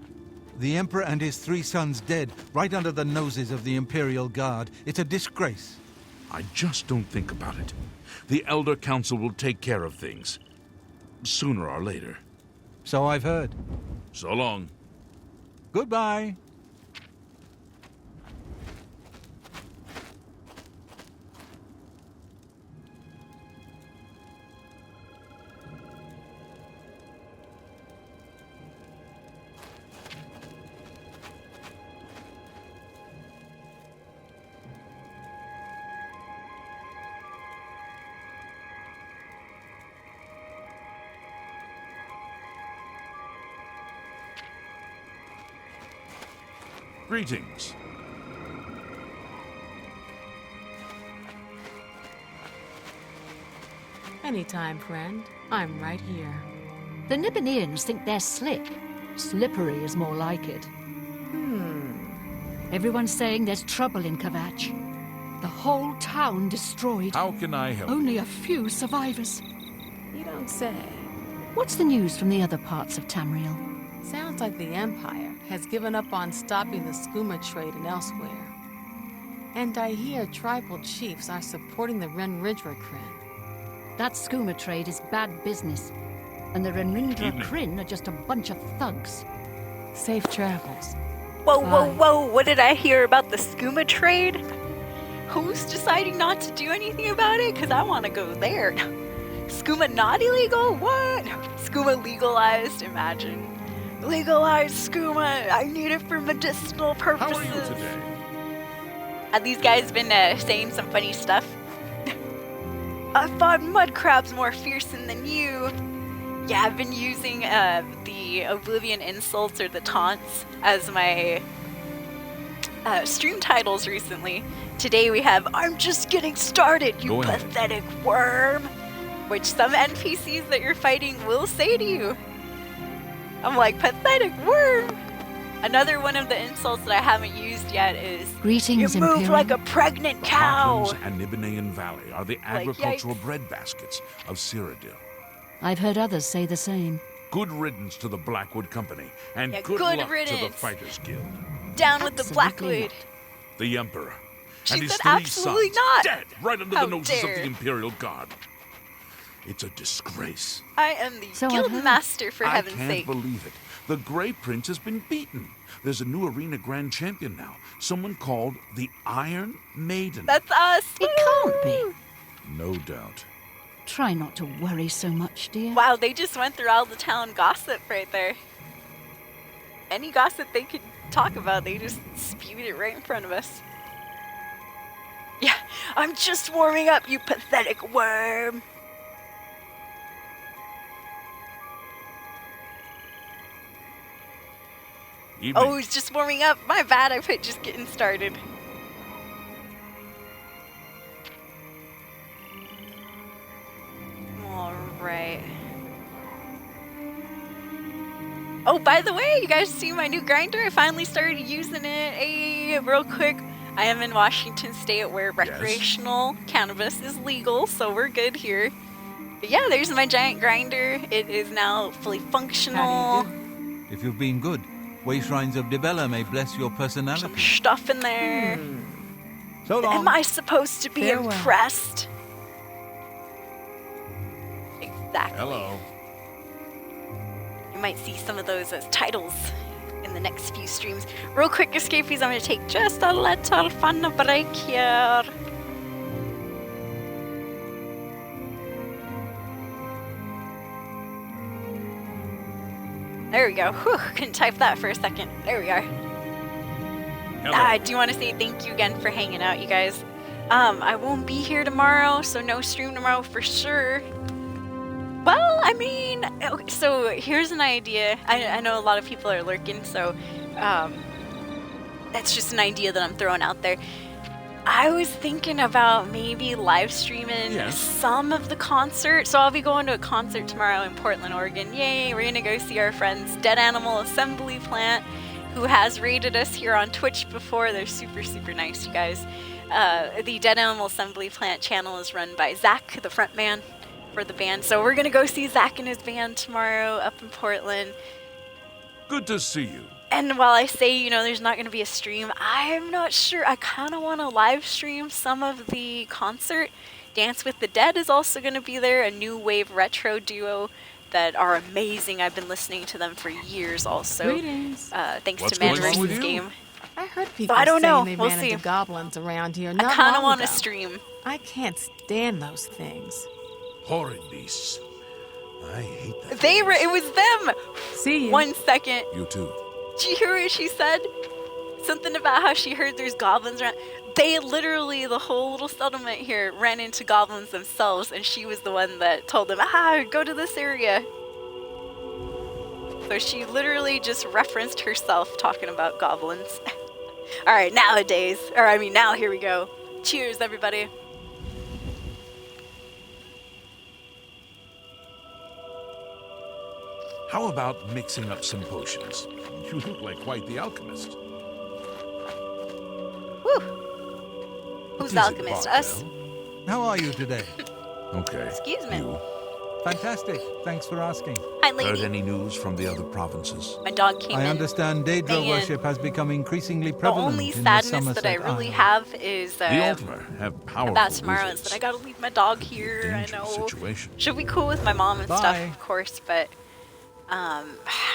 The Emperor and his 3 sons dead, right under the noses of the Imperial Guard. It's a disgrace. I just don't think about it. The Elder Council will take care of things. Sooner or later. So I've heard. So long. Goodbye. Greetings. Anytime, friend. I'm right here. The Nibbaneans think they're slick. Slippery is more like it. Everyone's saying there's trouble in Kvatch. The whole town destroyed. How can I help? Only a few survivors. You don't say. What's the news from the other parts of Tamriel? Sounds like the Empire has given up on stopping the skooma trade and elsewhere. And I hear tribal chiefs are supporting the Renridra Kryn. That skooma trade is bad business. And the Renrindra Evening. Kryn are just a bunch of thugs. Safe travels. Whoa, whoa, Bye. whoa, what did I hear about the skooma trade? Who's deciding not to do anything about it? Because I want to go there. Skooma not illegal? What? Skooma legalized? Imagine. Legalized skooma. I need it for medicinal How purposes. are you today? Have these guys been saying some funny stuff? I fought mud crabs more fearsome than you. Yeah, I've been using the Oblivion insults or the taunts as my stream titles recently. Today we have, I'm just getting started, you Go ahead. pathetic worm. Which some NPCs that you're fighting will say to you. I'm like, pathetic worm. Another one of the insults that I haven't used yet is, Greetings, you move Imperial. like a pregnant The cow. Heartlands and Nibbanean Valley are the agricultural breadbaskets of Cyrodiil. I've heard others say the same. Good riddance to the Blackwood Company, and Yeah, good good luck to the riddance. Fighters Guild. Down with the Absolutely Blackwood. not. The Emperor She and his said 3 absolutely sons not. dead right under How the noses dare. of the Imperial Guard. It's a disgrace. I am the So I've guild heard. master, for I heaven's can't sake. believe it. The Grey Prince has been beaten. There's a new arena grand champion now. Someone called the Iron Maiden. That's us. It can't be. No doubt. Try not to worry so much, dear. Wow, they just went through all the town gossip right there. Any gossip they could talk about, they just spewed it right in front of us. Yeah, I'm just warming up, you pathetic worm. Evening. Oh, he's just warming up. My bad, I put just getting started. Alright. Oh, by the way, you guys see my new grinder? I finally started using it. Hey, real quick. I am in Washington State where recreational cannabis is legal, so we're good here. But yeah, there's my giant grinder. It is now fully functional. How do you If you've been good, way shrines of Dibella may bless your Some personality. stuff in there. So long. Am I supposed to be Farewell. impressed? Exactly. Hello. You might see some of those as titles in the next few streams. Real quick, escapees, I'm going to take just a little fun break here. There we go. Whew, couldn't type that for a second. There we are. Hello. I do want to say thank you again for hanging out, you guys. I won't be here tomorrow, so no stream tomorrow for sure. Well, I mean, okay, so here's an idea. I know a lot of people are lurking, so that's just an idea that I'm throwing out there. I was thinking about maybe live streaming Yes. some of the concert. So I'll be going to a concert tomorrow in Portland, Oregon. Yay, we're gonna go see our friends Dead Animal Assembly Plant. who has raided us here on Twitch before. They're super, super nice, you guys. The Dead Animal Assembly Plant channel is run by Zach, the front man for the band. So we're gonna go see Zach and his band tomorrow up in Portland. Good to see you. And while I say, you know, there's not going to be a stream, I'm not sure. I kind of want to live stream some of the concert. Dance with the Dead is also going to be there, a new wave retro duo that are amazing. I've been listening to them for years also. Greetings. Thanks What's to going on Manderson's with you? game. I heard people I don't know. saying they We'll ran see. into goblins around here I not kind of long want to ago. stream. I can't stand those things. Horrid beasts. I hate that. It was them! See you. 1 second. You too. Did you hear what she said? Something about how she heard there's goblins around. They literally, the whole little settlement here, ran into goblins themselves, and she was the one that told them, go to this area. So she literally just referenced herself talking about goblins. Alright, now here we go. Cheers, everybody. How about mixing up some potions? You look like quite the alchemist. Woo! What Who's is the it, alchemist? Us? Bartel? How are you today? Okay. Excuse me. You. Fantastic. Thanks for asking. Hi, Heard lady. any news from the other provinces? My dog came I in. understand Daedra banging. worship has become increasingly The prevalent only in the sadness Somerset that I really Isles. have is The Ultima have powerful about tomorrow is wizards. that I gotta leave my dog here. I Dangerous know. situation. She'll be cool with my mom and stuff, Bye. of course, but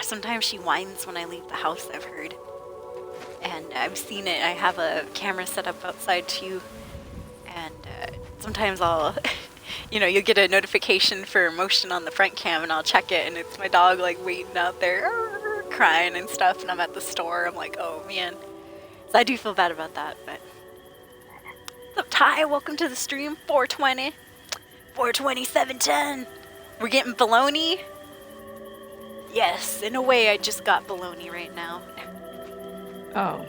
sometimes she whines when I leave the house, I've heard. And I've seen it. I have a camera set up outside too. And sometimes I'll, you'll get a notification for motion on the front cam and I'll check it and it's my dog like waiting out there crying and stuff and I'm at the store. I'm like, oh man. So I do feel bad about that, but. What's up, Ty? Welcome to the stream. 420. 42710. We're getting baloney. Yes, in a way I just got baloney right now. Oh,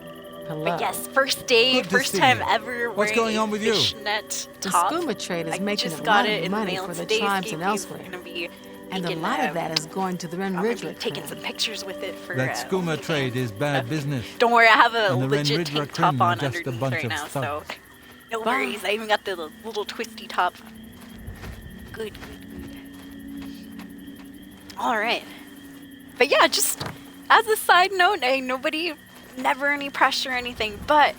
hello. But yes, first day, Good to first see time you. ever What's wearing going on a with you? fishnet The top. scuba trade is I making just a got lot it of in the money mail for the today. tribes and Escapees elsewhere. Gonna be And a making, lot of that is going to the Ren I'm gonna Ridge be taking trade. some pictures with it for That skooma OnlyFans. trade is bad business. Don't worry, I have a And the legit Ren tank Ridra top Krim on are just a underneath bunch right of now, so thugs. no Bye. worries. I even got the little twisty top. Good. All right. But yeah, just as a side note, never any pressure or anything, but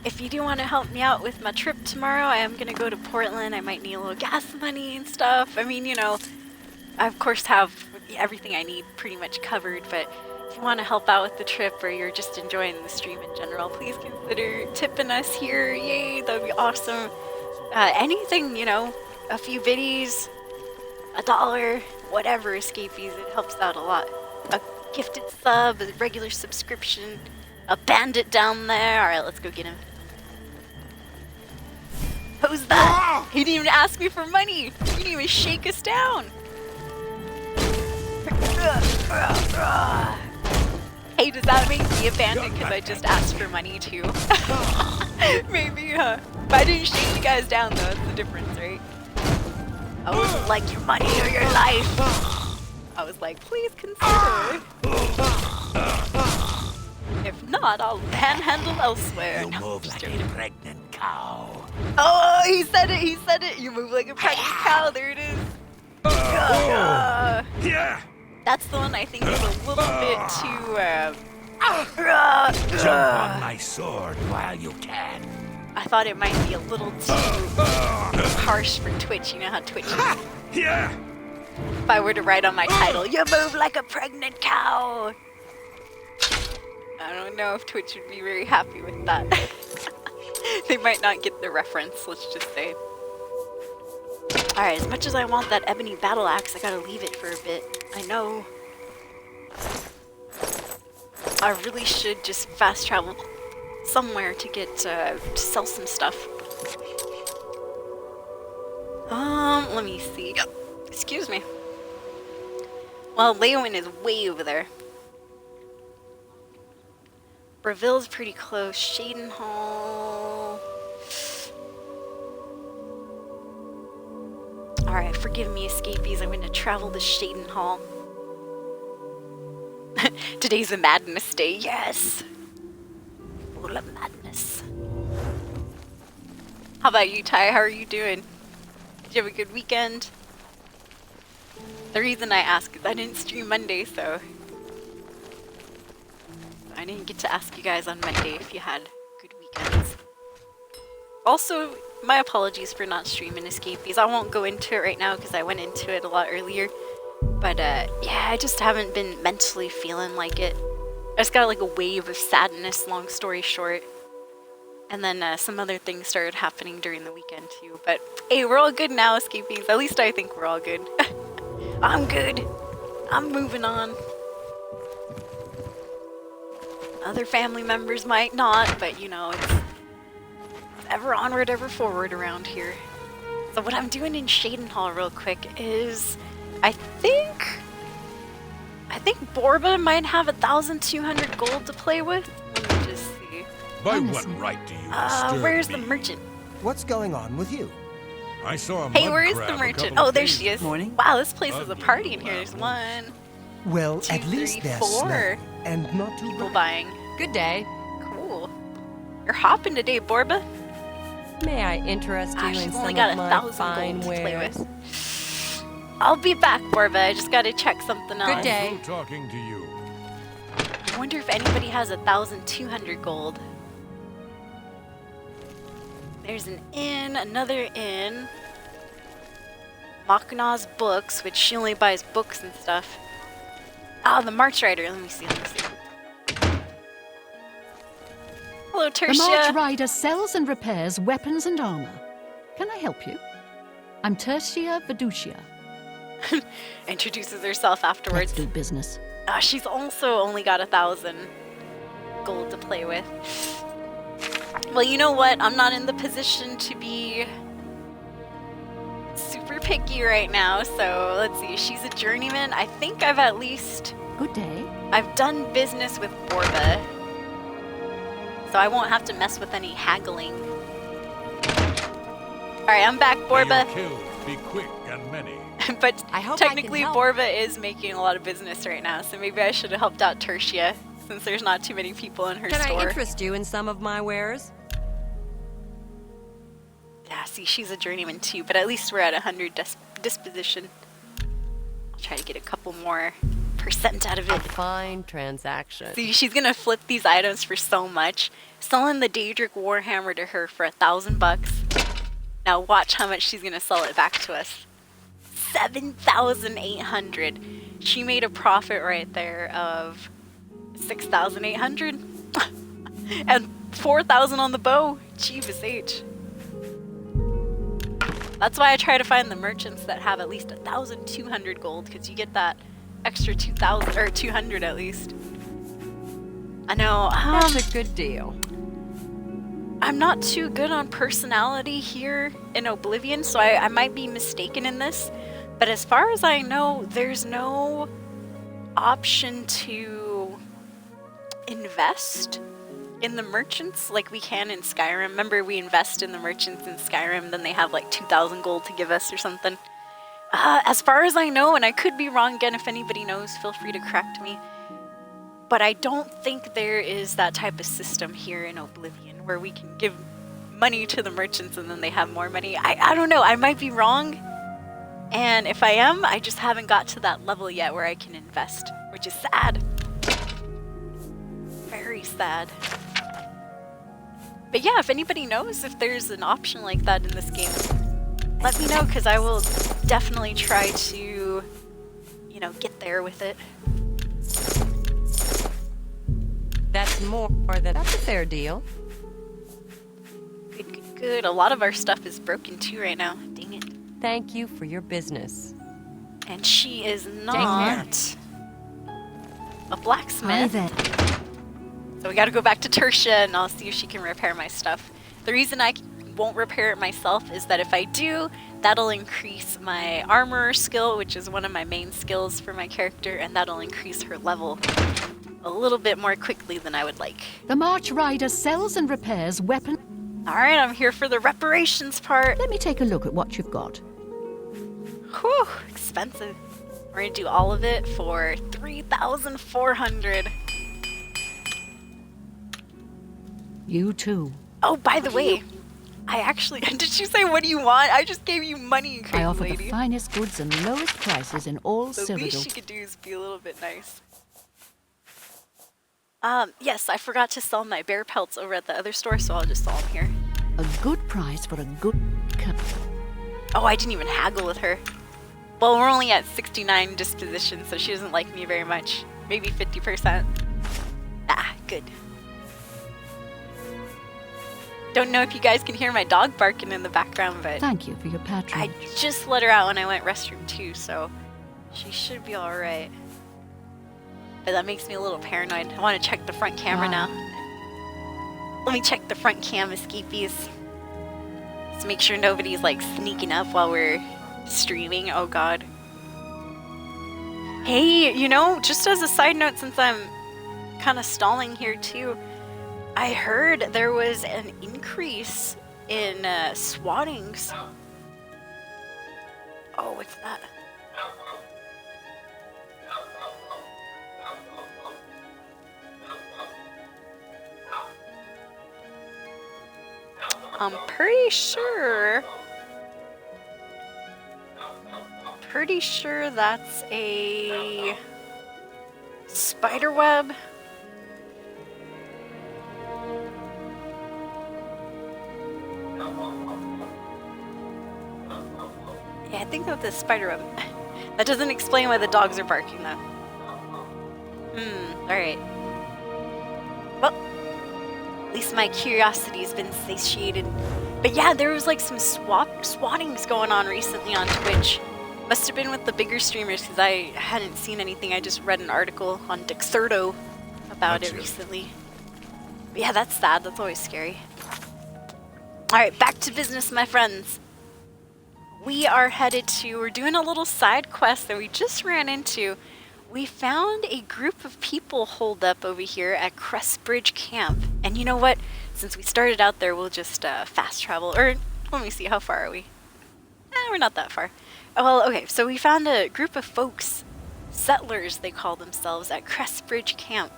if you do want to help me out with my trip tomorrow, I am going to go to Portland. I might need a little gas money and stuff. I mean, I of course have everything I need pretty much covered, but if you want to help out with the trip or you're just enjoying the stream in general, please consider tipping us here. Yay, that would be awesome. Anything, a few biddies, $1, whatever, escapees, it helps out a lot. A gifted sub, a regular subscription, a bandit down there. Alright, let's go get him. Who's that? He didn't even ask me for money. He didn't even shake us down. Hey, does that make me a bandit because I just asked for money too? Maybe, huh? But I didn't shake you guys down though, that's the difference, right? I wasn't like your money or your life. I was like, please consider. If not, I'll panhandle elsewhere. You No, move just like joking. a pregnant cow. Oh, he said it. You move like a pregnant cow. There it is. Yeah. That's the one I think is a little bit too. Jump on my sword while you can. I thought it might be a little too harsh for Twitch. You know how Twitch is. Yeah. If I were to write on my title, you move like a pregnant cow. I don't know if Twitch would be very happy with that. They might not get the reference, let's just say. Alright, as much as I want that ebony battle axe, I gotta leave it for a bit. I know. I really should just fast travel somewhere to get to sell some stuff. Let me see. Excuse me. Well, Leowin is way over there. Breville's pretty close. Shadenhall. Alright, forgive me, escapees. I'm going to travel to Shadenhall. Today's a madness day, yes! Full of madness. How about you, Ty? How are you doing? Did you have a good weekend? The reason I ask is I didn't stream Monday, so I didn't get to ask you guys on Monday if you had good weekends. Also, my apologies for not streaming Escapees. I won't go into it right now because I went into it a lot earlier. But yeah, I just haven't been mentally feeling like it. I just got like a wave of sadness, long story short. And then some other things started happening during the weekend too. But hey, we're all good now, Escapees. At least I think we're all good. I'm good. I'm moving on. Other family members might not, but you know, it's ever onward, ever forward around here. So what I'm doing in Shadenhall real quick is, I think Borba might have 1,200 gold to play with. Let me just see. By what right do you disturb Where's me? the merchant? What's going on with you? I saw a Hey, mud where is crab the a merchant? couple Oh, of there days she is. Morning. Wow, this place is a Ugly party in here. little There's one, Well, two, at least three, they're four snug and not too people bright. buying. Good day. Cool. You're hopping today, Borba. May I interest you in She's some only got of my 1,000 fine gold to play wares? with. I'll be back, Borba. I just gotta check something else. Good day. Through talking to you. I wonder if anybody has 1,200 gold. There's an inn, another inn. Machna's books, which she only buys books and stuff. Ah, the March Rider. Let me see. Hello, The Tertia. March Rider sells and repairs weapons and armor. Can I help you? I'm Tertia Veducia. Introduces herself Let's afterwards. do business. She's also only got 1,000 gold to play with. Well, you know what? I'm not in the position to be super picky right now, so let's see. She's a journeyman. I think I've at least... Good day. I've done business with Borba, so I won't have to mess with any haggling. Alright, I'm back, May Borba. your kills be quick and many. But I hope I can technically, help. Borba is making a lot of business right now, so maybe I should have helped out Tertia, since there's not too many people in her Can store. I interest you in some of my wares? Yeah, see, she's a journeyman too, but at least we're at 100 disposition. I'll try to get a couple more % out of A it. fine transaction. See, she's gonna flip these items for so much. Selling the Daedric Warhammer to her for $1,000. Now watch how much she's gonna sell it back to us. 7,800. She made a profit right there of 6,800. And 4,000 on the bow. Jeebus H. That's why I try to find the merchants that have at least 1,200 gold, because you get that extra 2,000 or 200 at least. I know. That's a good deal. I'm not too good on personality here in Oblivion, so I might be mistaken in this. But as far as I know, there's no option to invest in the merchants like we can in Skyrim. Remember, we invest in the merchants in Skyrim, then they have like 2,000 gold to give us or something. As far as I know, and I could be wrong again, if anybody knows, feel free to correct me. But I don't think there is that type of system here in Oblivion where we can give money to the merchants and then they have more money. I don't know, I might be wrong. And if I am, I just haven't got to that level yet where I can invest, which is sad. Very sad. But yeah, if anybody knows if there's an option like that in this game, let me know, because I will definitely try to, you know, get there with it. That's more than... That's a fair deal. Good, good, good. A lot of our stuff is broken too right now. Dang it. Thank you for your business. And she is not a Hi blacksmith. there. So we gotta go back to Tertia and I'll see if she can repair my stuff. The reason I won't repair it myself is that if I do, that'll increase my armor skill, which is one of my main skills for my character, and that'll increase her level a little bit more quickly than I would like. The March Rider sells and repairs weapons. Alright, I'm here for the reparations part. Let me take a look at what you've got. Whew, expensive. We're gonna do all of it for 3,400. You too. Oh, by the way, I actually did you say what do you want? I just gave you money, I crazy offer lady. the finest goods and lowest prices in all The least Cyrodiil. she could do is be a little bit nice. Yes, I forgot to sell my bear pelts over at the other store, so I'll just sell them here. A good price for a good cut. Oh, I didn't even haggle with her. Well, we're only at 69 disposition, so she doesn't like me very much. Maybe 50%. Ah, good. Don't know if you guys can hear my dog barking in the background, but Thank you for your I patronage. just let her out when I went restroom too, so she should be alright. But that makes me a little paranoid. I want to check the front camera Wow. now. Let me check the front cam, escapees. Let's make sure nobody's like sneaking up while we're streaming. Oh god. Hey, you know, just as a side note, since I'm kind of stalling here too, I heard there was an increase in swattings. Oh, what's that? I'm pretty sure that's a spider web. Yeah, I think that's a spider web. That doesn't explain why the dogs are barking though. Alright. Well, at least my curiosity's been satiated. But yeah, there was like some swattings going on recently on Twitch. Must have been with the bigger streamers because I hadn't seen anything. I just read an article on Dexerto about it recently. But yeah, that's sad. That's always scary. Alright, back to business, my friends. We are headed to, we're doing a little side quest that we just ran into. We found a group of people holed up over here at Crestbridge Camp. And you know what? Since we started out there, we'll just fast travel. Or, let me see, how far are we? We're not that far. Oh, well, okay, so we found a group of folks, settlers they call themselves, at Crestbridge Camp.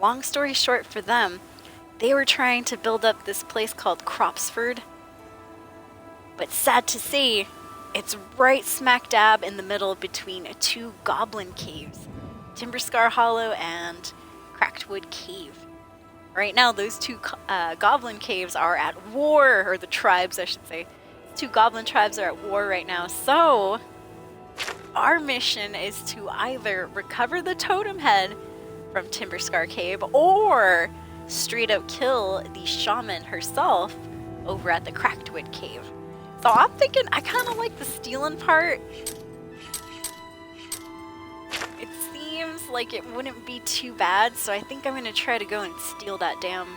Long story short for them, they were trying to build up this place called Cropsford. But sad to say, it's right smack dab in the middle between two goblin caves, Timberscar Hollow and Cracked-Wood Cave. Right now, those two goblin caves are at war, or the tribes, I should say. Two goblin tribes are at war right now, so our mission is to either recover the totem head from Timberscar Cave or straight up kill the shaman herself over at the Cracked-Wood Cave. So I'm thinking I kind of like the stealing part. It seems like it wouldn't be too bad, so I think I'm going to try to go and steal that damn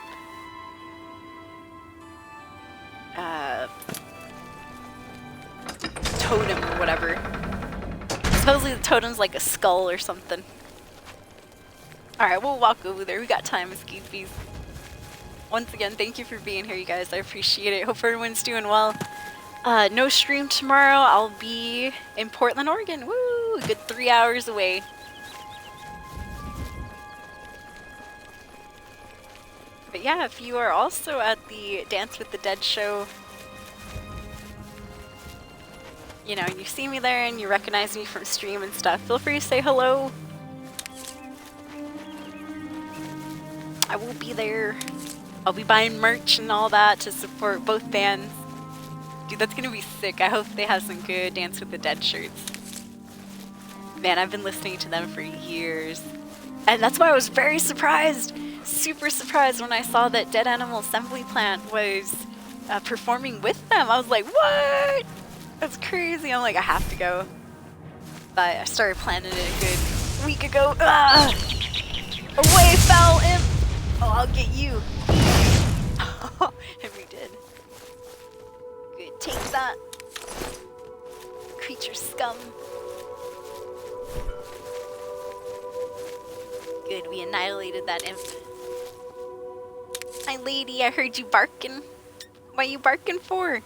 totem or whatever. Supposedly the totem's like a skull or something. Alright, we'll walk over there. We got time, escapees. Once again, thank you for being here, you guys. I appreciate it. Hope everyone's doing well. No stream tomorrow. I'll be in Portland, Oregon. Woo! A good 3 hours away. But yeah, if you are also at the Dance with the Dead show, you know, you see me there and you recognize me from stream and stuff, feel free to say hello. I will be there. I'll be buying merch and all that to support both bands. Dude, that's gonna be sick. I hope they have some good Dance with the Dead shirts. Man, I've been listening to them for years. And that's why I was very surprised, super surprised when I saw that Dead Animal Assembly Plant was performing with them. I was like, what? That's crazy. I'm like, I have to go. But I started planning it a good week ago. Ah! Away, foul imp! Oh, I'll get you. And we did. Good, take that. Creature scum. Good, we annihilated that imp. My lady, I heard you barking. What are you barking for?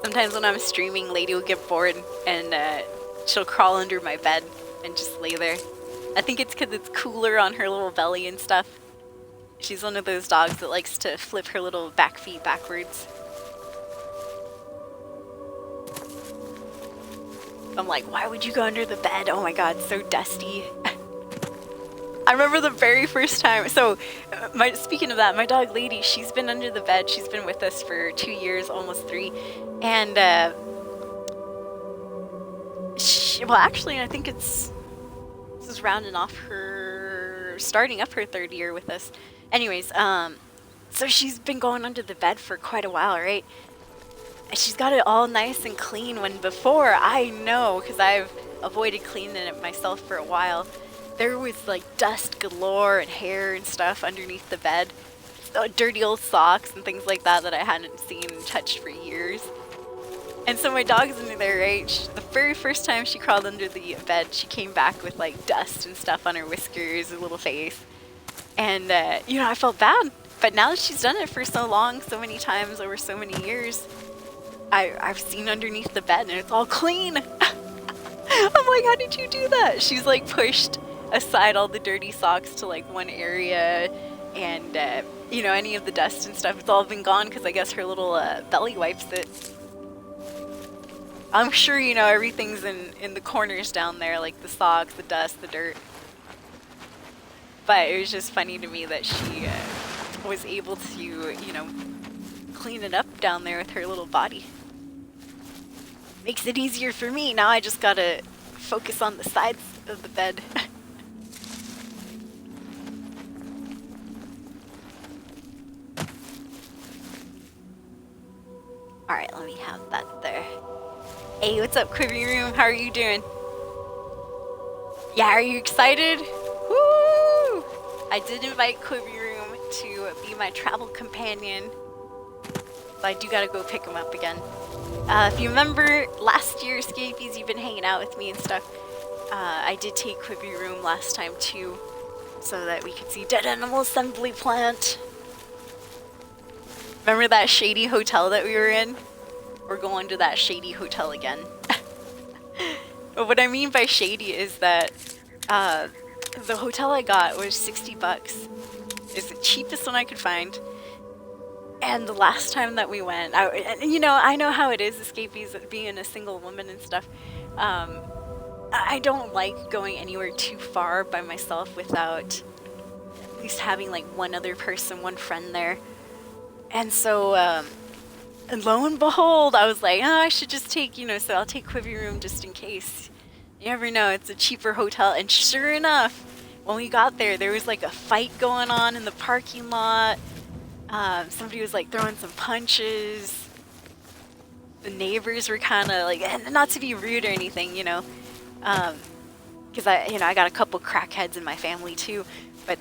Sometimes when I'm streaming, Lady will get bored and she'll crawl under my bed and just lay there. I think it's because it's cooler on her little belly and stuff. She's one of those dogs that likes to flip her little back feet backwards. I'm like, why would you go under the bed? Oh my god, so dusty. I remember the very first time. So, speaking of that, my dog Lady, she's been under the bed. She's been with us for 2 years, almost 3. And, well, actually, I think this is rounding off starting up her 3rd year with us. Anyways, so she's been going under the bed for quite a while, right? And she's got it all nice and clean when before, I know, because I've avoided cleaning it myself for a while, there was like dust galore and hair and stuff underneath the bed. Dirty old socks and things like that that I hadn't seen and touched for years. And so my dog's under there, right? The very first time she crawled under the bed, she came back with like dust and stuff on her whiskers, her little face. And, you know, I felt bad. But now that she's done it for so long, so many times over so many years, I've seen underneath the bed and it's all clean. I'm like, how did you do that? She's like pushed aside all the dirty socks to like one area and, you know, any of the dust and stuff, it's all been gone because I guess her little belly wipes it. I'm sure, you know, everything's in the corners down there, like the socks, the dust, the dirt. But it was just funny to me that she was able to, you know, clean it up down there with her little body. Makes it easier for me. Now I just gotta focus on the sides of the bed. Alright, let me have that there. Hey, what's up, Quibi Room? How are you doing? Yeah, are you excited? Woo! I did invite Quibi Room to be my travel companion. So I do gotta go pick him up again. If you remember last year, Escapees, you've been hanging out with me and stuff. I did take Quibi Room last time too, so that we could see Dead Animal Assembly Plant. Remember that shady hotel that we were in? We're going to that shady hotel again. But what I mean by shady is that the hotel I got was $60. It's the cheapest one I could find. And the last time that we went, you know, I know how it is, Escapees, being a single woman and stuff. I don't like going anywhere too far by myself without at least having like one other person, one friend there. And so, and lo and behold, I was like, oh, I should just take, you know, so I'll take Quibi Room just in case. You never know, it's a cheaper hotel. And sure enough, when we got there, there was like a fight going on in the parking lot. Somebody was like throwing some punches. The neighbors were kind of like, and not to be rude or anything, you know, because I got a couple crackheads in my family too, but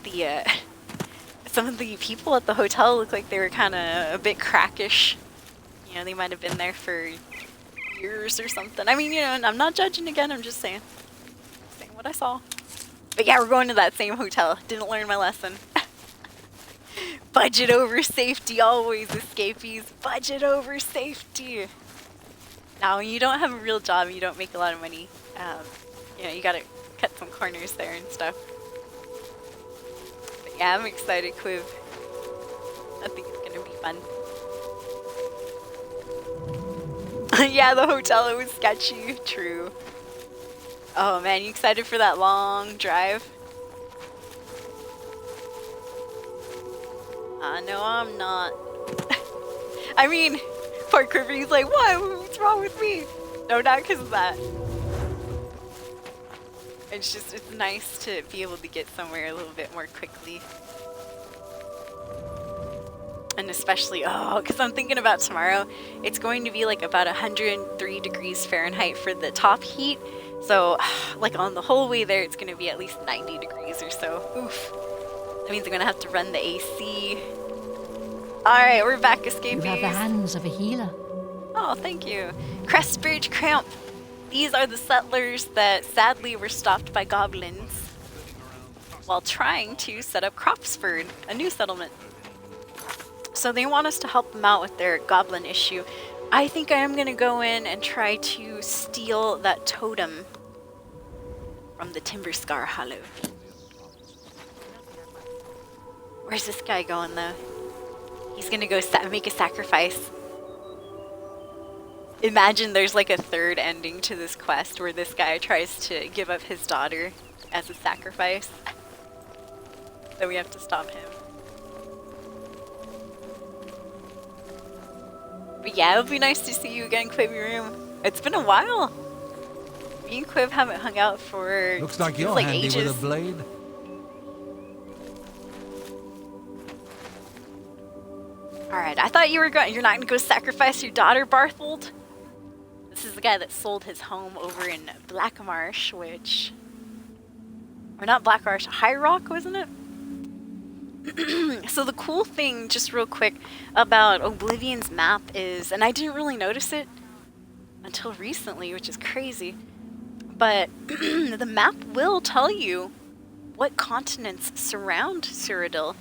some of the people at the hotel looked like they were kind of a bit crackish. You know, they might have been there for years or something. I mean, you know, I'm not judging again, I'm just saying what I saw. But yeah, we're going to that same hotel. Didn't learn my lesson. Budget over safety always, Escapees. Budget over safety. Now, when you don't have a real job, you don't make a lot of money. You know, you gotta cut some corners there and stuff. But yeah, I'm excited, Quiv. I think it's gonna be fun. Yeah, the hotel, it was sketchy. True. Oh man, you excited for that long drive? No, I'm not. I mean, poor Kirby's like, what? What's wrong with me? No, not because of that. It's just, it's nice to be able to get somewhere a little bit more quickly. And especially, oh, because I'm thinking about tomorrow. It's going to be like about 103 degrees Fahrenheit for the top heat. So, like on the whole way there, it's going to be at least 90 degrees or so. Oof. That means I'm going to have to run the AC. Alright, we're back, Escapees. You have the hands of a healer. Oh, thank you. Crestbridge Cramp. These are the settlers that sadly were stopped by goblins while trying to set up Cropsford, a new settlement. So they want us to help them out with their goblin issue. I think I am gonna go in and try to steal that totem from the Timber Scar Hollow. Where's this guy going though? He's gonna go make a sacrifice. Imagine there's like a third ending to this quest where this guy tries to give up his daughter as a sacrifice. Then we have to stop him. But yeah, it would be nice to see you again, Quib Wurm. It's been a while. Me and Quib haven't hung out for Looks like you're like handy ages. with a blade. Alright, I thought you're not gonna go sacrifice your daughter, Barthold? This is the guy that sold his home over in Blackmarsh, which... Or not Blackmarsh, High Rock, wasn't it? So the cool thing, just real quick, about Oblivion's map is, and I didn't really notice it until recently, which is crazy, but the map will tell you what continents surround Cyrodiil.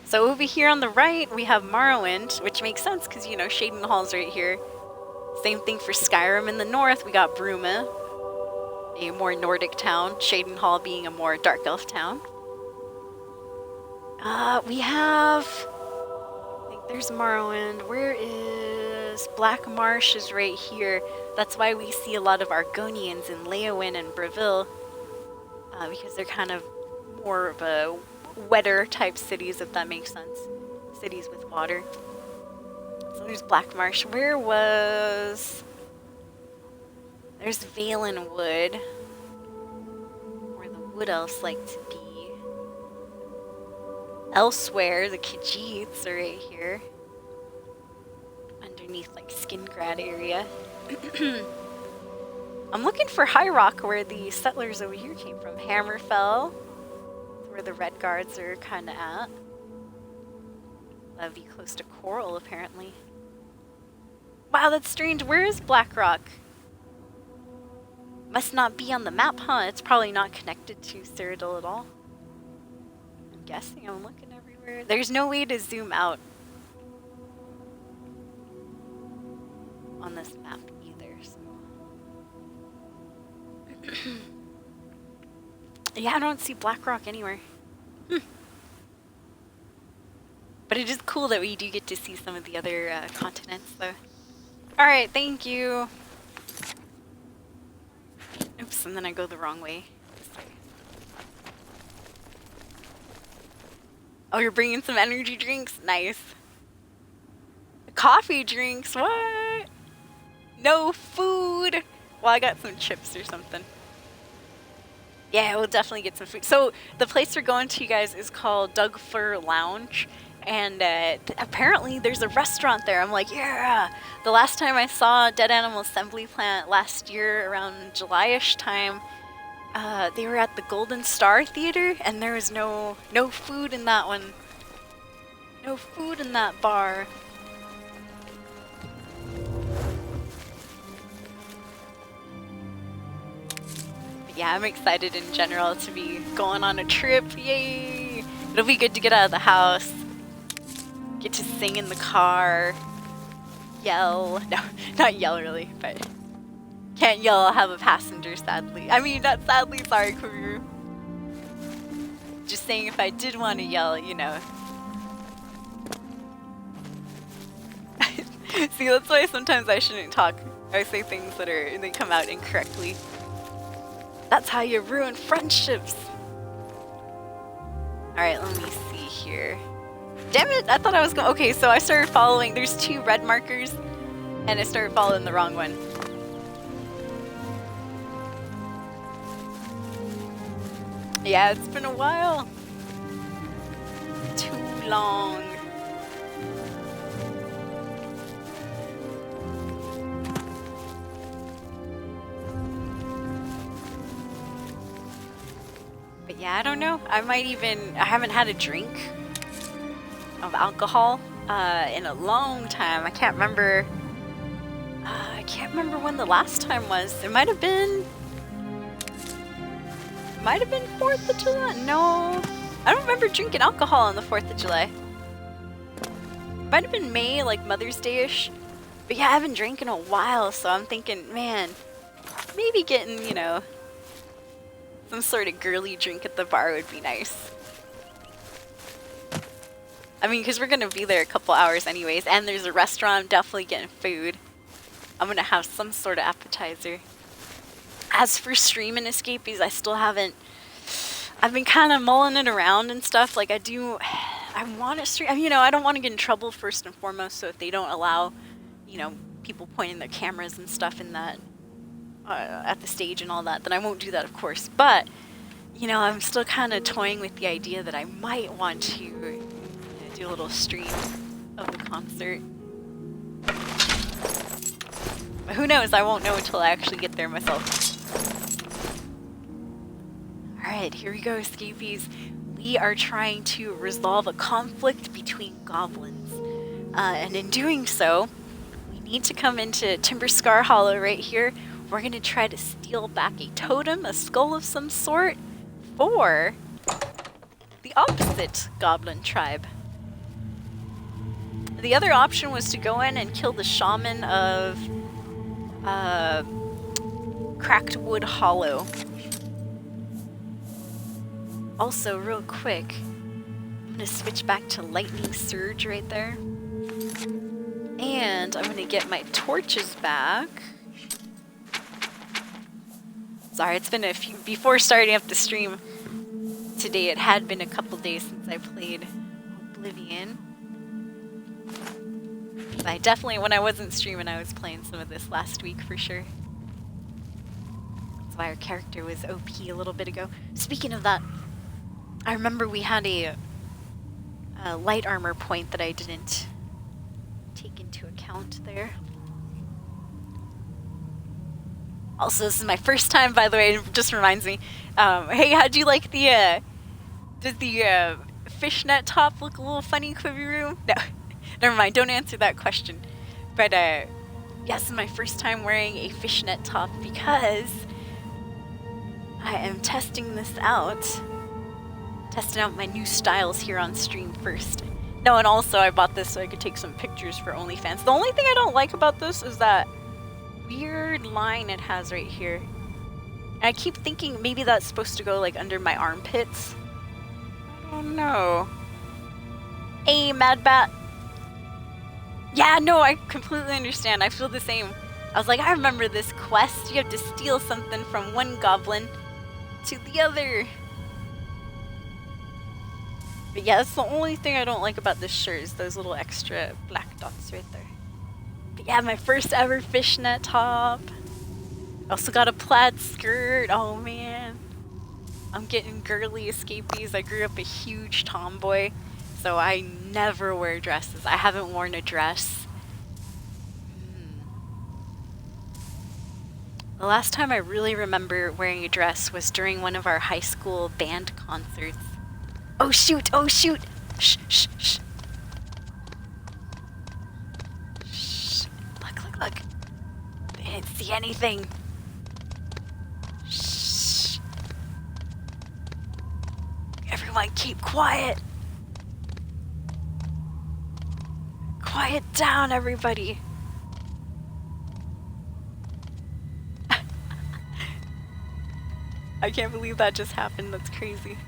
So over here on the right, we have Morrowind, which makes sense because, you know, Shadenhall's right here. Same thing for Skyrim in the north. We got Bruma, a more Nordic town, Shadenhall being a more Dark Elf town. We have... I think there's Morrowind. Where is... Black Marsh is right here. That's why we see a lot of Argonians in Leyawiin and Breville. Because they're kind of more of a wetter type cities, if that makes sense. Cities with water. So there's Black Marsh. Where was... There's Valenwood. Where the wood elves like to be. Elsewhere, the Khajiits are right here. Underneath, like, Skingrad area. I'm looking for High Rock, where the settlers over here came from. Hammerfell. Where the Red Guards are kind of at. That would be close to Coral, apparently. Wow, that's strange. Where is Blackrock? Must not be on the map, huh? It's probably not connected to Cyrodiil at all. I'm guessing. I'm looking everywhere. There's no way to zoom out on this map either. So. Yeah, I don't see Blackrock anywhere. But it is cool that we do get to see some of the other continents, though. Alright, thank you. Oops, and then I go the wrong way. This way. Oh, you're bringing some energy drinks? Nice. Coffee drinks? What? No food? Well, I got some chips or something. Yeah, we'll definitely get some food. So the place we're going to, you guys, is called Doug Fir Lounge. And apparently there's a restaurant there. I'm like, yeah. The last time I saw Dead Animal Assembly Plant last year around July-ish time, they were at the Golden Star Theater, and there was no food in that one. No food in that bar. But yeah, I'm excited in general to be going on a trip. Yay! It'll be good to get out of the house. Get to sing in the car. Yell. No, not yell really, but can't yell, I'll have a passenger, sadly. I mean, not sadly, sorry, career. Just saying if I did want to yell, you know. See, that's why sometimes I shouldn't talk. I say things that they come out incorrectly. That's how you ruin friendships. Alright, let me see here. Damn it, I thought I was going... Okay, so I started following... There's 2 red markers, and I started following the wrong one. Yeah, it's been a while. Too long. But yeah, I don't know. I haven't had a drink of alcohol in a long time. I can't remember when the last time was. It might have been 4th of July. No, I don't remember drinking alcohol on the 4th of July. Might have been May, like Mother's Day-ish. But yeah, I haven't drank in a while, so I'm thinking, man, maybe getting, you know, some sort of girly drink at the bar would be nice. I mean, because we're going to be there a couple hours anyways, and there's a restaurant, I'm definitely getting food. I'm going to have some sort of appetizer. As for streaming escapees, I still haven't... I've been kind of mulling it around and stuff. Like, I want to stream... I mean, you know, I don't want to get in trouble first and foremost, so if they don't allow, you know, people pointing their cameras and stuff in that... at the stage and all that, then I won't do that, of course. But, you know, I'm still kind of toying with the idea that I might want to do a little stream of the concert. But who knows? I won't know until I actually get there myself. Alright, here we go, escapees. We are trying to resolve a conflict between goblins. And in doing so, we need to come into Timber Scar Hollow right here. We're going to try to steal back a totem, a skull of some sort, for the opposite goblin tribe. The other option was to go in and kill the shaman of Cracked Wood Hollow. Also, real quick, I'm going to switch back to Lightning Surge right there. And I'm going to get my torches back. Sorry, it's been a few... Before starting up the stream today, it had been a couple days since I played Oblivion. But I definitely, when I wasn't streaming, I was playing some of this last week for sure. That's why our character was OP a little bit ago. Speaking of that, I remember we had a light armor point that I didn't take into account there. Also, this is my first time, by the way, it just reminds me. Hey, how'd you like the, did the fishnet top look a little funny, Quibiru? No, never mind, don't answer that question. But, yes, this is my first time wearing a fishnet top because I am testing this out. Testing out my new styles here on stream first. No, and also I bought this so I could take some pictures for OnlyFans. The only thing I don't like about this is that weird line it has right here. And I keep thinking maybe that's supposed to go like under my armpits. I don't know. Hey, Mad Bat. Yeah, no, I completely understand. I feel the same. I was like, I remember this quest. You have to steal something from one goblin to the other. But yeah, that's the only thing I don't like about this shirt is those little extra black dots right there. But yeah, my first ever fishnet top. Also got a plaid skirt. Oh man. I'm getting girly escapees. I grew up a huge tomboy, so I never wear dresses. I haven't worn a dress. The last time I really remember wearing a dress was during one of our high school band concerts. Oh shoot! Oh shoot! Shh! Shh! Shh! Shh! Look! Look! Look! They didn't see anything. Shh! Everyone, keep quiet. Quiet down, everybody. I can't believe that just happened. That's crazy.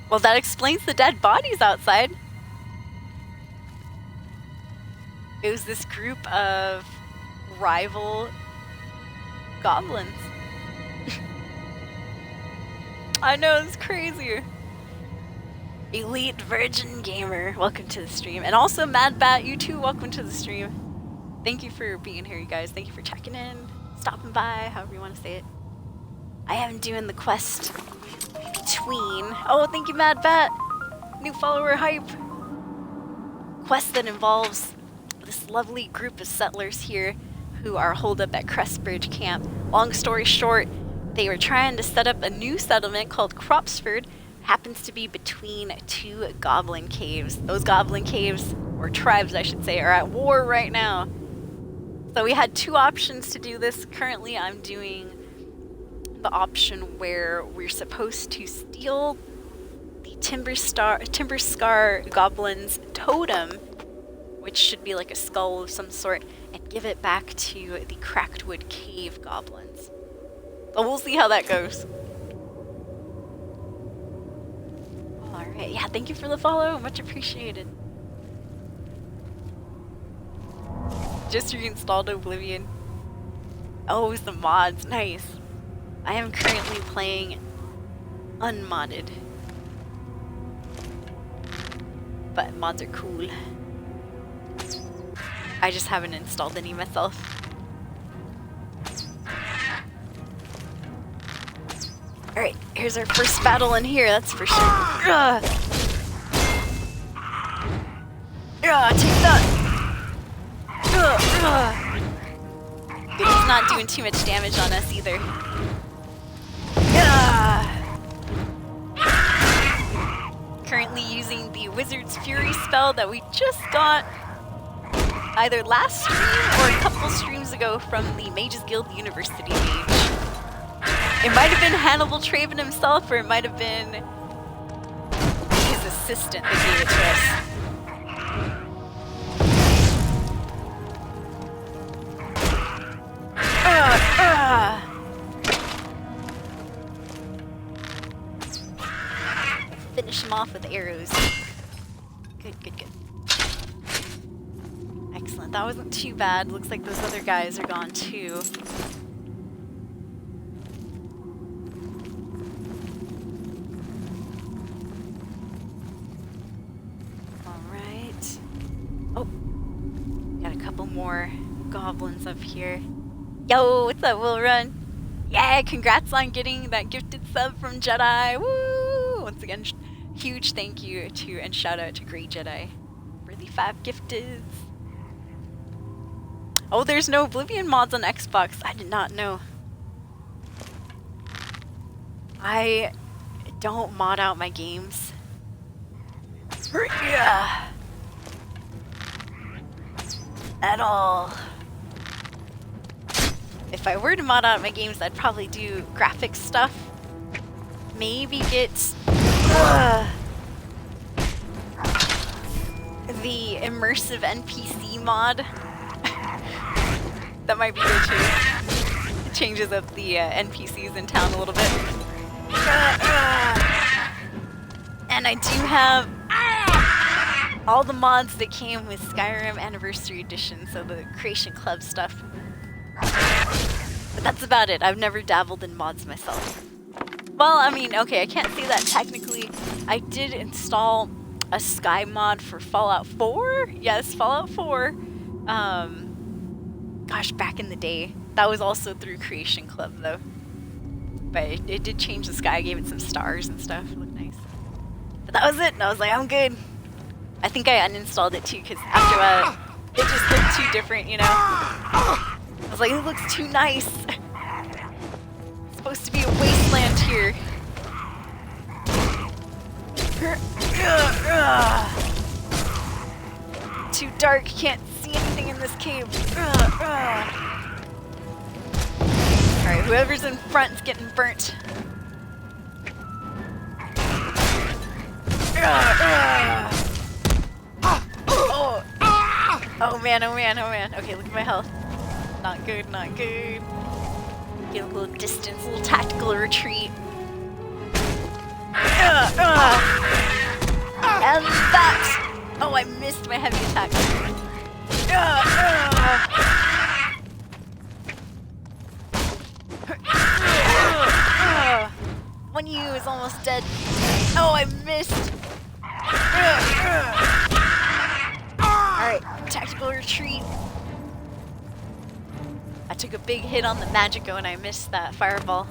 Well, that explains the dead bodies outside. It was this group of rival goblins. I know, it's crazy. Elite Virgin Gamer, welcome to the stream. And also Mad Bat, you too, welcome to the stream. Thank you for being here, you guys. Thank you for checking in, stopping by, however you want to say it. I am doing the quest between... Oh, thank you, Mad Bat! New follower hype! Quest that involves this lovely group of settlers here who are holed up at Crestbridge Camp. Long story short, they were trying to set up a new settlement called Cropsford. Happens to be between two goblin caves. Those goblin caves, or tribes I should say, are at war right now. So we had two options to do this. Currently I'm doing the option where we're supposed to steal the Timber Scar Goblin's totem, which should be like a skull of some sort, and give it back to the Cracked-Wood Cave Goblins. So we'll see how that goes. Alright, yeah, thank you for the follow. Much appreciated. Just reinstalled Oblivion. Oh, it's the mods. Nice. I am currently playing unmodded. But mods are cool. I just haven't installed any myself. Alright, here's our first battle in here, that's for sure. Take that! Good, he's not doing too much damage on us either. Currently using the Wizard's Fury spell that we just got either last stream or a couple streams ago from the Mages Guild University mage. It might have been Hannibal Traven himself, or it might have been his assistant that gave it to us. Finish him off with arrows. Good, good, good. Excellent. That wasn't too bad. Looks like those other guys are gone too. Alright. Oh. Got a couple more goblins up here. Yo, what's up, Will Run? Yeah, congrats on getting that gifted sub from Jedi. Woo! Once again, huge thank you to and shout out to Great Jedi for the 5 gifteds. Oh, there's no Oblivion mods on Xbox. I did not know. I don't mod out my games. Yeah. At all. If I were to mod out my games, I'd probably do graphics stuff. Maybe get the immersive NPC mod. That might be good too. It changes up the NPCs in town a little bit. And I do have all the mods that came with Skyrim Anniversary Edition, so the Creation Club stuff. But that's about it. I've never dabbled in mods myself. Well, I mean, okay, I can't say that technically. I did install a Sky mod for Fallout 4. Yes, Fallout 4. Gosh, back in the day. That was also through Creation Club, though. But it did change the sky. I gave it some stars and stuff. It looked nice. But that was it. And I was like, I'm good. I think I uninstalled it, too, because after a while, it just looked too different, you know? I was like, it looks too nice. It's supposed to be a wasteland here. Too dark, can't see anything in this cave. Alright, whoever's in front's getting burnt. Oh man, oh man, oh man. Okay, look at my health. Not good, not good. Get a little distance, a little tactical retreat. And that! Oh, I missed my heavy attack. One of you is almost dead. Oh, I missed. Alright, tactical retreat. I took a big hit on the Magico and I missed that fireball.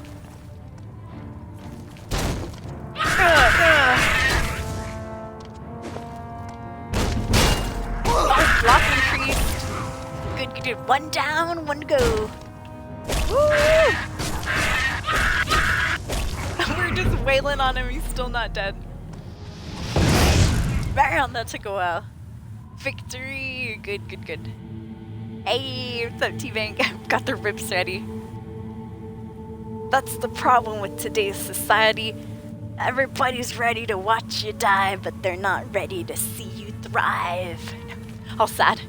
Block increased. Good, good, good. One down, one to go. Woo! We're just wailing on him, he's still not dead. Man, that took a while. Victory! Good, good, good. Hey, what's up, T-Bank? Got the rips ready. That's the problem with today's society. Everybody's ready to watch you die, but they're not ready to see you thrive. All sad.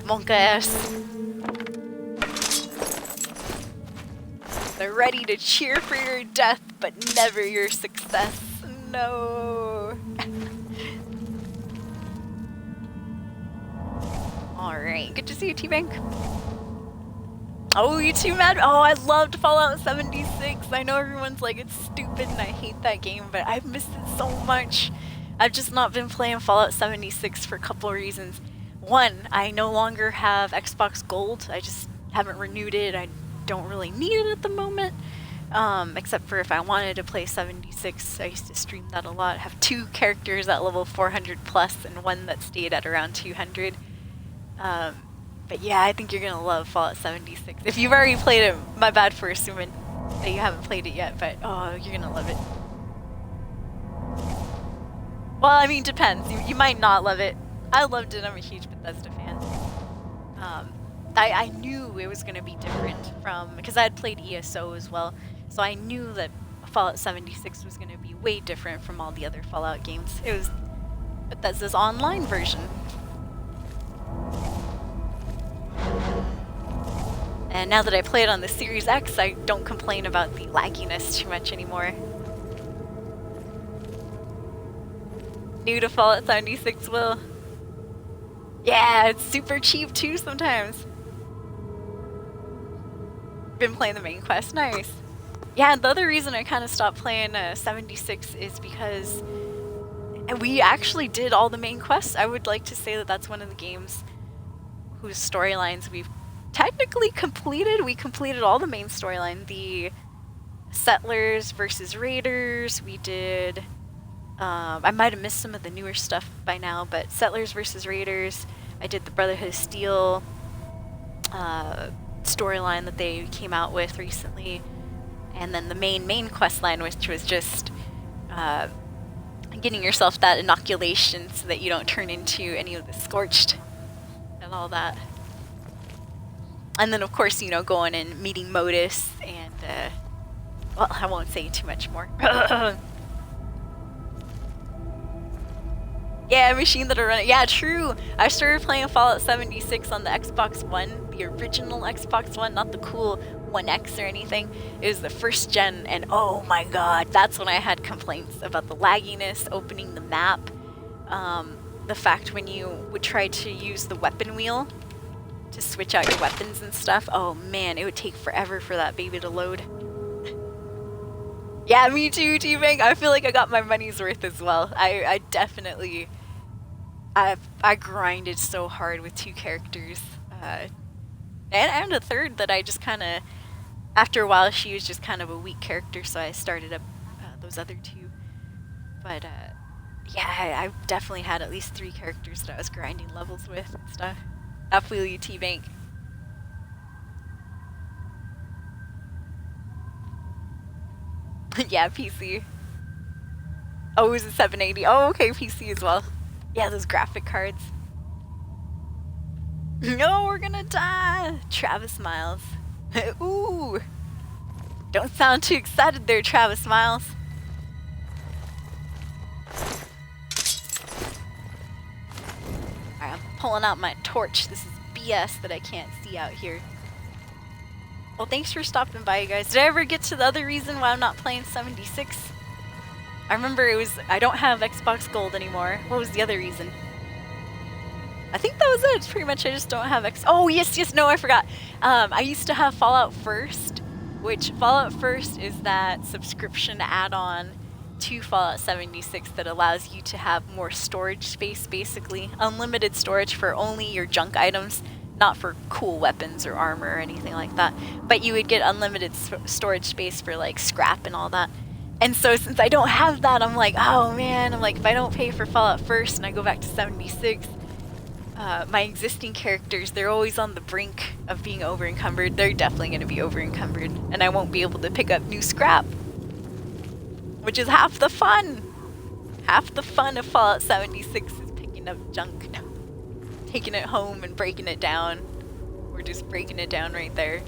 Monka ass. They're ready to cheer for your death, but never your success. No. Alright, good to see you, T-Bank. Oh, you too, mad? Oh, I loved Fallout 76. I know everyone's like, it's stupid and I hate that game, but I've missed it so much. I've just not been playing Fallout 76 for a couple of reasons. One, I no longer have Xbox Gold. I just haven't renewed it. I don't really need it at the moment. Except for if I wanted to play 76. I used to stream that a lot. I have 2 characters at level 400 plus and one that stayed at around 200. But yeah, I think you're gonna love Fallout 76. If you've already played it, my bad for assuming that you haven't played it yet, but oh, you're gonna love it. Well, I mean, depends. You might not love it. I loved it. I'm a huge Bethesda fan. I knew it was gonna be different from, because I had played ESO as well, so I knew that Fallout 76 was gonna be way different from all the other Fallout games. It was Bethesda's online version. And now that I play it on the Series X, I don't complain about the lagginess too much anymore. New to Fallout 76, Will. Yeah, it's super cheap too sometimes. Been playing the main quest, nice. Yeah, the other reason I kind of stopped playing 76 is because we actually did all the main quests. I would like to say that that's one of the games whose storylines we've technically completed. We completed all the main storyline. The Settlers versus Raiders, we did... I might have missed some of the newer stuff by now, but Settlers versus Raiders, I did the Brotherhood of Steel storyline that they came out with recently, and then the main quest line, which was just getting yourself that inoculation so that you don't turn into any of the Scorched and all that. And then, of course, you know, going and meeting Modus and, well, I won't say too much more. Yeah, machine that'll run it. Yeah, true. I started playing Fallout 76 on the Xbox One, the original Xbox One, not the cool One X or anything. It was the first gen, and oh my god, that's when I had complaints about the lagginess, opening the map, the fact when you would try to use the weapon wheel to switch out your weapons and stuff. Oh man, it would take forever for that baby to load. Yeah, me too, T-Bang. I feel like I got my money's worth as well. I definitely... I grinded so hard with 2 characters. And a third that I just kind of... After a while, she was just kind of a weak character, so I started up those other 2. But, yeah, I definitely had at least 3 characters that I was grinding levels with and stuff. I feel you, T-Bank. Yeah, PC. Oh, it was a 780. Oh, okay, PC as well. Yeah, those graphic cards. No, we're gonna die! Travis Miles. Ooh! Don't sound too excited there, Travis Miles. Alright, I'm pulling out my torch. This is BS that I can't see out here. Well, thanks for stopping by, you guys. Did I ever get to the other reason why I'm not playing 76? I remember it was, I don't have Xbox Gold anymore. What was the other reason? I think that was it. It's pretty much I just don't have Oh, yes, no, I forgot. I used to have Fallout First, which Fallout First is that subscription add-on to Fallout 76 that allows you to have more storage space, basically. Unlimited storage for only your junk items, not for cool weapons or armor or anything like that. But you would get unlimited storage space for like scrap and all that. And so since I don't have that, I'm like, oh man, I'm like, if I don't pay for Fallout First and I go back to 76, my existing characters, they're always on the brink of being over-encumbered. They're definitely going to be over-encumbered, and I won't be able to pick up new scrap, which is half the fun. Half the fun of Fallout 76 is picking up junk, taking it home and breaking it down, or just breaking it down right there.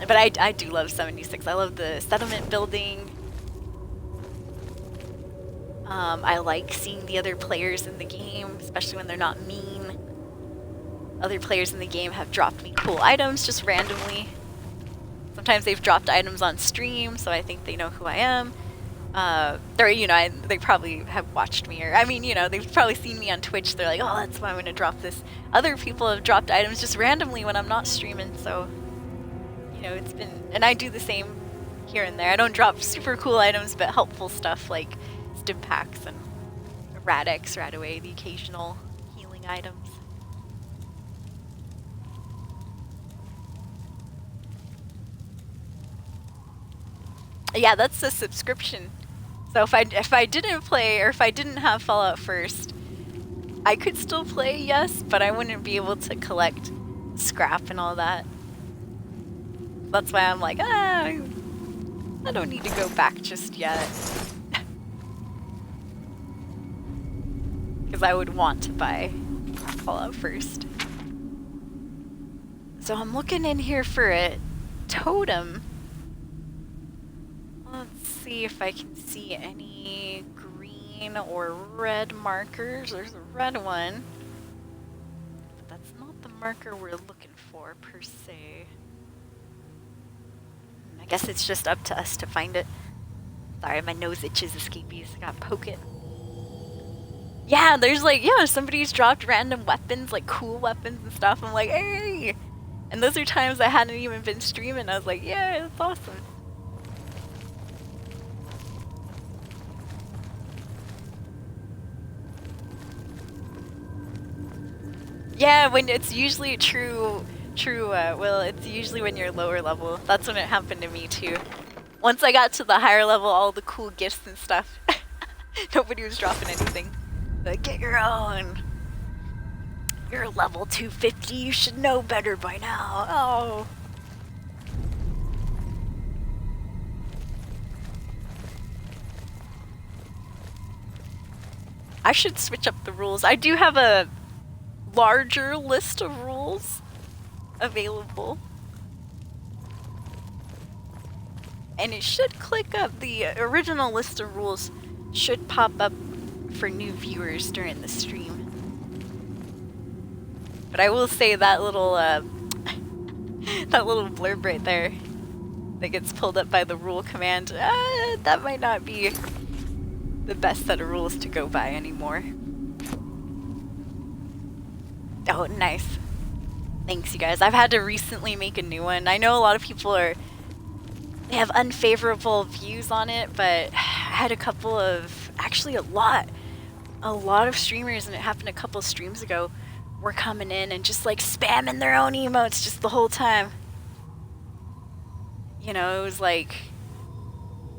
But I do love 76. I love the settlement building. I like seeing the other players in the game, especially when they're not mean. Other players in the game have dropped me cool items just randomly. Sometimes they've dropped items on stream, so I think they know who I am. They probably have watched me, or I mean, they've probably seen me on Twitch. They're like, oh, that's why I'm gonna drop this. Other people have dropped items just randomly when I'm not streaming, so it's been, and I do the same here and there. I don't drop super cool items, but helpful stuff like stim packs and Radix, Radaway, the occasional healing items. Yeah, that's a subscription. So if I didn't play, or if I didn't have Fallout First, I could still play, yes, but I wouldn't be able to collect scrap and all that. That's why I'm like, I don't need to go back just yet. Because I would want to buy Fallout First. So I'm looking in here for a totem. Let's see if I can see any green or red markers. There's a red one. But that's not the marker we're looking for, per se. I guess it's just up to us to find it. Sorry, my nose itches, escapees. I gotta poke it. Yeah, there's somebody's dropped random weapons, like cool weapons and stuff. I'm like, hey! And those are times I hadn't even been streaming. I was like, yeah, that's awesome. Yeah, when it's usually true, well, it's usually when you're lower level. That's when it happened to me too. Once I got to the higher level, all the cool gifts and stuff, nobody was dropping anything. Like, get your own. You're level 250, you should know better by now. Oh. I should switch up the rules. I do have a larger list of rules available. And it should click up. The original list of rules should pop up for new viewers during the stream. But I will say that little that little blurb right there that gets pulled up by the rule command, that might not be the best set of rules to go by anymore. Oh, nice. Thanks, you guys. I've had to recently make a new one. I know a lot of people they have unfavorable views on it, but I had a couple of, actually a lot of streamers, and it happened a couple of streams ago, were coming in and just like spamming their own emotes just the whole time. It was like,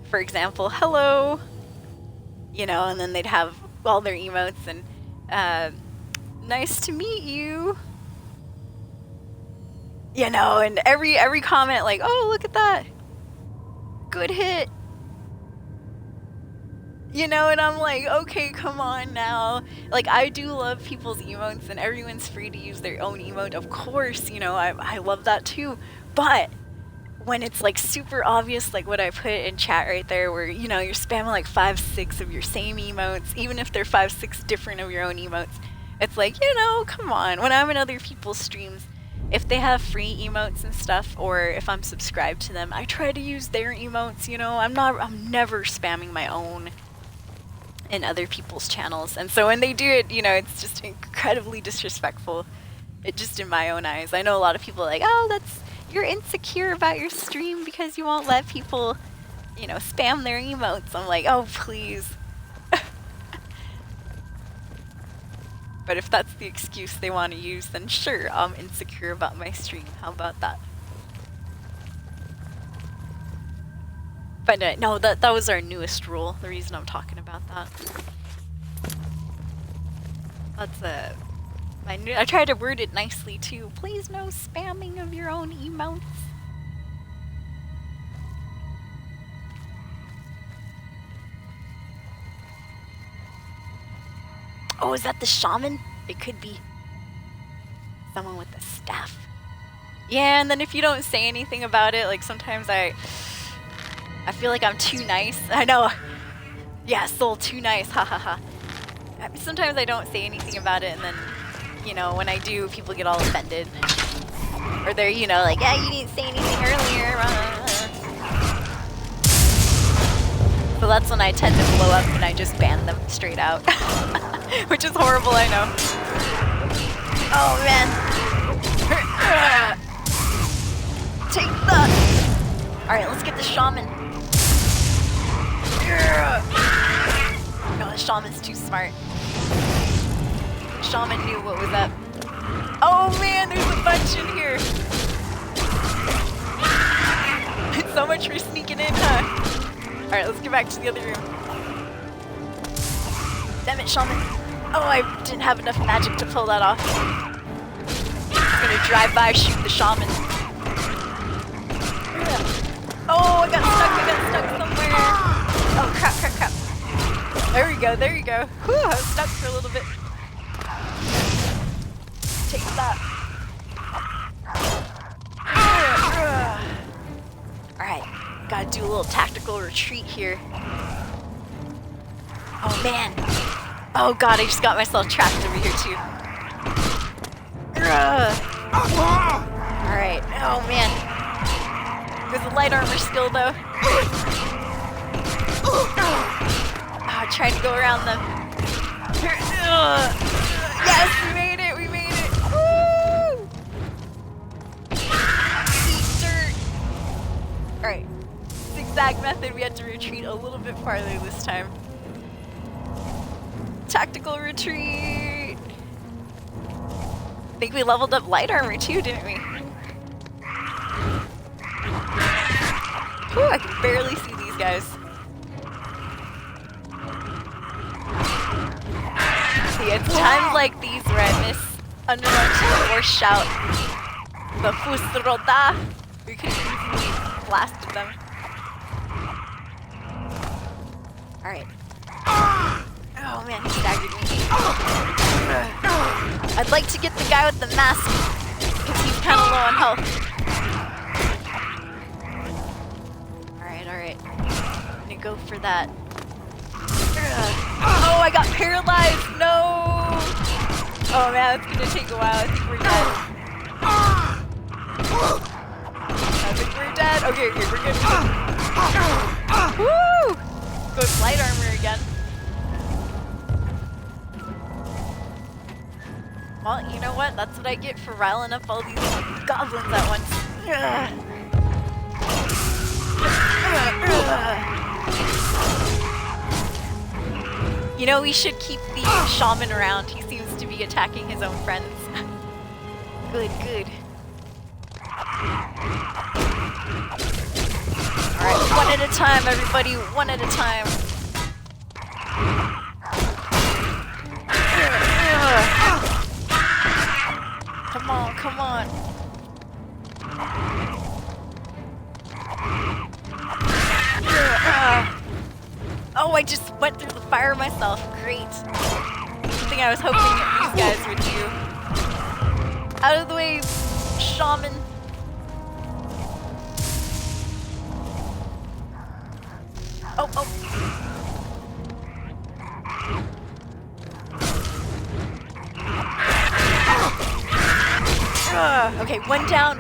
for example, hello, and then they'd have all their emotes and, nice to meet you. And every comment like, oh, look at that. Good hit. And I'm like, okay, come on now. Like, I do love people's emotes, and everyone's free to use their own emote, of course, I love that too. But when it's like super obvious, like what I put in chat right there, where, you're spamming like 5-6 of your same emotes, even if they're 5-6 different of your own emotes, it's like, come on. When I'm in other people's streams, if they have free emotes and stuff, or if I'm subscribed to them, I try to use their emotes, I'm never spamming my own in other people's channels. And so when they do it, it's just incredibly disrespectful. It just, in my own eyes. I know a lot of people are like, oh, you're insecure about your stream because you won't let people, spam their emotes. I'm like, oh, please. But if that's the excuse they want to use, then sure, I'm insecure about my stream. How about that? But no, that was our newest rule. The reason I'm talking about that. That's I tried to word it nicely too. Please no spamming of your own emotes. Oh, is that the shaman? It could be someone with a staff. Yeah, and then if you don't say anything about it, like sometimes I feel like I'm too nice. I know. Yeah, soul too nice, ha ha ha. Sometimes I don't say anything about it, and then, you know, when I do, people get all offended. Or they're, you know, like, yeah, you didn't say anything earlier. So that's when I tend to blow up and I just ban them straight out. Which is horrible, I know. Oh, man. Take that. Alright, let's get the shaman. No, the shaman's too smart. The shaman knew what was up. Oh man, there's a bunch in here. So much for sneaking in, huh? Alright, let's get back to the other room. Damn it, shaman. Oh, I didn't have enough magic to pull that off. I'm gonna drive by, shoot the shaman. Oh, I got stuck somewhere. Oh, crap. There we go. Whew, I was stuck for a little bit. Take that. Alright, gotta do a little tactical retreat here. Oh man. Oh god, I just got myself trapped over here too. Alright, oh man. There's a light armor skill though. Oh, trying to go around them. Yes, we made it! Woo! Eat dirt! Alright. Zigzag method, we had to retreat a little bit farther this time. Tactical retreat! I think we leveled up light armor too, didn't we? Whew, I can barely see these guys. See, it's times like these where I miss Underrun's or shout. The Fusrota! We could have easily blasted them. Alright. Oh man, he staggered me. I'd like to get the guy with the mask, because he's kind of low on health. Alright. I'm gonna go for that. Oh, I got paralyzed! No! Oh man, it's gonna take a while. I think we're dead. Okay, we're good. Woo! Go with light armor again. Well, you know what? That's what I get for riling up all these goblins at once. You know, we should keep the shaman around. He seems to be attacking his own friends. Good. Alright, one at a time, everybody. One at a time. Come on. Oh, I just went through the fire myself. Great. Something I was hoping that these guys would do. Out of the way, shaman. Oh. Okay, one down.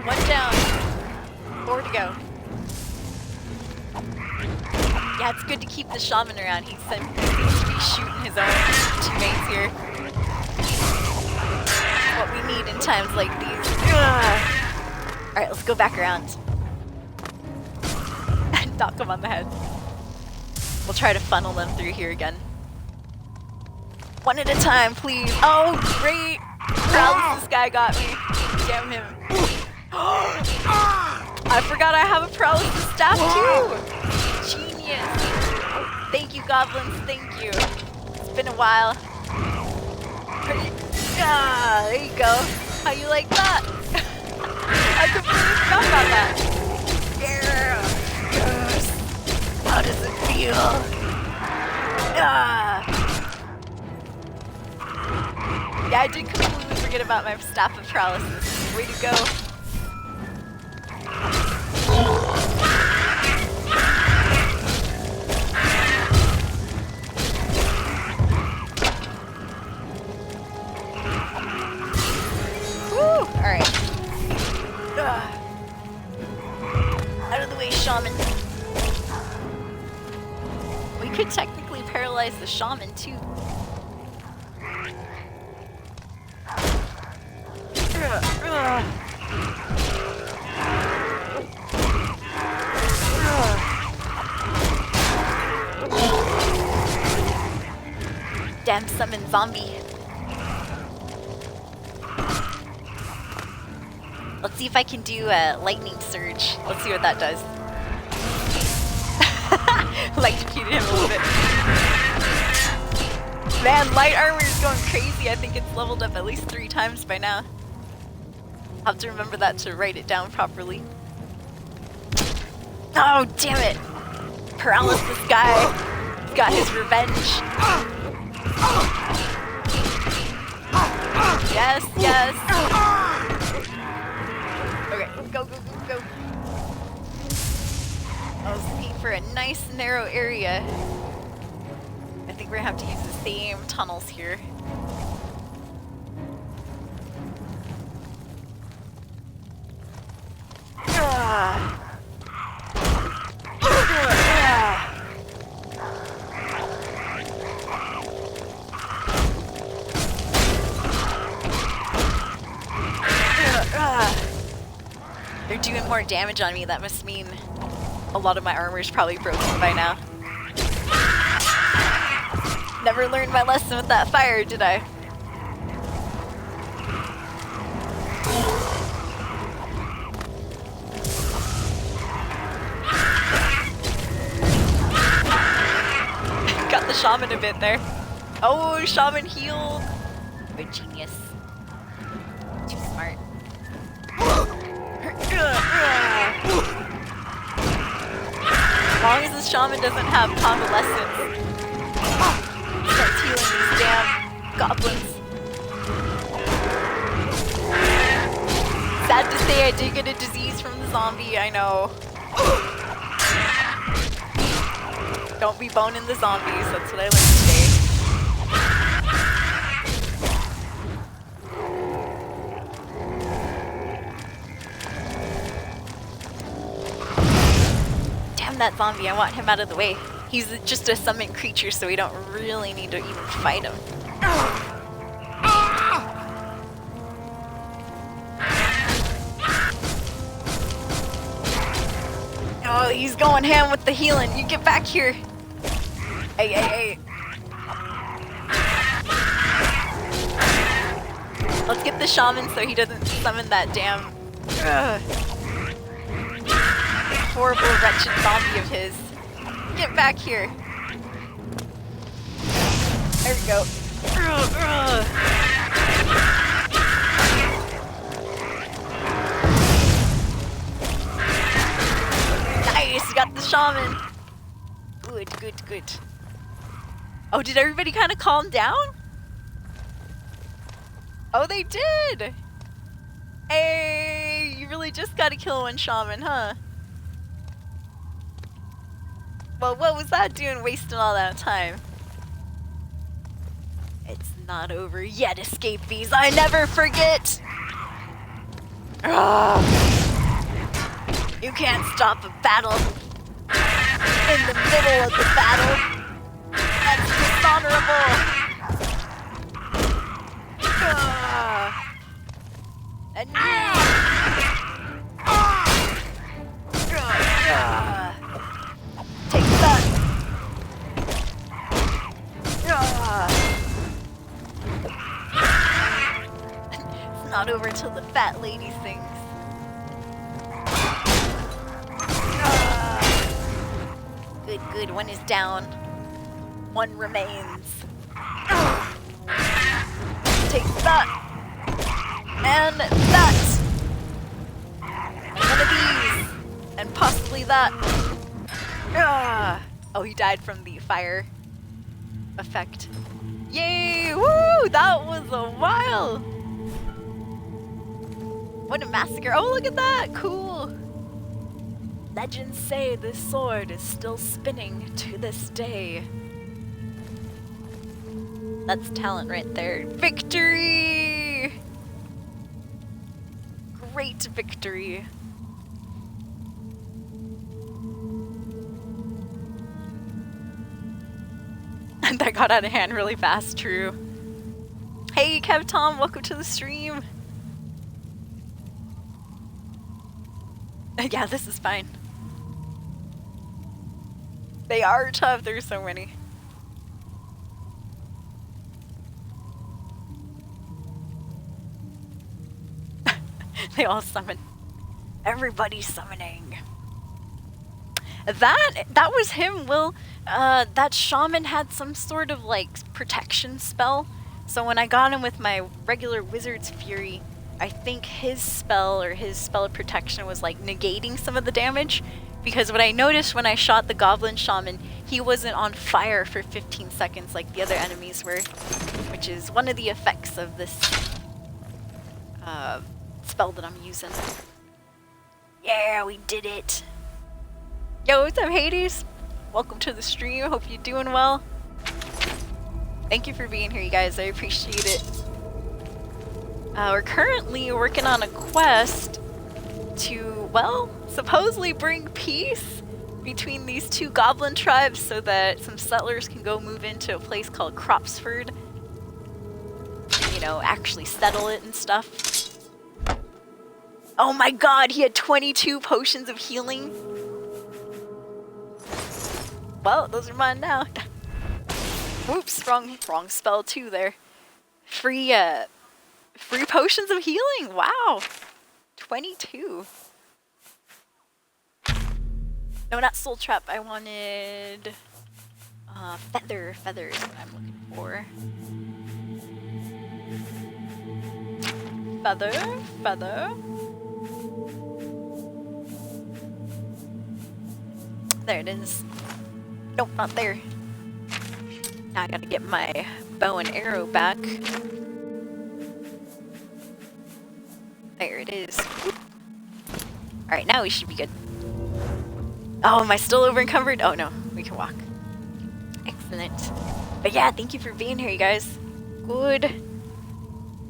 4 to go. Yeah, it's good to keep the shaman around. He seems to be shooting his own teammates here. What we need in times like these. Alright, let's go back around. And knock them on the head. We'll try to funnel them through here again. One at a time, please. Oh, great! Paralysis guy got me. Damn him. I forgot I have a paralysis staff too! Genius! Thank you, goblins, thank you. It's been a while. There you go. How you like that? I completely forgot about that. Yeah. Yes. How does it feel? Yeah, I did completely forget about my staff of paralysis. Way to go. could technically paralyze the shaman too. Damn summon zombie. Let's see if I can do a lightning surge. Let's see what that does. Electrocuted him a little bit. Man, light armor is going crazy. I think it's leveled up at least 3 times by now. I'll have to remember that to write it down properly. Oh, damn it! Paralysis guy. He's got his revenge. Yes, yes. Okay, go, go, go, go. I was looking for a nice narrow area. I think we're gonna have to use the same tunnels here. They're doing more damage on me. That must mean a lot of my armor is probably broken by now. Never learned my lesson with that fire, did I? Got the shaman a bit there. Oh, shaman healed. Good genius. Too smart. As long as the shaman doesn't have convalescence, starts healing these damn goblins. Sad to say I did get a disease from the zombie, I know. Don't be boning the zombies, that's what I learned today. Damn that zombie, I want him out of the way. He's just a summoned creature, so we don't really need to even fight him. Oh, he's going ham with the healing. You get back here. Hey, hey, hey. Let's get the shaman so he doesn't summon that damn horrible, wretched zombie of his. Get back here. There we go. Nice, got the shaman. Good, good, good. Oh, did everybody kind of calm down? Oh, they did! Hey, you really just gotta kill one shaman, huh? Well, what was that doing wasting all that time? It's not over yet, escapees. I never forget! Ugh. You can't stop a battle in the middle of the battle. That's dishonorable. And take that. It's not over until the fat lady sings. Good, good. One is down. One remains. Take that. And that. One of these. And possibly that. Oh, he died from the fire effect. Yay! Woo! That was a while! What a massacre. Oh, look at that! Cool! Legends say this sword is still spinning to this day. That's talent right there. Victory! Great victory. That got out of hand really fast, true. Hey, Kev Tom, welcome to the stream. Yeah, this is fine. They are tough, there's so many. They all summon. Everybody's summoning. That was him, Will. That shaman had some sort of like protection spell. So when I got him with my regular wizard's fury, I think his spell of protection was like negating some of the damage. Because what I noticed when I shot the goblin shaman, he wasn't on fire for 15 seconds like the other enemies were. Which is one of the effects of this spell that I'm using. Yeah, we did it. Yo, what's up, Hades? Welcome to the stream. Hope you're doing well. Thank you for being here, you guys. I appreciate it. We're currently working on a quest to, well, supposedly bring peace between these two goblin tribes so that some settlers can go move into a place called Cropsford. You know, actually settle it and stuff. Oh my god, he had 22 potions of healing. Well, those are mine now. Whoops, wrong spell too there. Free potions of healing, wow. 22. No, not soul trap, I wanted feather is what I'm looking for. Feather. There it is. Nope, not there. Now I gotta get my bow and arrow back. There it is. Alright, now we should be good. Oh, am I still over encumbered? Oh no, we can walk. Excellent. But yeah, thank you for being here, you guys. Good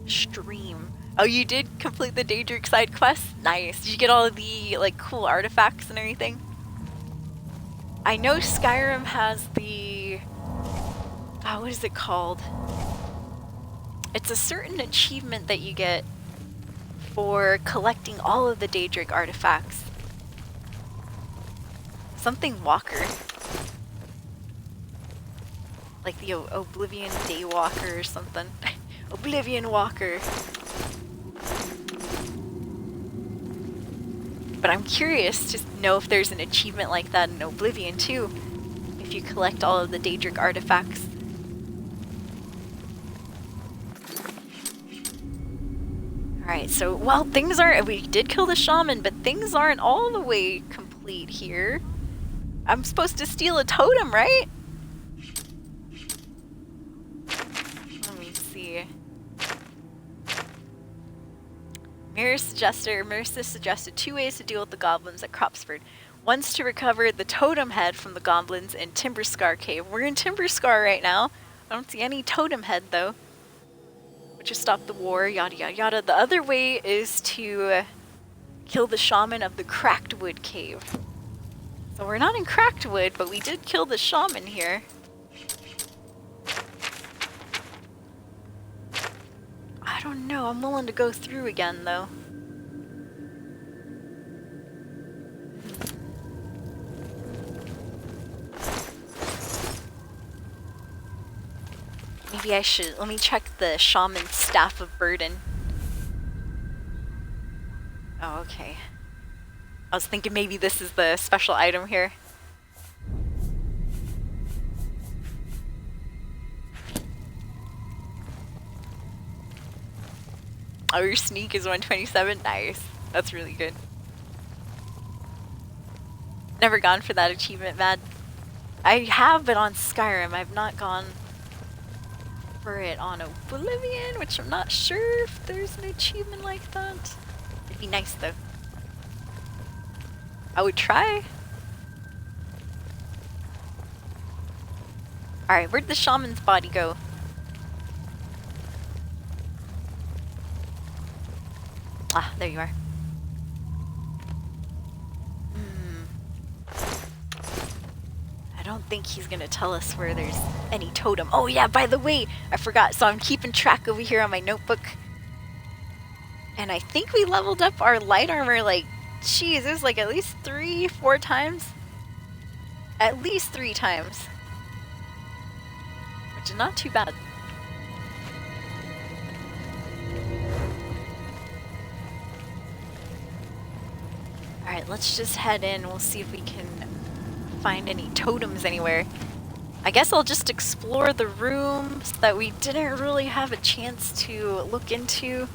stream. Oh, you did complete the Daedric side quest? Nice. Did you get all of the like cool artifacts and everything? I know Skyrim has the... Oh, what is it called? It's a certain achievement that you get for collecting all of the Daedric artifacts. Something Walker. Like the Oblivion Daywalker or something. Oblivion Walker. But I'm curious to know if there's an achievement like that in Oblivion too. If you collect all of the Daedric artifacts. Alright, so, well, things aren't... We did kill the shaman, but things aren't all the way complete here. I'm supposed to steal a totem, right? Let me see. Marissa suggested 2 ways to deal with the goblins at Cropsford. One's to recover the totem head from the goblins in Timberscar Cave. We're in Timberscar right now. I don't see any totem head, though. Which will stop the war, yada yada yada. The other way is to kill the shaman of the Cracked Wood Cave. So we're not in Cracked Wood, but we did kill the shaman here. I don't know, I'm willing to go through again, though. Maybe I should, let me check the shaman's staff of burden. Oh, okay. I was thinking maybe this is the special item here. Oh, your sneak is 127? Nice. That's really good. Never gone for that achievement, Mad. I have, but on Skyrim. I've not gone for it on Oblivion, which I'm not sure if there's an achievement like that. It'd be nice, though. I would try. Alright, where'd the shaman's body go? Ah, there you are. I don't think he's gonna tell us where there's any totem. Oh yeah, by the way, I forgot. So I'm keeping track over here on my notebook. And I think we leveled up our light armor like, geez, it was like at least 3-4 times. At least 3 times. Which is not too bad. Alright, let's just head in. We'll see if we can find any totems anywhere. I guess I'll just explore the rooms that we didn't really have a chance to look into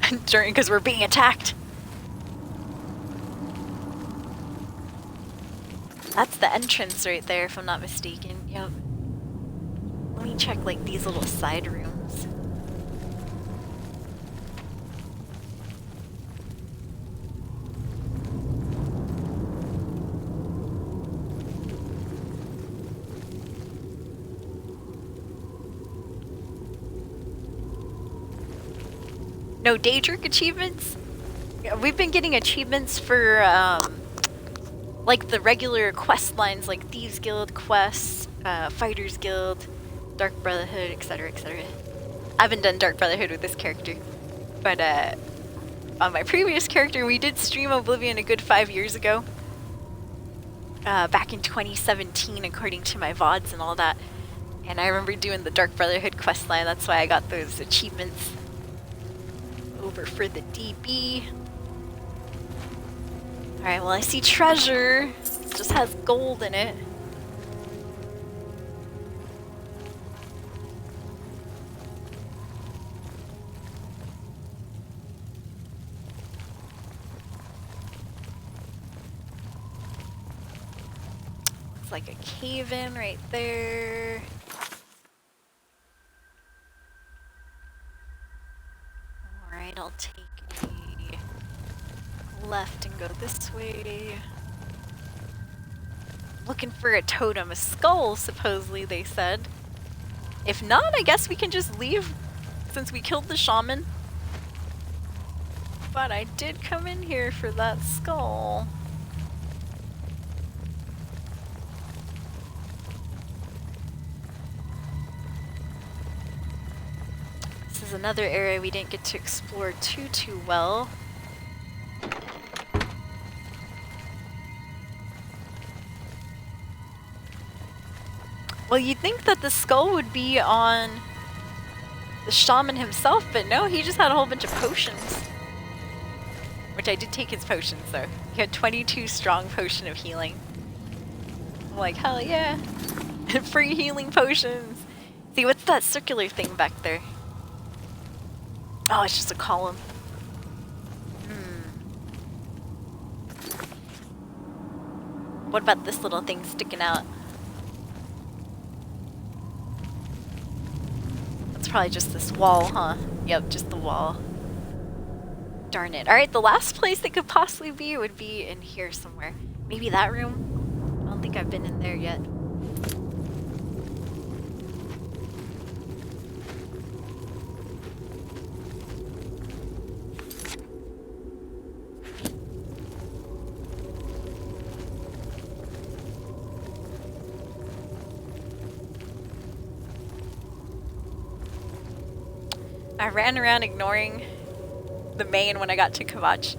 because we're being attacked. That's the entrance right there, if I'm not mistaken. Yep. Let me check like these little side rooms. No Daedric achievements? Yeah, we've been getting achievements for like the regular quest lines like Thieves Guild quests, Fighters Guild, Dark Brotherhood, etc, etc. I haven't done Dark Brotherhood with this character, but on my previous character we did stream Oblivion a good 5 years ago. Back in 2017 according to my VODs and all that. And I remember doing the Dark Brotherhood quest line, that's why I got those achievements. Over for the DB. Alright, well I see treasure. It just has gold in it. It's like a cave-in right there. Alright, I'll take a left and go this way. Looking for a totem, a skull, supposedly they said. If not, I guess we can just leave since we killed the shaman. But I did come in here for that skull. This is another area we didn't get to explore too well. Well, you'd think that the skull would be on the shaman himself, but no, he just had a whole bunch of potions. Which I did take his potions though. He had 22 strong potion of healing. I'm like, hell yeah. Free healing potions. See, what's that circular thing back there? Oh, it's just a column. What about this little thing sticking out? It's probably just this wall, huh? Yep, just the wall. Darn it. Alright, the last place it could possibly be would be in here somewhere. Maybe that room? I don't think I've been in there yet. I ran around ignoring the main when I got to Kavach.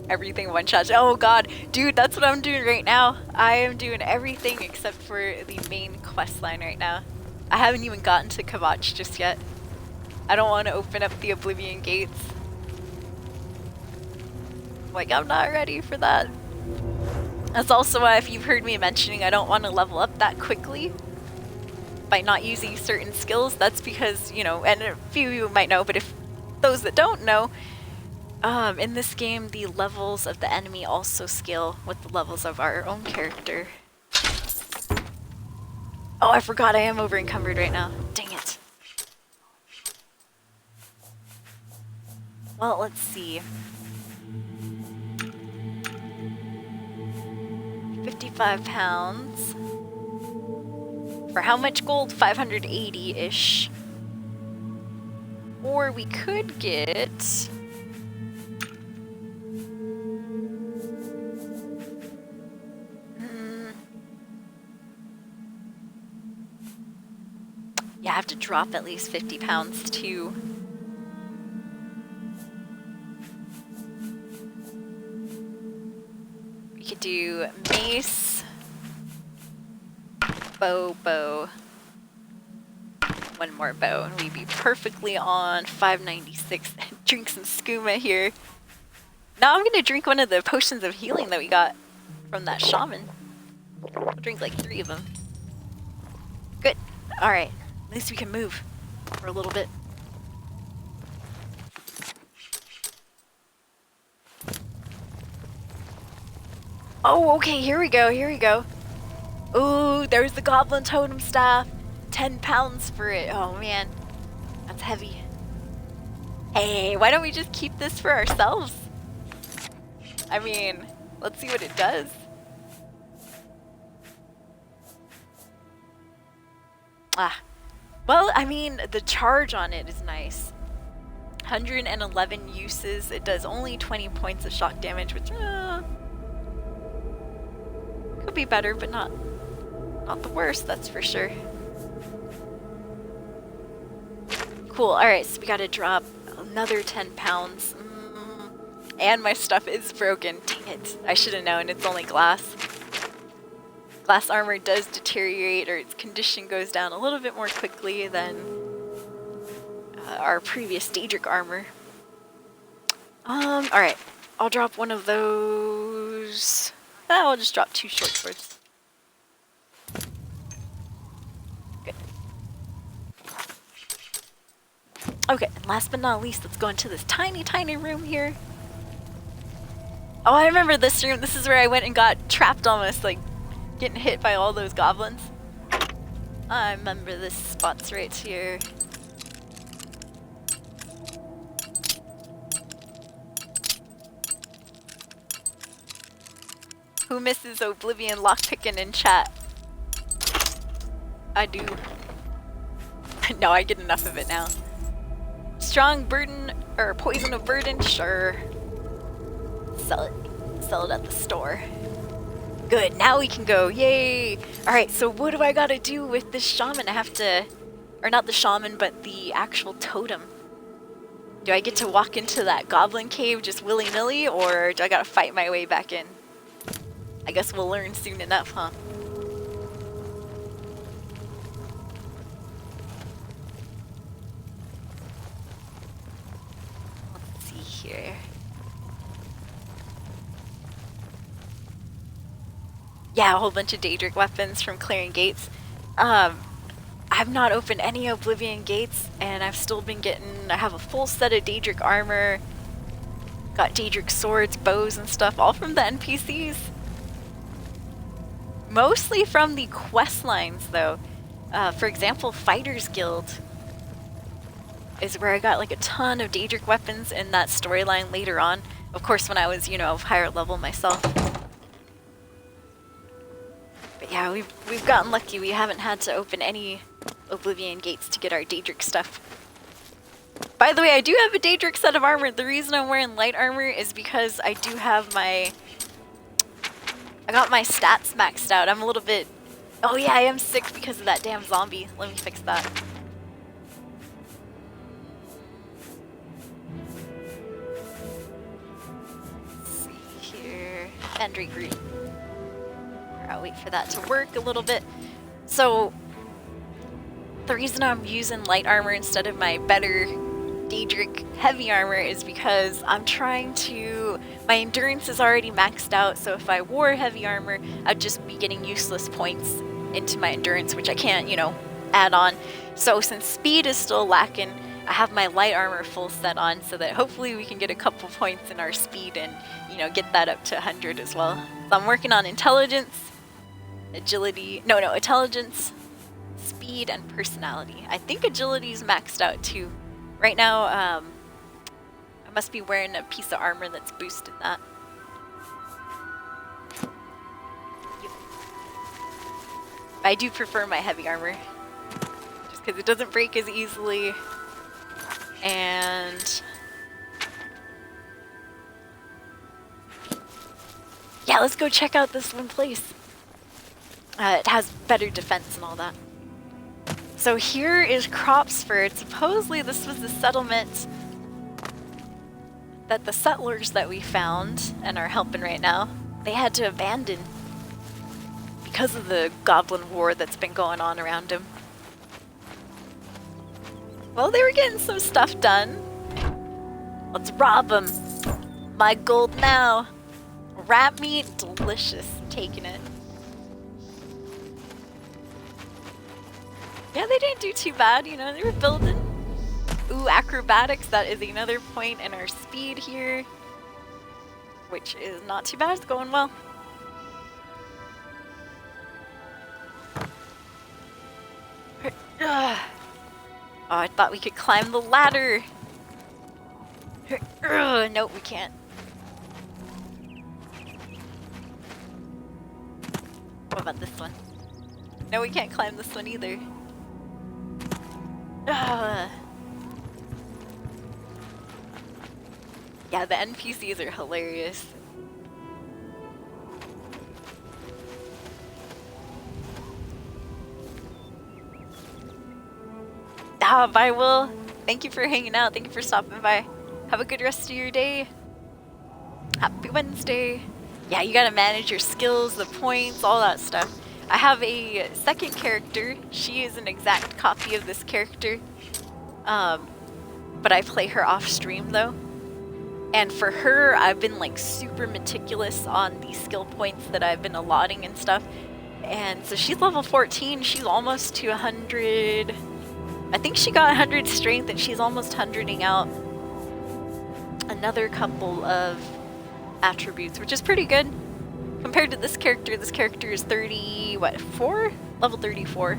Everything one shot. Oh god, dude, that's what I'm doing right now. I am doing everything except for the main quest line right now. I haven't even gotten to Kavach just yet. I don't want to open up the Oblivion gates. Like, I'm not ready for that. That's also why, if you've heard me mentioning, I don't want to level up that quickly by not using certain skills. That's because, you know, and a few of you might know, but if those that don't know, in this game, the levels of the enemy also scale with the levels of our own character. Oh, I forgot I am over encumbered right now. Dang it. Well, let's see. 55 pounds. For how much gold? 580-ish. Or we could get... Yeah, I have to drop at least 50 pounds too. We could do mace, bow. One more bow, and we'd be perfectly on 596. Drink some skooma here. Now I'm gonna drink one of the potions of healing that we got from that shaman. I'll drink like 3 of them. Good. Alright. At least we can move for a little bit. Oh, okay, here we go. Ooh, there's the goblin totem staff. 10 pounds for it. Oh man, that's heavy. Hey, why don't we just keep this for ourselves? I mean, let's see what it does. Well, I mean, the charge on it is nice. 111 uses. It does only 20 points of shock damage, which could be better, but not the worst, that's for sure. Cool. Alright, so we gotta drop another 10 pounds. And my stuff is broken. Dang it. I should have known. It's only glass. Glass armor does deteriorate, or its condition goes down a little bit more quickly than our previous Daedric armor. Alright. I'll drop one of those. I'll just drop 2 short swords. Okay, and last but not least, let's go into this tiny room here. Oh, I remember this room. This is where I went and got trapped almost, like, getting hit by all those goblins. I remember this spot's right here. Who misses Oblivion lockpicking in chat? I do. No, I get enough of it now. Strong burden, or poison of burden, sure. Sell it at the store. Good, now we can go, yay! Alright, so what do I gotta do with this shaman? I have to, or not the shaman, but the actual totem. Do I get to walk into that goblin cave just willy-nilly, or do I gotta fight my way back in? I guess we'll learn soon enough, huh? Here. Yeah, a whole bunch of Daedric weapons from clearing gates. I've not opened any Oblivion gates, and I've still been getting, I have a full set of Daedric armor, got Daedric swords, bows and stuff, all from the NPCs. Mostly from the quest lines though. For example, Fighters Guild is where I got like a ton of Daedric weapons in that storyline later on. Of course, when I was, of higher level myself. But yeah, we've gotten lucky. We haven't had to open any Oblivion gates to get our Daedric stuff. By the way, I do have a Daedric set of armor. The reason I'm wearing light armor is because I do have I got my stats maxed out. I'm a little bit... Oh yeah, I am sick because of that damn zombie. Let me fix that. And regroup. I'll wait for that to work a little bit. So, the reason I'm using light armor instead of my better Daedric heavy armor is because I'm trying to... My endurance is already maxed out, so if I wore heavy armor, I'd just be getting useless points into my endurance, which I can't, add on. So since speed is still lacking, I have my light armor full set on so that hopefully we can get a couple points in our speed and, get that up to 100 as well. So I'm working on intelligence, agility, intelligence, speed, and personality. I think agility is maxed out too. Right now, I must be wearing a piece of armor that's boosted that. Yep. I do prefer my heavy armor, just because it doesn't break as easily. And yeah, let's go check out this one place. It has better defense and all that. So here is Cropsford. Supposedly this was the settlement that the settlers that we found and are helping right now, they had to abandon because of the goblin war that's been going on around them. Well, they were getting some stuff done. Let's rob them. My gold now. Rat meat, delicious. Taking it. Yeah, they didn't do too bad, you know, they were building. Ooh, acrobatics, that is another point in our speed here. Which is not too bad, it's going well. Oh, I thought we could climb the ladder. Nope, we can't. What about this one? No, we can't climb this one either. Yeah, the NPCs are hilarious. Bye, Will. Thank you for hanging out. Thank you for stopping by. Have a good rest of your day. Happy Wednesday. Yeah, you gotta manage your skills, the points, all that stuff. I have a second character. She is an exact copy of this character. But I play her off stream though. And for her, I've been like super meticulous on the skill points that I've been allotting and stuff. And so she's level 14. She's almost to 100. I think she got 100 strength and she's almost 100ing out another couple of attributes, which is pretty good. Compared to this character is 4? Level 34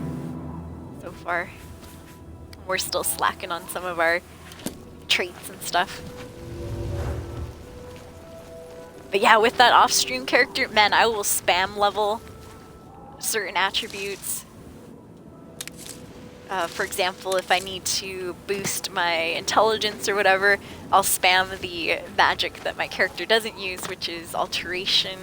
so far. We're still slacking on some of our traits and stuff. But yeah, with that off-stream character, man, I will spam level certain attributes. For example, if I need to boost my intelligence or whatever, I'll spam the magic that my character doesn't use, which is alteration.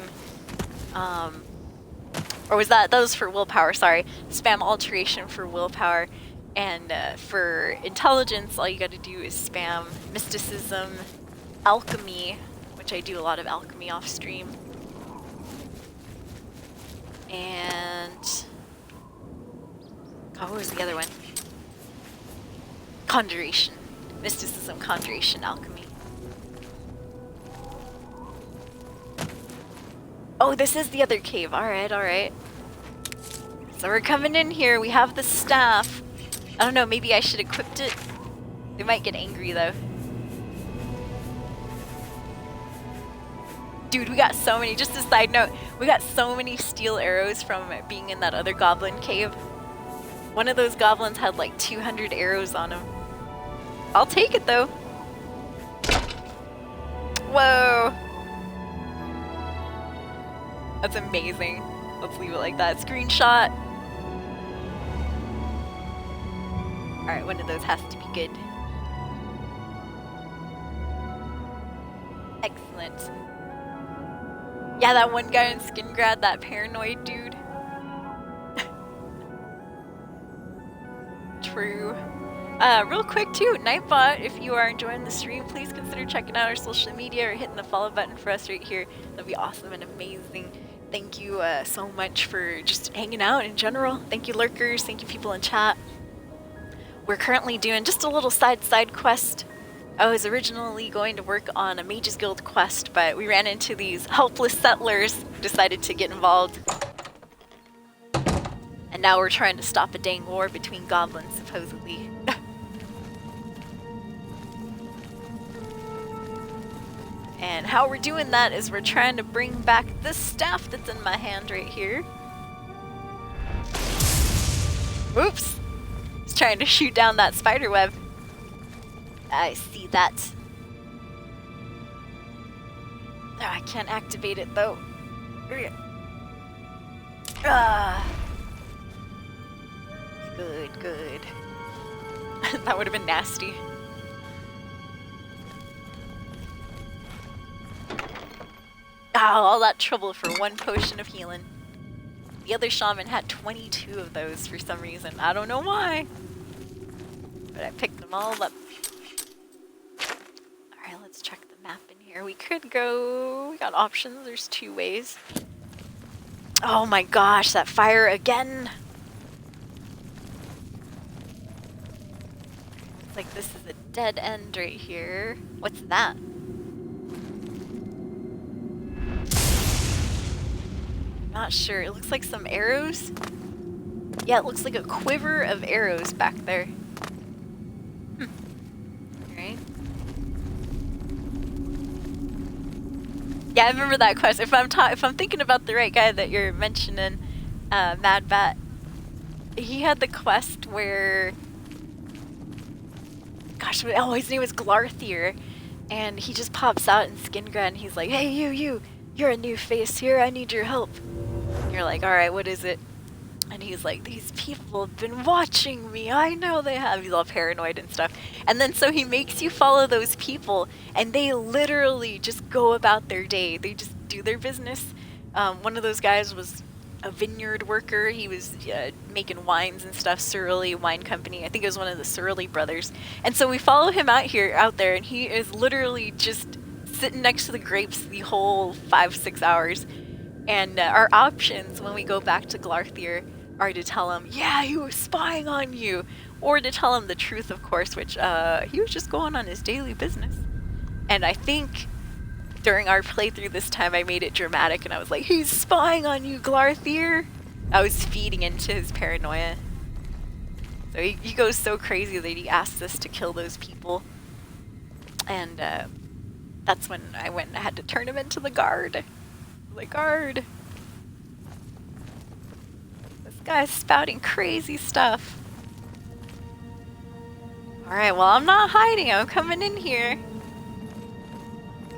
Or was that was for willpower, sorry. Spam alteration for willpower. And for intelligence, all you gotta do is spam mysticism, alchemy, which I do a lot of alchemy off stream. And what was the other one? Conjuration. Mysticism, conjuration, alchemy. Oh, this is the other cave. Alright, alright. So we're coming in here. We have the staff. I don't know, maybe I should equip it. They might get angry though. Dude, we got so many. Just a side note, we got so many steel arrows from being in that other goblin cave. One of those goblins had like 200 arrows on him. I'll take it though. Whoa. That's amazing. Let's leave it like that. Screenshot. Alright, one of those has to be good. Excellent. Yeah, that one guy in Skingrad, that paranoid dude. True. Real quick too, Nightbot, if you are enjoying the stream, please consider checking out our social media or hitting the follow button for us right here. That'd be awesome and amazing. Thank you so much for just hanging out in general. Thank you lurkers, thank you people in chat. We're currently doing just a little side quest. I was originally going to work on a Mages Guild quest, but we ran into these helpless settlers, decided to get involved. And now we're trying to stop a dang war between goblins, supposedly. And how we're doing that is we're trying to bring back this staff that's in my hand right here. Oops! It's trying to shoot down that spider web. I see that. Oh, I can't activate it though. Good, good. That would have been nasty. Oh, all that trouble for one potion of healing. The other shaman had 22 of those for some reason. I don't know why. But I picked them all up. Alright, let's check the map in here. We could go... We got options. There's 2 ways. Oh my gosh, that fire again! Looks like this is a dead end right here. What's that? Not sure. It looks like some arrows. Yeah, it looks like a quiver of arrows back there. Alright. Yeah, I remember that quest. If I'm thinking about the right guy that you're mentioning, Mad Bat, he had the quest where... Gosh, oh, his name was Glarthier. And he just pops out in Skingrad and he's like, hey, you're a new face here, I need your help. And you're like, alright, what is it? And he's like, these people have been watching me, I know they have. He's all paranoid and stuff. And then so he makes you follow those people, and they literally just go about their day. They just do their business. One of those guys was a vineyard worker. He was making wines and stuff, Surly Wine Company. I think it was one of the Surly brothers. And so we follow him out there, and he is literally just sitting next to the grapes the whole 5-6 hours. And our options when we go back to Glarthier are to tell him, yeah, he was spying on you, or to tell him the truth, of course, which he was just going on his daily business. And I think during our playthrough this time I made it dramatic and I was like, he's spying on you, Glarthier. I was feeding into his paranoia. So he goes so crazy that he asks us to kill those people. And that's when I went and I had to turn him into the guard. The guard. This guy's spouting crazy stuff. Alright, well, I'm not hiding. I'm coming in here.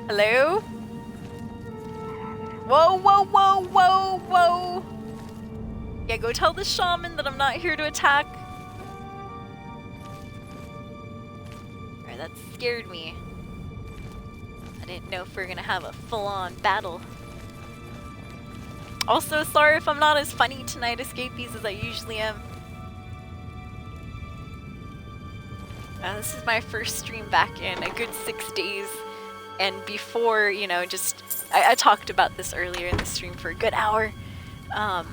Hello? Whoa, whoa, whoa, whoa, whoa. Yeah, go tell the shaman that I'm not here to attack. Alright, that scared me. I didn't know if we were gonna have a full-on battle. Also, sorry if I'm not as funny tonight, escapees, as I usually am. This is my first stream back in a good 6 days. And before, you know, just... I talked about this earlier in the stream for a good hour. I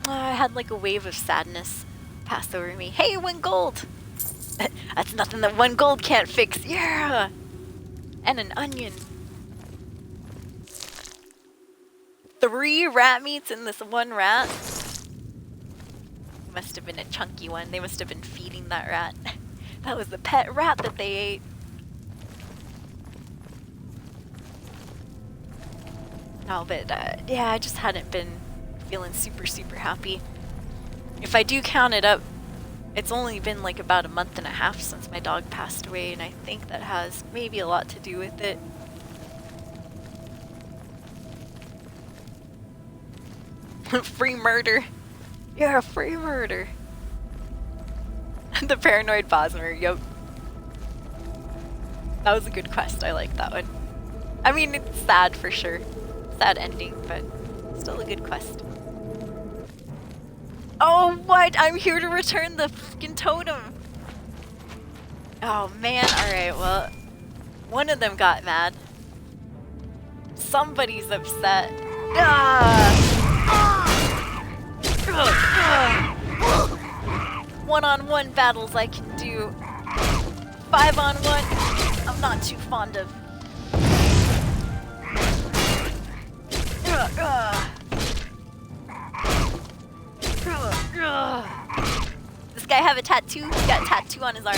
had like a wave of sadness pass over me. Hey, 1 gold! That's nothing that 1 gold can't fix. Yeah! And an onion. 3 rat meats in this 1 rat. Must have been a chunky one. They must have been feeding that rat. That was the pet rat that they ate. No, but yeah, I just hadn't been feeling super, super happy. If I do count it up, it's only been like about a month and a half since my dog passed away, and I think that has maybe a lot to do with it. Free murder. Yeah, free murder. The paranoid Bosmer, yep. That was a good quest, I like that one. I mean, it's sad for sure. Sad ending, but still a good quest. Oh, what? I'm here to return the fucking totem. Oh, man. Alright, well, one of them got mad. Somebody's upset. One-on-one battles I can do. 5-on-1, I'm not too fond of. This guy have a tattoo? He got a tattoo on his arm.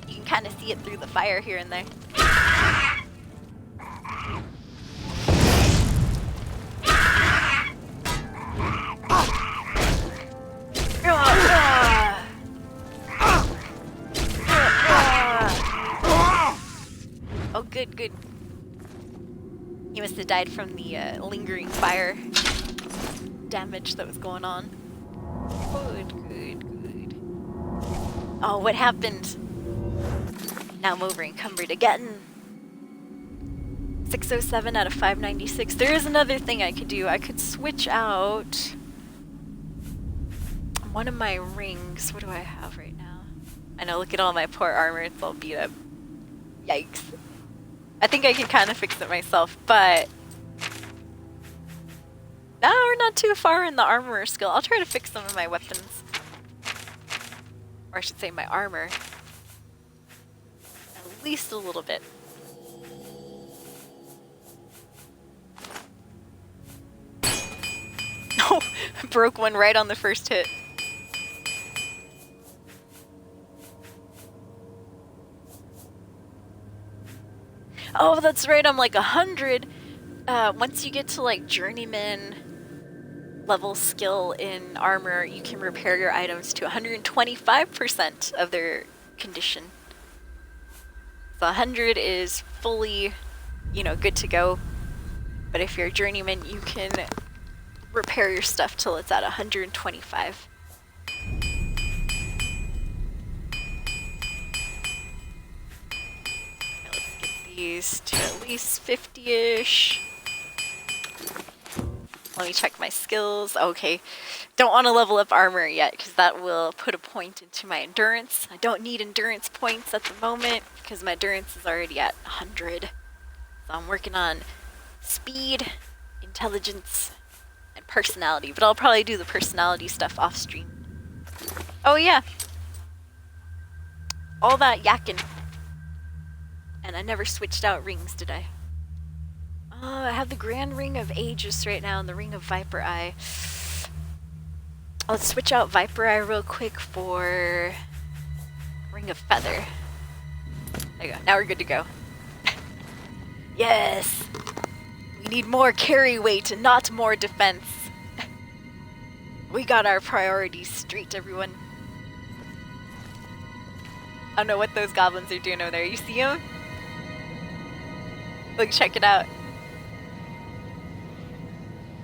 You can kind of see it through the fire here and there. Oh, good, good. He must have died from the lingering fire damage that was going on. Good, good, good. Oh, what happened? Now I'm over encumbered again. 607 out of 596. There is another thing I could do. I could switch out one of my rings. What do I have right now? I know, look at all my poor armor. It's all beat up. Yikes. I think I can kind of fix it myself, but... No, we're not too far in the armorer skill. I'll try to fix some of my weapons. Or I should say my armor. At least a little bit. Oh, broke one right on the first hit. Oh, that's right, I'm like 100. Once you get to like journeyman level skill in armor, you can repair your items to 125% of their condition. So 100 is fully, you know, good to go. But if you're a journeyman, you can repair your stuff till it's at 125. Let's get these to at least 50-ish. Let me check my skills. Okay, don't want to level up armor yet because that will put a point into my endurance. I don't need endurance points at the moment because my endurance is already at 100. So I'm working on speed, intelligence, and personality, but I'll probably do the personality stuff off stream. Oh yeah, all that yakking. And I never switched out rings, did I? I have the Grand Ring of Aegis right now and the Ring of Viper Eye. Let's switch out Viper Eye real quick for Ring of Feather. There you go. Now we're good to go. Yes! We need more carry weight and not more defense. We got our priorities straight, everyone. I don't know what those goblins are doing over there. You see them? Look, check it out.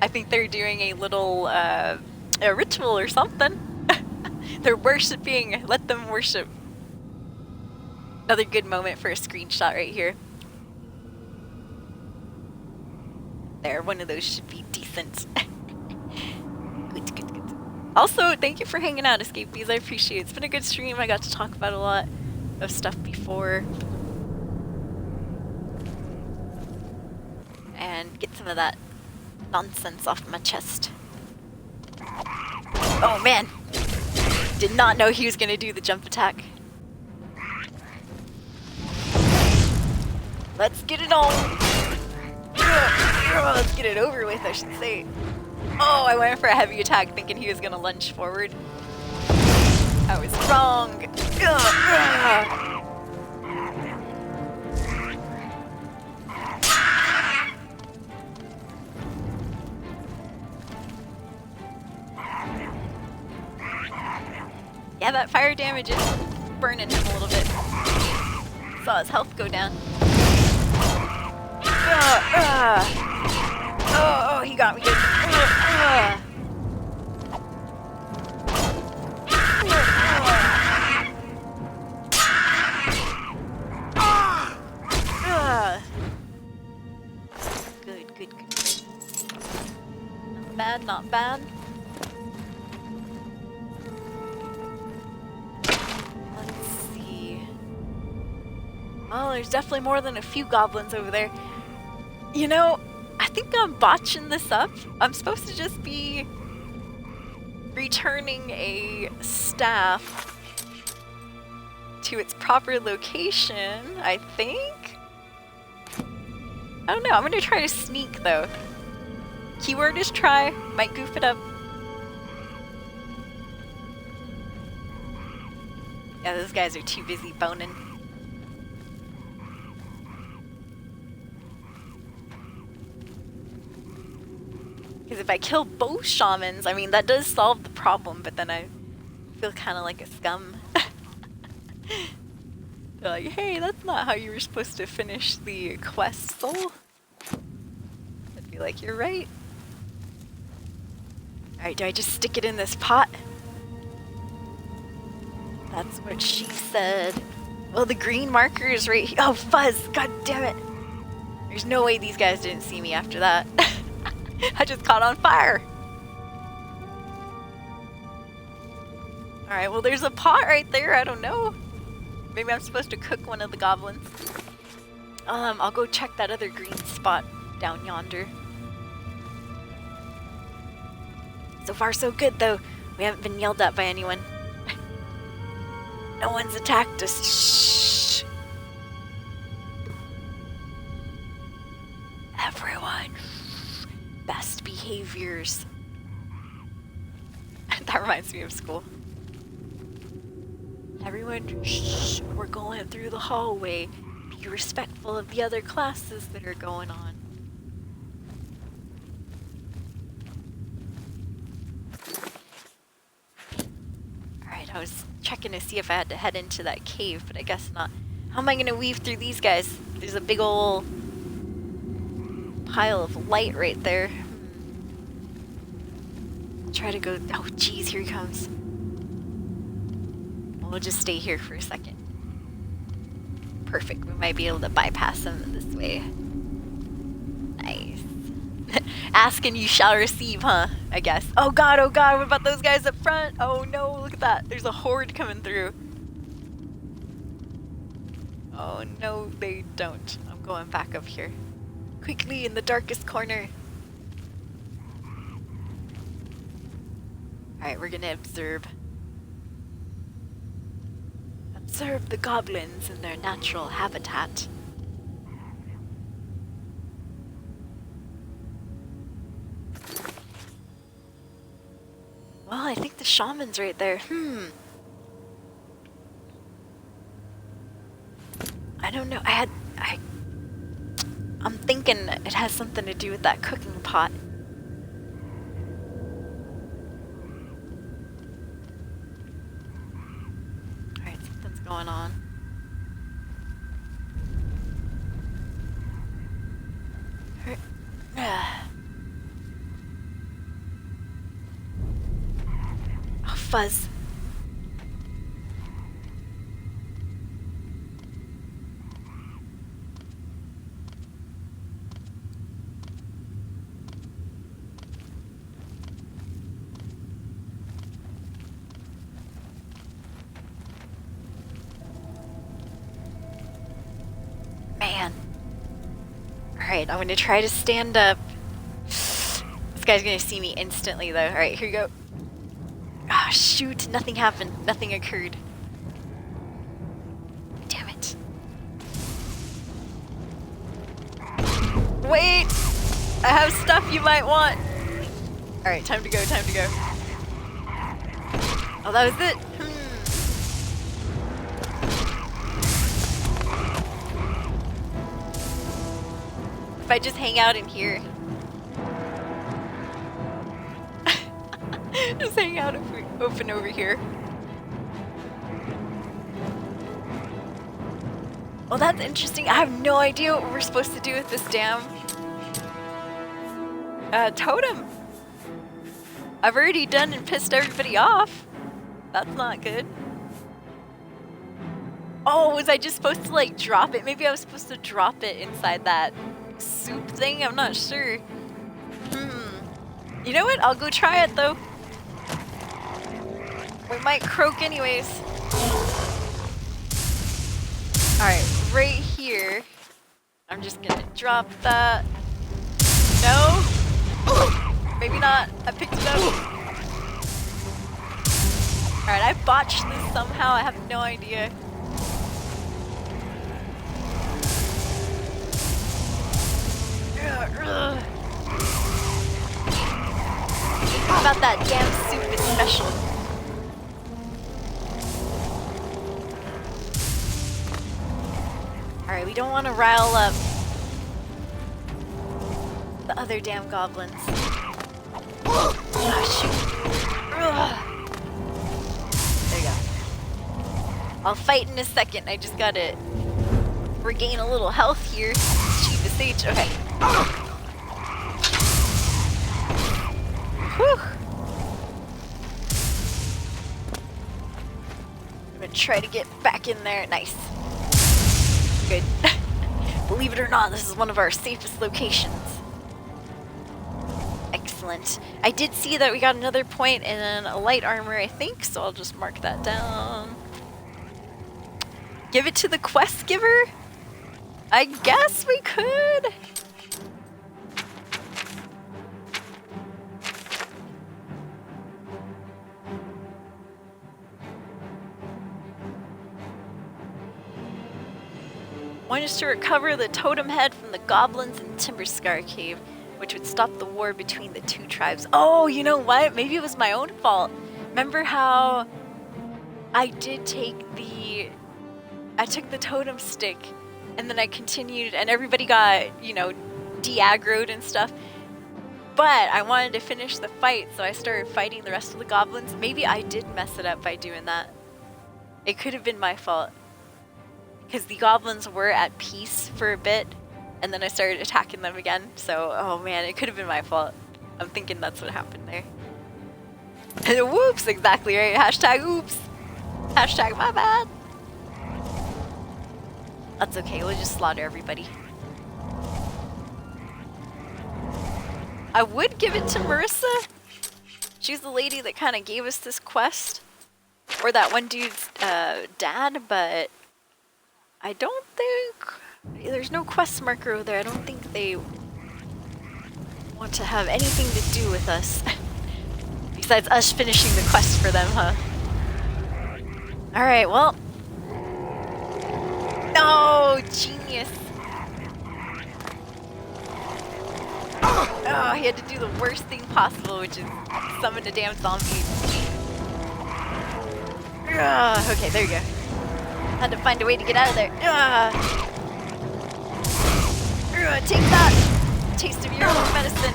I think they're doing a little a ritual or something. They're worshipping. Let them worship. Another good moment for a screenshot right here. There, one of those should be decent. Good, good, good. Also, thank you for hanging out, Escapees. I appreciate it. It's been a good stream. I got to talk about a lot of stuff before. And get some of that nonsense off my chest. Oh man! Did not know he was gonna do the jump attack. Let's get it on! Let's get it over with, I should say. Oh, I went for a heavy attack thinking he was gonna lunge forward. I was wrong. Yeah, that fire damage is burning him a little bit. Saw his health go down. Oh, he got me good. Good, good, good. Not bad, not bad. Let's see. Oh, there's definitely more than a few goblins over there. You know, I think I'm botching this up. I'm supposed to just be returning a staff to its proper location, I think? I don't know, I'm gonna try to sneak though. Keyword is try, might goof it up. Yeah, those guys are too busy boning. Because if I kill both shamans, I mean, that does solve the problem, but then I feel kind of like a scum. They're like, hey, that's not how you were supposed to finish the quest, soul. I'd be like, you're right. Alright, do I just stick it in this pot? That's what she said. Well, the green marker is right here. Oh, fuzz! God damn it! There's no way these guys didn't see me after that. I just caught on fire. Alright, well there's a pot right there, I don't know. Maybe I'm supposed to cook one of the goblins. I'll go check that other green spot down yonder. So far so good though. We haven't been yelled at by anyone. No one's attacked us. Shh. Everyone. Best behaviors. That reminds me of school. Everyone, shh, we're going through the hallway. Be respectful of the other classes that are going on. Alright, I was checking to see if I had to head into that cave, but I guess not. How am I gonna weave through these guys? There's a big ol' pile of light right there. I'll try to go. Oh, geez, here he comes. We'll just stay here for a second. Perfect. We might be able to bypass him this way. Nice. Ask and you shall receive, huh? I guess. Oh god, what about those guys up front? Oh no, look at that. There's a horde coming through. Oh no, they don't. I'm going back up here. Quickly, in the darkest corner. Alright, we're gonna observe. Observe the goblins in their natural habitat. Well, I think the shaman's right there. I don't know. I'm thinking it has something to do with that cooking pot. Alright, something's going on. Oh, fuzz. Man. Alright, I'm gonna try to stand up. This guy's gonna see me instantly though. Alright, here you go. Ah, shoot, nothing happened. Nothing occurred. Damn it. Wait! I have stuff you might want. Alright, time to go, time to go. Oh, that was it? If I just hang out in here. Just hang out open over here. Oh, that's interesting. I have no idea what we're supposed to do with this damn totem. I've already done and pissed everybody off. That's not good. Oh, was I just supposed to like drop it? Maybe I was supposed to drop it inside that soup thing? I'm not sure. You know what? I'll go try it though. We might croak anyways. Alright, right here. I'm just gonna drop that. No? Maybe not. I picked it up. Alright, I botched this somehow. I have no idea. How about that damn soup is special? Alright, we don't want to rile up the other damn goblins. Oh, shoot. There you go. I'll fight in a second. I just gotta regain a little health here. Achieve the sage. Okay. Whew. I'm gonna try to get back in there. Nice. Good. believe it or not, this is one of our safest locations. Excellent. I did see that we got another point in a light armor, I think, so I'll just mark that down. Give it to the quest giver? I guess we could. One is to recover the totem head from the goblins in Timberscar Cave, which would stop the war between the two tribes. Oh, you know what? Maybe it was my own fault. Remember how I did take I took the totem stick and then I continued and everybody got, you know, de-aggroed and stuff. But I wanted to finish the fight, so I started fighting the rest of the goblins. Maybe I did mess it up by doing that. It could have been my fault. Because the goblins were at peace for a bit, and then I started attacking them again. So, oh man, it could have been my fault. I'm thinking that's what happened there. And whoops, exactly right. Hashtag oops. Hashtag my bad. That's okay, we'll just slaughter everybody. I would give it to Marissa. She's the lady that kind of gave us this quest. Or that one dude's dad, but I don't think... There's no quest marker over there. I don't think they want to have anything to do with us. Besides us finishing the quest for them, huh? Alright, well... No! Genius! Oh, he had to do the worst thing possible, which is summon a damn zombie. Okay, there you go. Had to find a way to get out of there. Take that! Taste of your own medicine.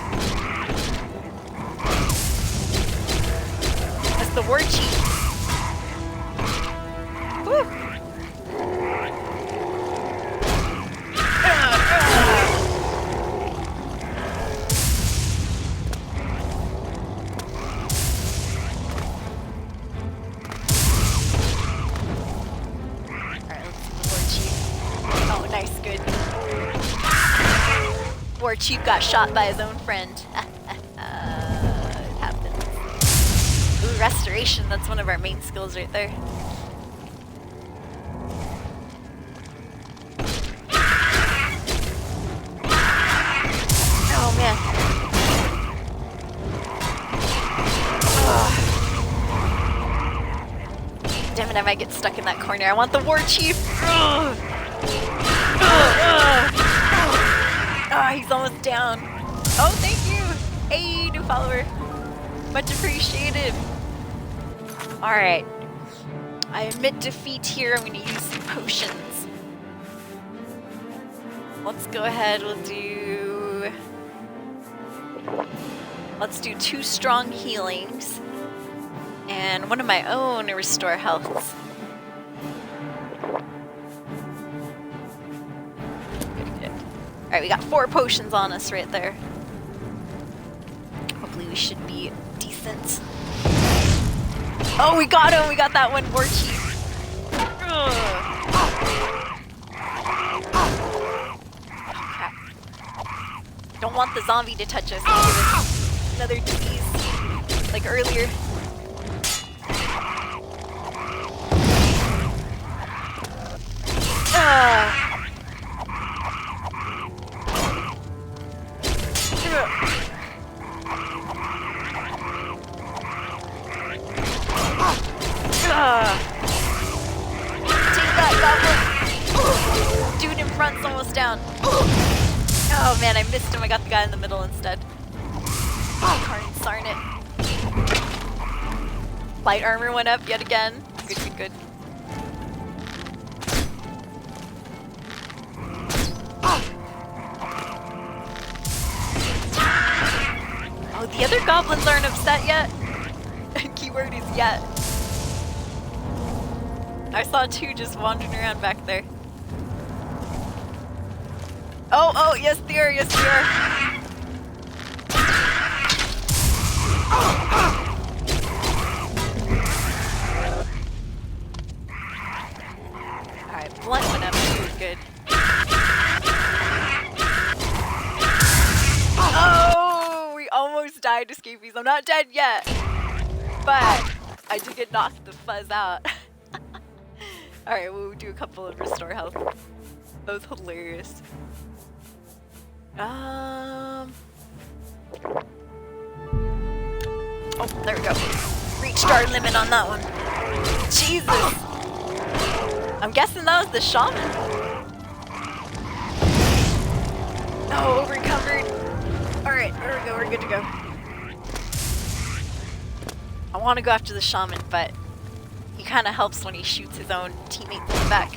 That's the war cheat. Woo! War Chief got shot by his own friend. It happens. Ooh, restoration, that's one of our main skills right there. Oh man. Damn it, I might get stuck in that corner. I want the War Chief. Oh, he's almost down. Oh, thank you. Hey, new follower. Much appreciated. Alright. I admit defeat here. I'm going to use some potions. Let's go ahead. Let's do 2 strong healings. And one of my own to restore health. Alright, we got 4 potions on us right there. Hopefully we should be decent. Oh, we got him! We got that one, War Chief. Oh, crap. Don't want the zombie to touch us. Give us another disease, like earlier. Take that, goblin! Dude in front's almost down. Oh man, I missed him. I got the guy in the middle instead. Darn it. Light armor went up yet again. Good, good, good. Oh, the other goblins aren't upset yet. Keyword is yet. I saw 2 just wandering around back there. Oh, yes they are, yes they are. Alright, blunt went up too, good. mind, escapees. I'm not dead yet. But I did get knocked the fuzz out. Alright, we'll do a couple of restore health. That was hilarious. Oh, there we go. Reached our limit on that one. Jesus! I'm guessing that was the shaman. Oh, recovered. Alright, there we go, we're good to go. I want to go after the shaman, but he kind of helps when he shoots his own teammates in the back.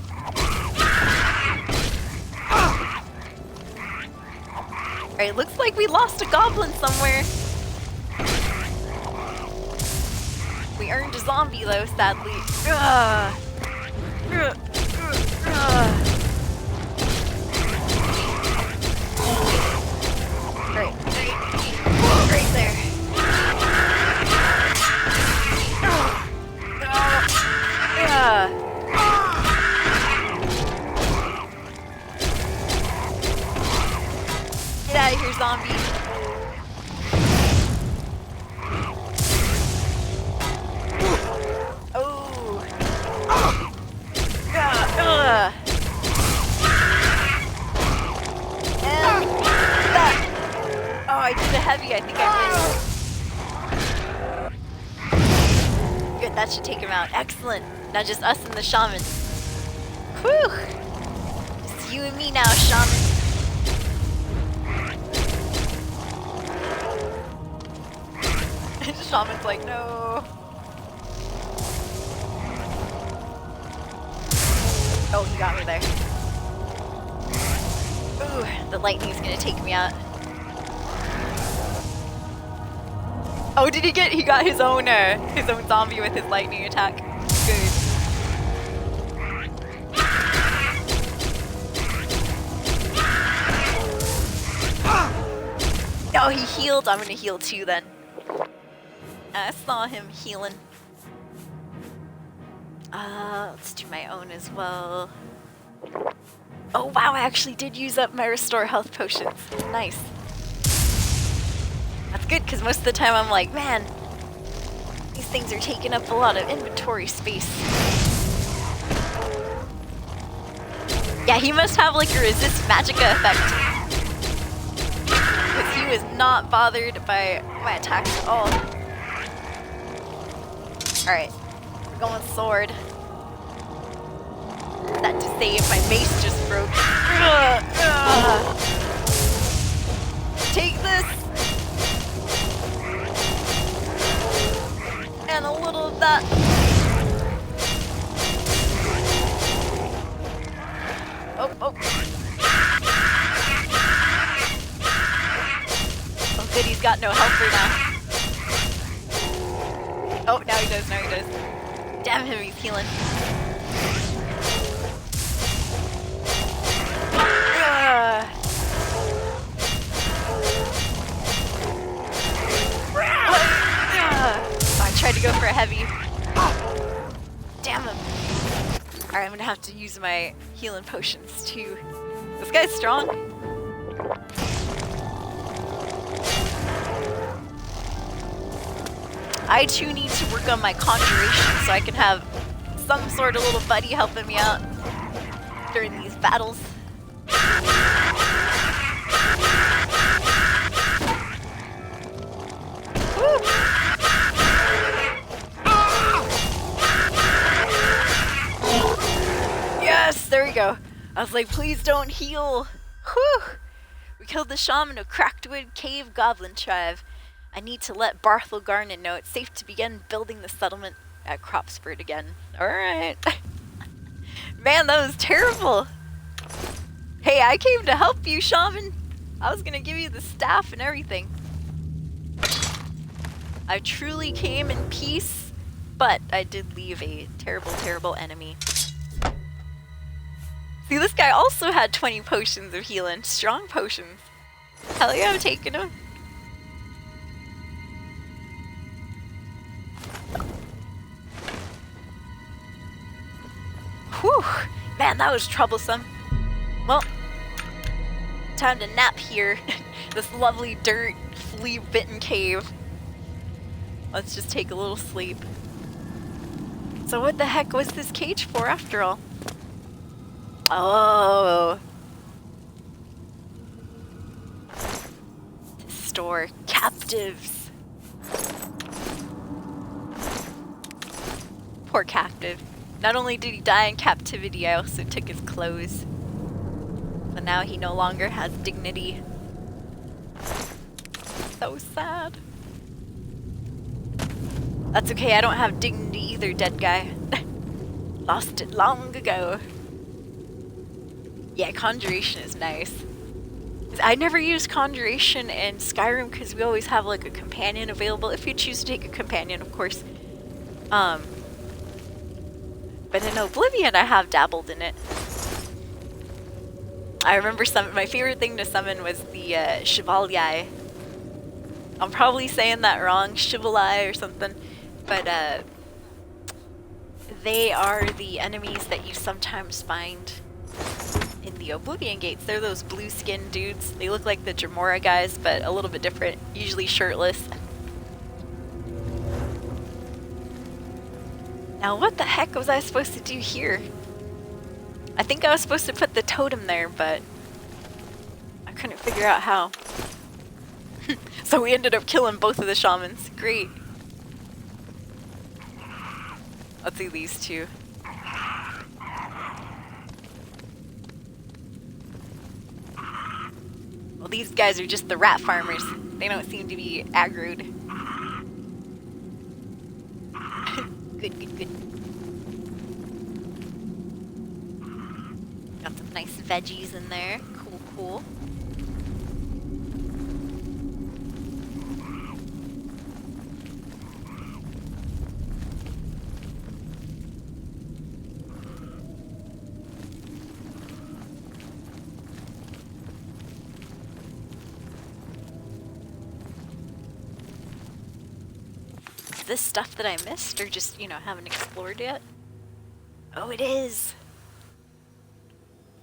Alright, looks like we lost a goblin somewhere. We earned a zombie though, sadly. Right there. Get out of here, zombie. Oh. And that. Oh, I did a heavy. I think I missed. Good, that should take him out. Excellent. Now just us and the shaman. Whew. Just you and me now, shaman. The shaman's like, no. Oh, he got me there. Ooh, the lightning's gonna take me out. Oh, did he get? He got his own zombie with his lightning attack. Good. Oh, he healed. I'm gonna heal too then. I saw him healing. Let's do my own as well. Oh wow, I actually did use up my restore health potions. Nice. That's good, because most of the time I'm like, man, these things are taking up a lot of inventory space. Yeah, he must have like a resist magicka effect. Because he was not bothered by my attacks at all. Alright, we're going sword. That to save, my mace just broke. Take this! And a little of that. Oh, oh. Oh good, he's got no health right now. Oh, now he does, now he does. Damn him, he's healing. I tried to go for a heavy. Damn him. Alright, I'm gonna have to use my healing potions too. This guy's strong. I too need to work on my conjuration so I can have some sort of little buddy helping me out during these battles. Woo. Yes, there we go. I was like, please don't heal. Whew. We killed the shaman of Crackwood Cave Goblin Tribe. I need to let Barthel Garnet know it's safe to begin building the settlement at Cropsford again. Alright. Man, that was terrible. Hey, I came to help you, shaman. I was gonna give you the staff and everything. I truly came in peace, but I did leave a terrible, terrible enemy. See, this guy also had 20 potions of healing. Strong potions. Hell yeah, I'm taking them. Whew! Man, that was troublesome. Well, time to nap here. This lovely dirt, flea-bitten cave. Let's just take a little sleep. So what the heck was this cage for after all? Oh. To store captives. Poor captive. Not only did he die in captivity, I also took his clothes. So now he no longer has dignity. So sad. That's okay, I don't have dignity either, dead guy. Lost it long ago. Yeah, Conjuration is nice. I never used Conjuration in Skyrim because we always have like a companion available. If you choose to take a companion, of course. But in Oblivion, I have dabbled in it. I remember my favorite thing to summon was the Chevalier. I'm probably saying that wrong, Chevalier or something. But they are the enemies that you sometimes find in the Oblivion gates. They're those blue-skinned dudes. They look like the Dremora guys, but a little bit different. Usually shirtless. Now what the heck was I supposed to do here? I think I was supposed to put the totem there, but I couldn't figure out how. So we ended up killing both of the shamans. Great. Let's see these two. Well, these guys are just the rat farmers. They don't seem to be aggroed. Good, good, good. Got some nice veggies in there. Cool, cool. This stuff that I missed, or just, you know, haven't explored yet? Oh, it is!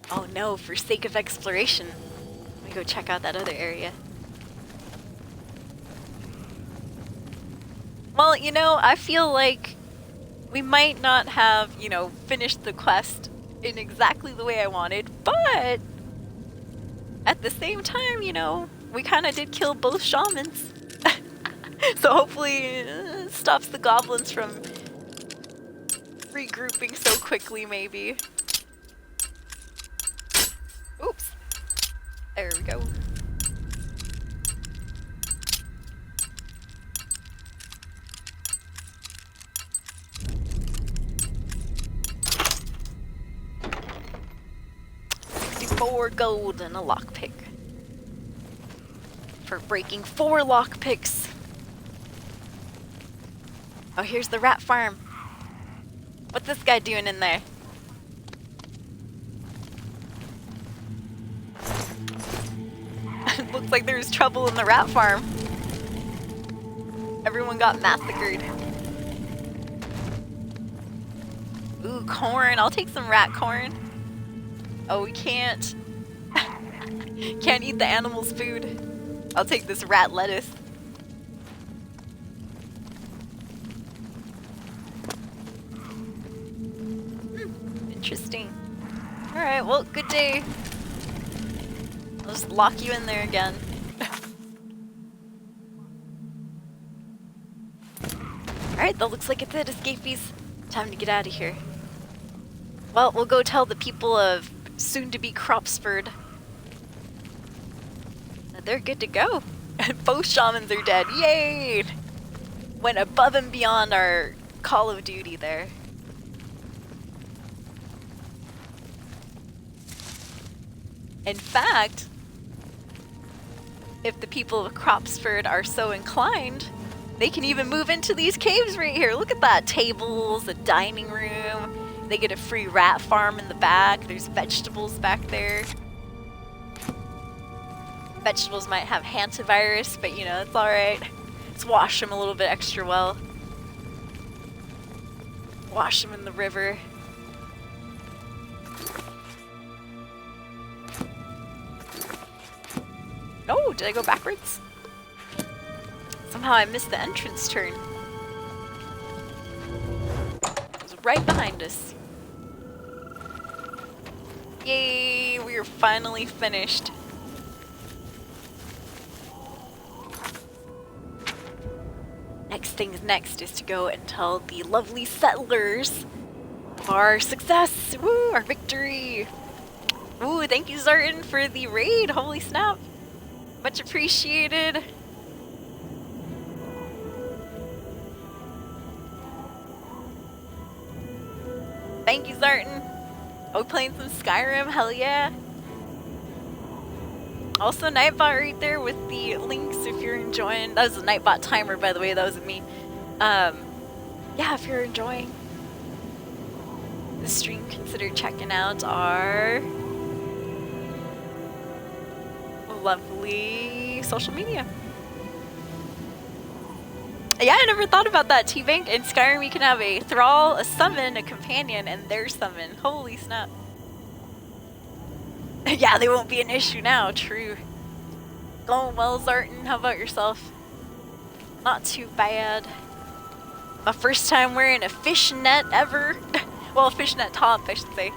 Oh no, for sake of exploration. Let me go check out that other area. Well, you know, I feel like we might not have, you know, finished the quest in exactly the way I wanted, but at the same time, you know, we kind of did kill both shamans. So hopefully it stops the goblins from regrouping so quickly, maybe. Oops. There we go. $64 gold and a lockpick. For breaking 4 lockpicks. Oh, here's the rat farm. What's this guy doing in there? Looks like there's trouble in the rat farm. Everyone got massacred. Ooh, corn. I'll take some rat corn. Oh, we can't. Can't eat the animal's food. I'll take this rat lettuce. Interesting. Alright, well, good day. I'll just lock you in there again. Alright, that looks like it's it, escapees. Time to get out of here. Well, we'll go tell the people of soon-to-be Cropsford that they're good to go. Both shamans are dead. Yay! Went above and beyond our Call of Duty there. In fact, if the people of Cropsford are so inclined, they can even move into these caves right here. Look at that. Tables, a dining room. They get a free rat farm in the back. There's vegetables back there. Vegetables might have hantavirus, but you know, it's alright. Let's wash them a little bit extra well. Wash them in the river. Oh, did I go backwards? Somehow I missed the entrance turn. right behind us. Yay, we are finally finished. Next thing's next is to go and tell the lovely settlers of our success. Woo, our victory. Ooh, thank you, Zartan, for the raid. Holy snap. Much appreciated. Thank you, Zartan. Oh, playing some Skyrim, hell yeah. Also, Nightbot right there with the links if you're enjoying. That was a Nightbot timer, by the way, that wasn't me. Yeah, if you're enjoying the stream, consider checking out our lovely social media. Yeah, I never thought about that, T-Bank. In Skyrim, you can have a thrall, a summon, a companion, and their summon. Holy snap. Yeah, they won't be an issue now, true. Going well, Zartan. How about yourself? Not too bad. My first time wearing a fishnet ever. Well, a fishnet top, I should say.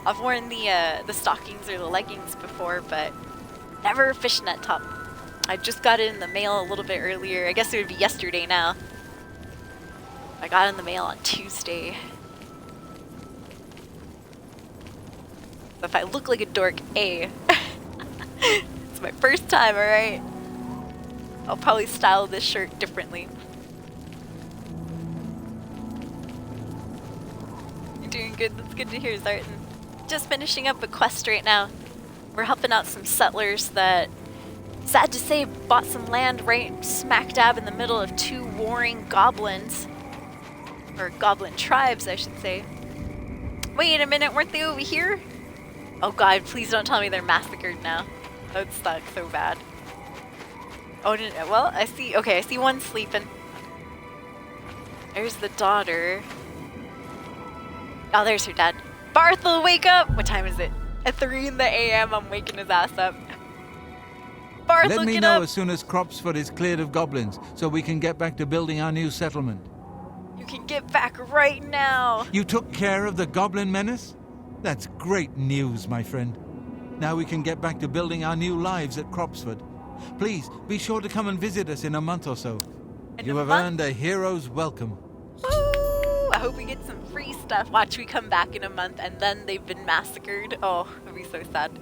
I've worn the stockings or the leggings before, but never a fishnet top. I just got it in the mail a little bit earlier. I guess it would be yesterday now. I got it in the mail on Tuesday. So if I look like a dork, it's my first time, alright? I'll probably style this shirt differently. You're doing good. That's good to hear, Zartan. Just finishing up a quest right now. We're helping out some settlers that, sad to say, bought some land right smack dab in the middle of two warring goblins. Or goblin tribes, I should say. Wait a minute, weren't they over here? Oh god, please don't tell me they're massacred now. That would suck so bad. Oh, well, I see, okay, I see one sleeping. There's the daughter. Oh, there's her dad. Barthel, wake up! What time is it? At 3 in the AM, I'm waking his ass up. Barthel, Let me get know up! as soon as Cropsford is cleared of goblins, so we can get back to building our new settlement. You can get back right now! You took care of the goblin menace? That's great news, my friend. Now we can get back to building our new lives at Cropsford. Please, be sure to come and visit us in a month or so. You have earned a hero's welcome. Woo! I hope we get some free stuff. Watch we come back in a month and then they've been massacred. Oh, that'd be so sad.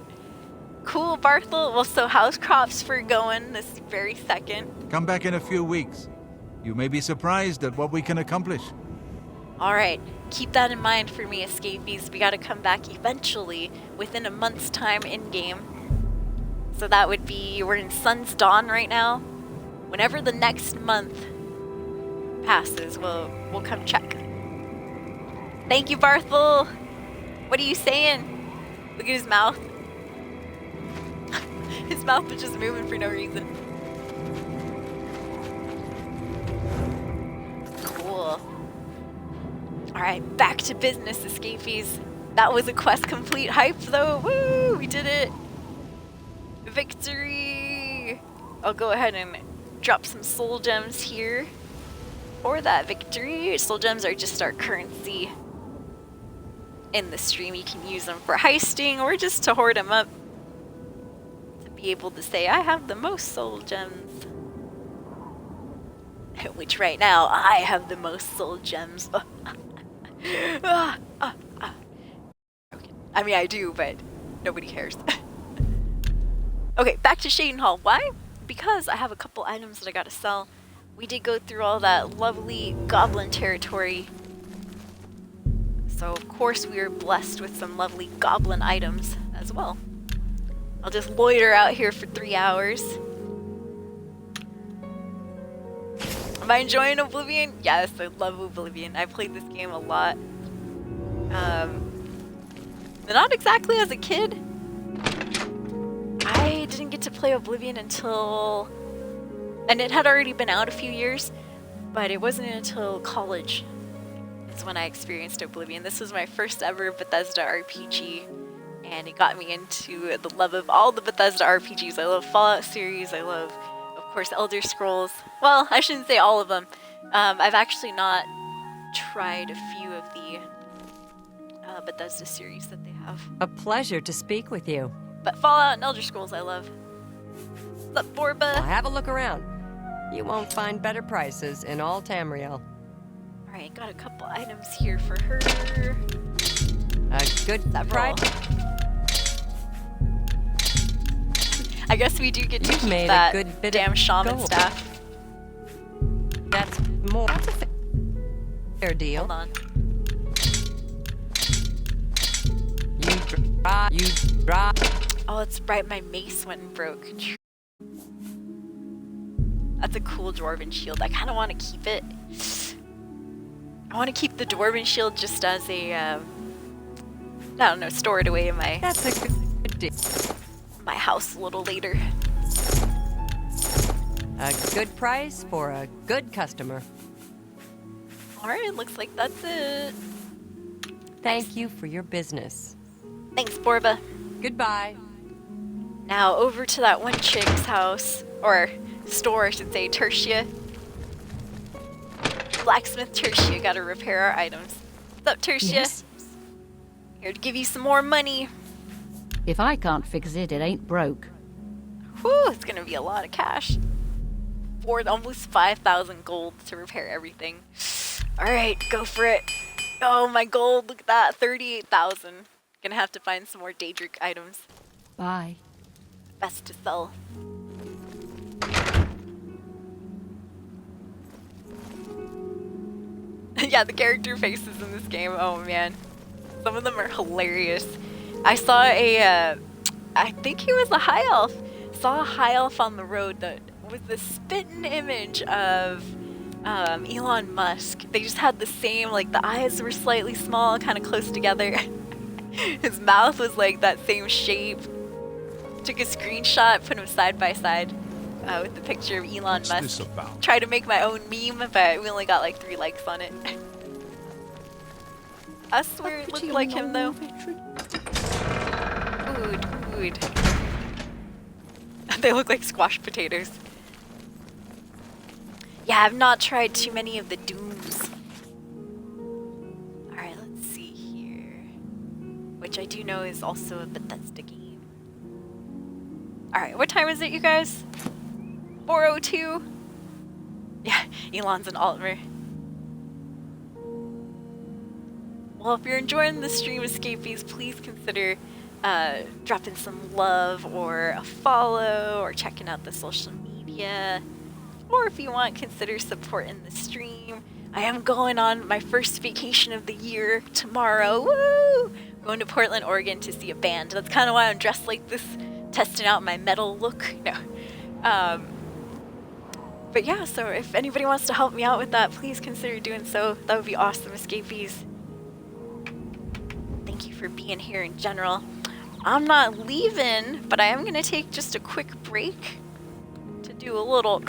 Cool, Barthel. Well, so how's Cropsford going this very second? Come back in a few weeks. You may be surprised at what we can accomplish. Alright, keep that in mind for me, escapees. We gotta come back eventually, within a month's time in-game. So that would be, we're in Sun's Dawn right now. Whenever the next month passes, we'll come check. Thank you, Barthel! What are you saying? Look at his mouth. His mouth was just moving for no reason. Cool. Alright, back to business, escapees. That was a quest complete hype though. Woo! We did it! Victory! I'll go ahead and drop some soul gems here for that victory. Soul gems are just our currency in the stream. You can use them for heisting or just to hoard them up. To be able to say, I have the most soul gems. Which right now, I have the most soul gems. I mean, I do, but nobody cares. Okay, back to Shaden Hall. Why? Because I have a couple items that I gotta sell. We did go through all that lovely goblin territory. So, of course, we are blessed with some lovely goblin items as well. I'll just loiter out here for 3 hours. Am I enjoying Oblivion? Yes, I love Oblivion. I played this game a lot. Not exactly as a kid. I didn't get to play Oblivion until... And it had already been out a few years, but it wasn't until college is when I experienced Oblivion. This was my first ever Bethesda RPG, and it got me into the love of all the Bethesda RPGs. I love Fallout series, I love, of course, Elder Scrolls. Well, I shouldn't say all of them. I've actually not tried a few of the Bethesda series that they have. A pleasure to speak with you. But Fallout and Elder Scrolls I love. What's up, Well, Borba? have a look around. You won't find better prices in all Tamriel. Alright, got a couple items here for her. A good Several. price. I guess we do get to You've keep made a that good bit damn of shaman gold. staff. That's a fair deal. Hold on. You drop. Oh, it's right, my mace went and broke. That's a cool dwarven shield. I kind of want to keep it. I want to keep the dwarven shield just as a, I don't know, store it away in my That's a good deal. my house a little later. A good price for a good customer. Alright, looks like that's it. Thank you for your business. Thanks, Borba. Goodbye. Now over to that one chick's house, or store, I should say, Tertia. Blacksmith Tertia, gotta repair our items. What's up, Tertia? Yes? Here to give you some more money. If I can't fix it, it ain't broke. Whew, it's gonna be a lot of cash. Almost 5,000 gold to repair everything. Alright, go for it. Oh, my gold, look at that, 38,000. Gonna have to find some more Daedric items. Bye. Best to sell. Yeah, the character faces in this game, oh man. Some of them are hilarious. I saw a, I think he was a high elf. Saw a high elf on the road that was the spitting image of Elon Musk. They just had the same, like the eyes were slightly small, kind of close together. His mouth was like that same shape. Took a screenshot, put him side by side with the picture of Elon What's Musk. this about? Tried to make my own meme, but we only got like 3 likes on it. I swear it looked like him though. Food. They look like squash potatoes. Yeah, I've not tried too many of the Dooms. Alright, let's see here. Which I do know is also a Bethesda game. Alright, what time is it, you guys? 4:02? Yeah, Elon's an Altmer. Well, if you're enjoying the stream escapees, please consider dropping some love or a follow or checking out the social media. Or if you want, consider supporting the stream. I am going on my first vacation of the year tomorrow. Woo! Going to Portland, Oregon to see a band. That's kind of why I'm dressed like this, testing out my metal look. No. But yeah, so if anybody wants to help me out with that, please consider doing so. That would be awesome, escapees. Thank you for being here in general. I'm not leaving, but I am going to take just a quick break to do a little...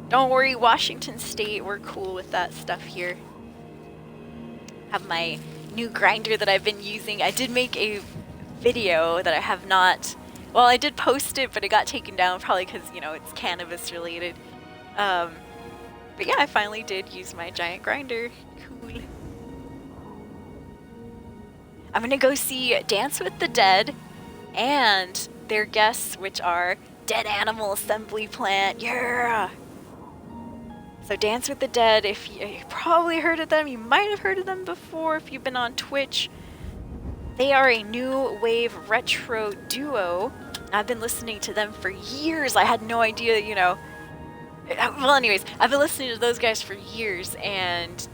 Don't worry, Washington State, we're cool with that stuff here. Have my new grinder that I've been using. I did make a video that I have not... Well, I did post it, but it got taken down probably because, you know, it's cannabis related. But yeah, I finally did use my giant grinder. Cool. I'm gonna go see Dance with the Dead and their guests, which are Dead Animal Assembly Plant. Yeah! So Dance with the Dead, if you probably heard of them, you might have heard of them before if you've been on Twitch. They are a new wave retro duo. I've been listening to them for years. I had no idea, you know. Well, anyways, I've been listening to those guys for years, and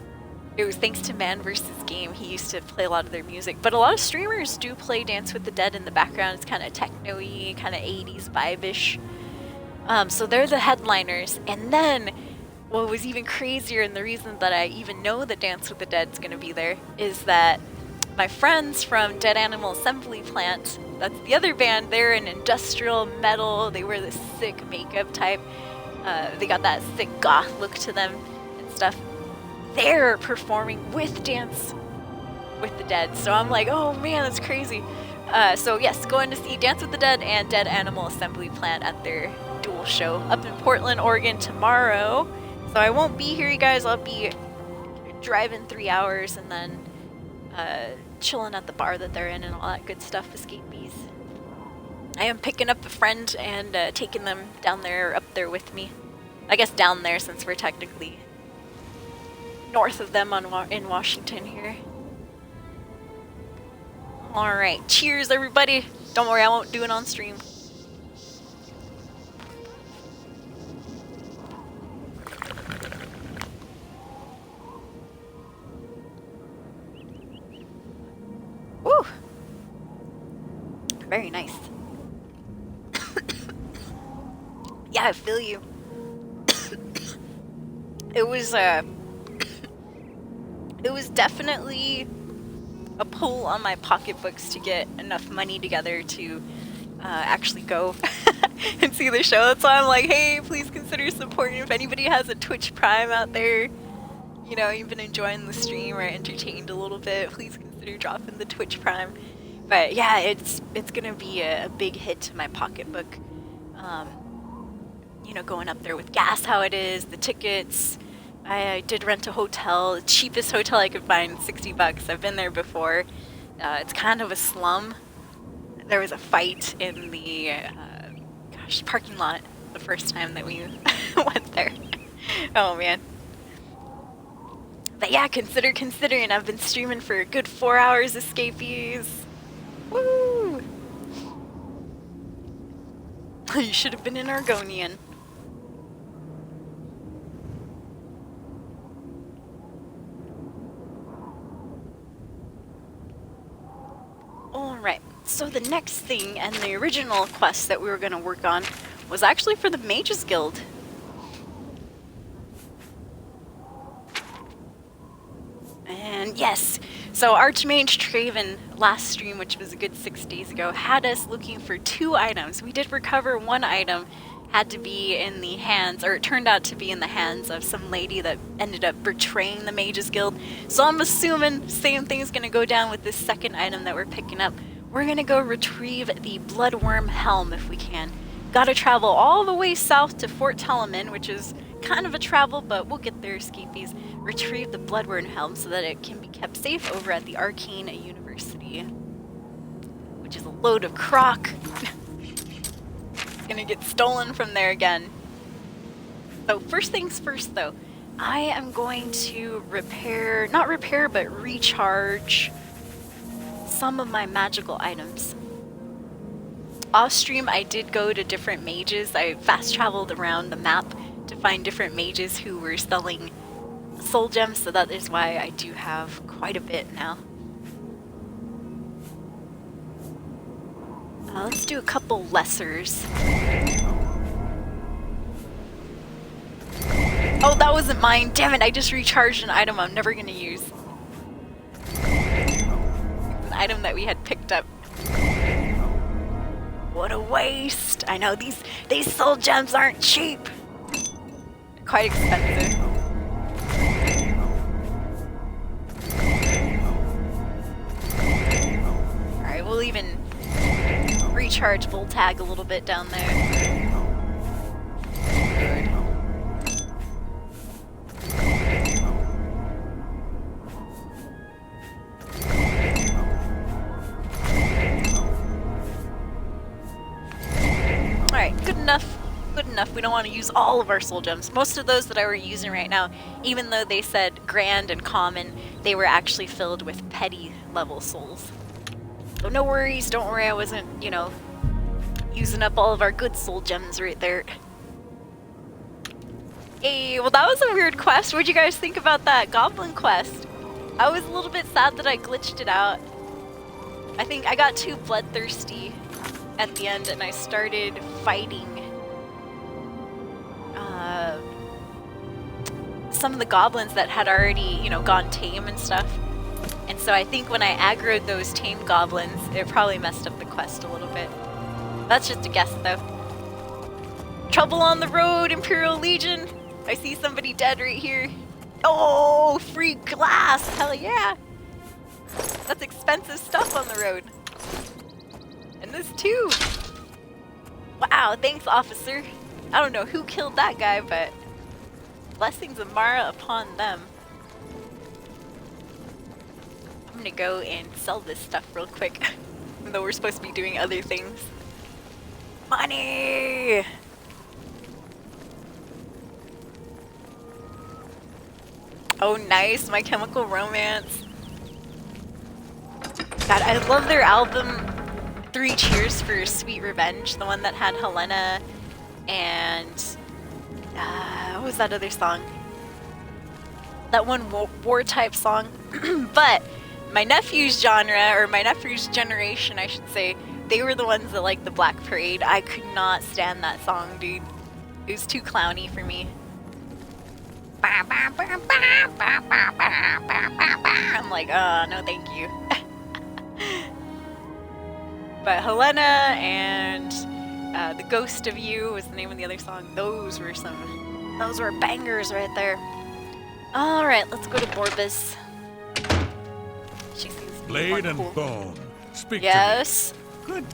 it was thanks to Man vs. Game. He used to play a lot of their music. But a lot of streamers do play Dance with the Dead in the background. It's kind of techno-y, kind of 80s vibe-ish. So they're the headliners. And then what was even crazier, and the reason that I even know that Dance with the Dead's going to be there, is that my friends from Dead Animal Assembly Plant, that's the other band, they're an industrial metal, they wear this sick makeup type, they got that sick goth look to them and stuff. They're performing with Dance with the Dead, so I'm like, oh man, that's crazy. So yes, going to see Dance with the Dead and Dead Animal Assembly Plant at their dual show up in Portland, Oregon tomorrow. So I won't be here, you guys. I'll be driving 3 hours and then chilling at the bar that they're in and all that good stuff, escapees. I am picking up a friend and taking them down there, up there with me. I guess down there since we're technically north of them in Washington here. Alright, cheers everybody! Don't worry, I won't do it on stream. Woo! Very nice. Yeah, I feel you. It was definitely a pull on my pocketbooks to get enough money together to actually go and see the show. That's why I'm like, hey, please consider supporting. If anybody has a Twitch Prime out there, you know, you've been enjoying the stream or entertained a little bit, please consider dropping the Twitch Prime. But yeah, it's gonna be a big hit to my pocketbook. You know, going up there with gas, how it is, the tickets. I did rent a hotel, the cheapest hotel I could find, $60. I've been there before. It's kind of a slum. There was a fight in the parking lot the first time that we went there. Oh man. But yeah, considering. I've been streaming for a good 4 hours, escapees. Woo! You should have been in Argonian. Alright, so the next thing and the original quest that we were going to work on was actually for the Mages Guild. And yes, so Archmage Traven last stream, which was a good 6 days ago, had us looking for 2 items. We did recover 1 item, had to be in the hands, or it turned out to be in the hands of some lady that ended up betraying the Mages Guild. So I'm assuming same thing is going to go down with this second item that we're picking up. We're going to go retrieve the Bloodworm Helm if we can. Gotta travel all the way south to Fort Telemann, which is kind of a travel, but we'll get there, escapees. Retrieve the Bloodworm Helm so that it can be kept safe over at the Arcane University, which is a load of crock. It's gonna get stolen from there again. So first things first though, I am going to recharge some of my magical items. Off stream I did go to different mages. I fast traveled around the map to find different mages who were selling soul gems, so that is why I do have quite a bit now. Let's do a couple lessers. Oh, that wasn't mine. Damn it, I just recharged an item I'm never gonna use. An item that we had picked up. What a waste. I know these soul gems aren't cheap. They're quite expensive. Alright, we'll even recharge Voltag a little bit down there. Good. Alright, good enough. Good enough. We don't want to use all of our soul gems. Most of those that I were using right now, even though they said grand and common, they were actually filled with petty level souls. So no worries, don't worry, I wasn't, you know, using up all of our good soul gems right there. Hey, well that was a weird quest. What'd you guys think about that goblin quest? I was a little bit sad that I glitched it out. I think I got too bloodthirsty at the end and I started fighting some of the goblins that had already, you know, gone tame and stuff. And so I think when I aggroed those tame goblins, it probably messed up the quest a little bit. That's just a guess, though. Trouble on the road, Imperial Legion! I see somebody dead right here. Oh, free glass! Hell yeah! That's expensive stuff on the road. And this too! Wow, thanks, officer. I don't know who killed that guy, but blessings of Mara upon them. I'm gonna go and sell this stuff real quick. Even though we're supposed to be doing other things. Money! Oh nice, My Chemical Romance. God, I love their album 3 Cheers for Sweet Revenge, the one that had Helena and what was that other song? That one war type song. But my nephew's genre, or my nephew's generation I should say, they were the ones that liked the Black Parade. I could not stand that song, dude. It was too clowny for me. I'm like, oh, no thank you. But Helena and The Ghost of You was the name of the other song. Those were bangers right there. Alright, let's go to Borbus. She seems to be Blade more and cool. bone. Speak Yes. Good.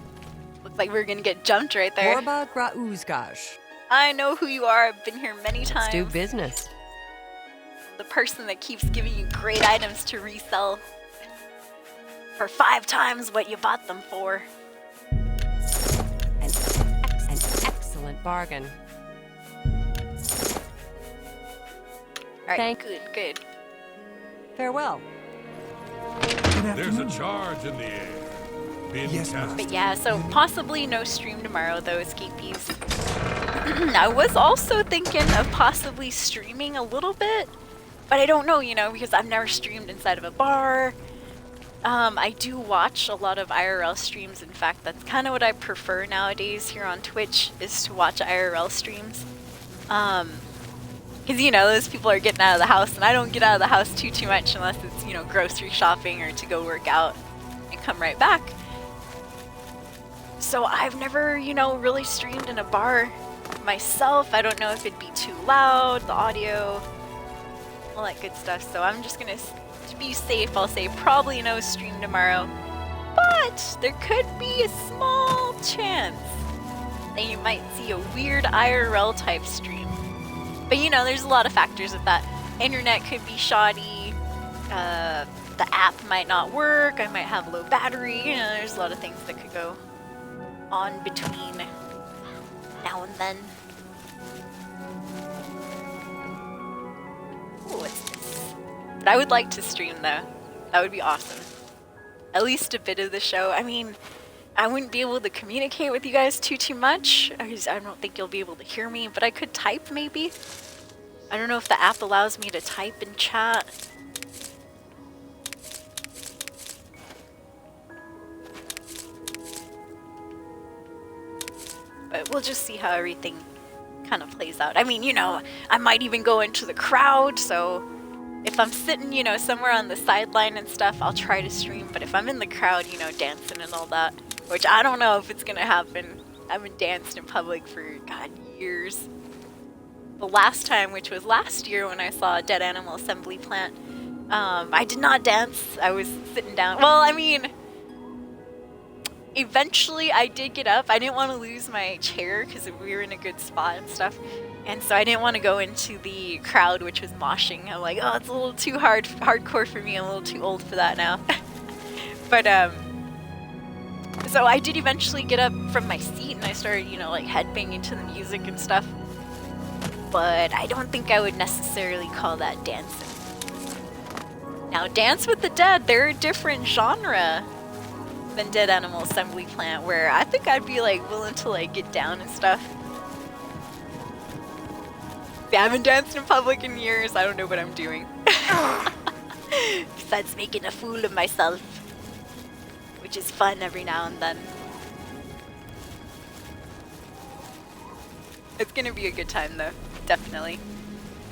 Looks like we're gonna get jumped right there. Borba Grauzgash. I know who you are. I've been here many Let's times. do business. The person that keeps giving you great items to resell for 5 times what you bought them for. An excellent bargain. Alright, good. Farewell. Good to me. There's a afternoon. charge in the air. Been Yes, cast. But yeah, so possibly no stream tomorrow though, escapees. I was also thinking of possibly streaming a little bit, but I don't know, you know, because I've never streamed inside of a bar. I do watch a lot of IRL streams. In fact, that's kind of what I prefer nowadays here on Twitch, is to watch IRL streams. Because, you know, those people are getting out of the house, and I don't get out of the house too much unless it's, you know, grocery shopping or to go work out and come right back. So I've never, you know, really streamed in a bar myself. I don't know if it'd be too loud, the audio, all that good stuff. So I'm just gonna, to be safe, I'll say probably no stream tomorrow. But there could be a small chance that you might see a weird IRL type stream. But you know, there's a lot of factors with that. Internet could be shoddy, the app might not work, I might have low battery, you know, there's a lot of things that could go on between now and then. Ooh, what's this? But I would like to stream though. That would be awesome. At least a bit of the show. I mean, I wouldn't be able to communicate with you guys too much, because I don't think you'll be able to hear me, but I could type maybe. I don't know if the app allows me to type in chat. But we'll just see how everything kind of plays out. I mean, you know, I might even go into the crowd, so if I'm sitting, you know, somewhere on the sideline and stuff, I'll try to stream. But if I'm in the crowd, you know, dancing and all that, which I don't know if it's gonna happen. I haven't danced in public for, God, years. The last time, which was last year when I saw a dead animal assembly plant, I did not dance. I was sitting down. Well, I mean, eventually I did get up. I didn't want to lose my chair because we were in a good spot and stuff. And so I didn't want to go into the crowd, which was moshing. I'm like, oh, it's a little too hardcore for me. I'm a little too old for that now. But, so I did eventually get up from my seat and I started, you know, like headbanging to the music and stuff. But I don't think I would necessarily call that dancing. Now, Dance with the Dead, they're a different genre than Dead Animal Assembly Plant, where I think I'd be like willing to like get down and stuff. See, I haven't danced in public in years. I don't know what I'm doing. Besides making a fool of myself, which is fun every now and then. It's gonna be a good time though, definitely.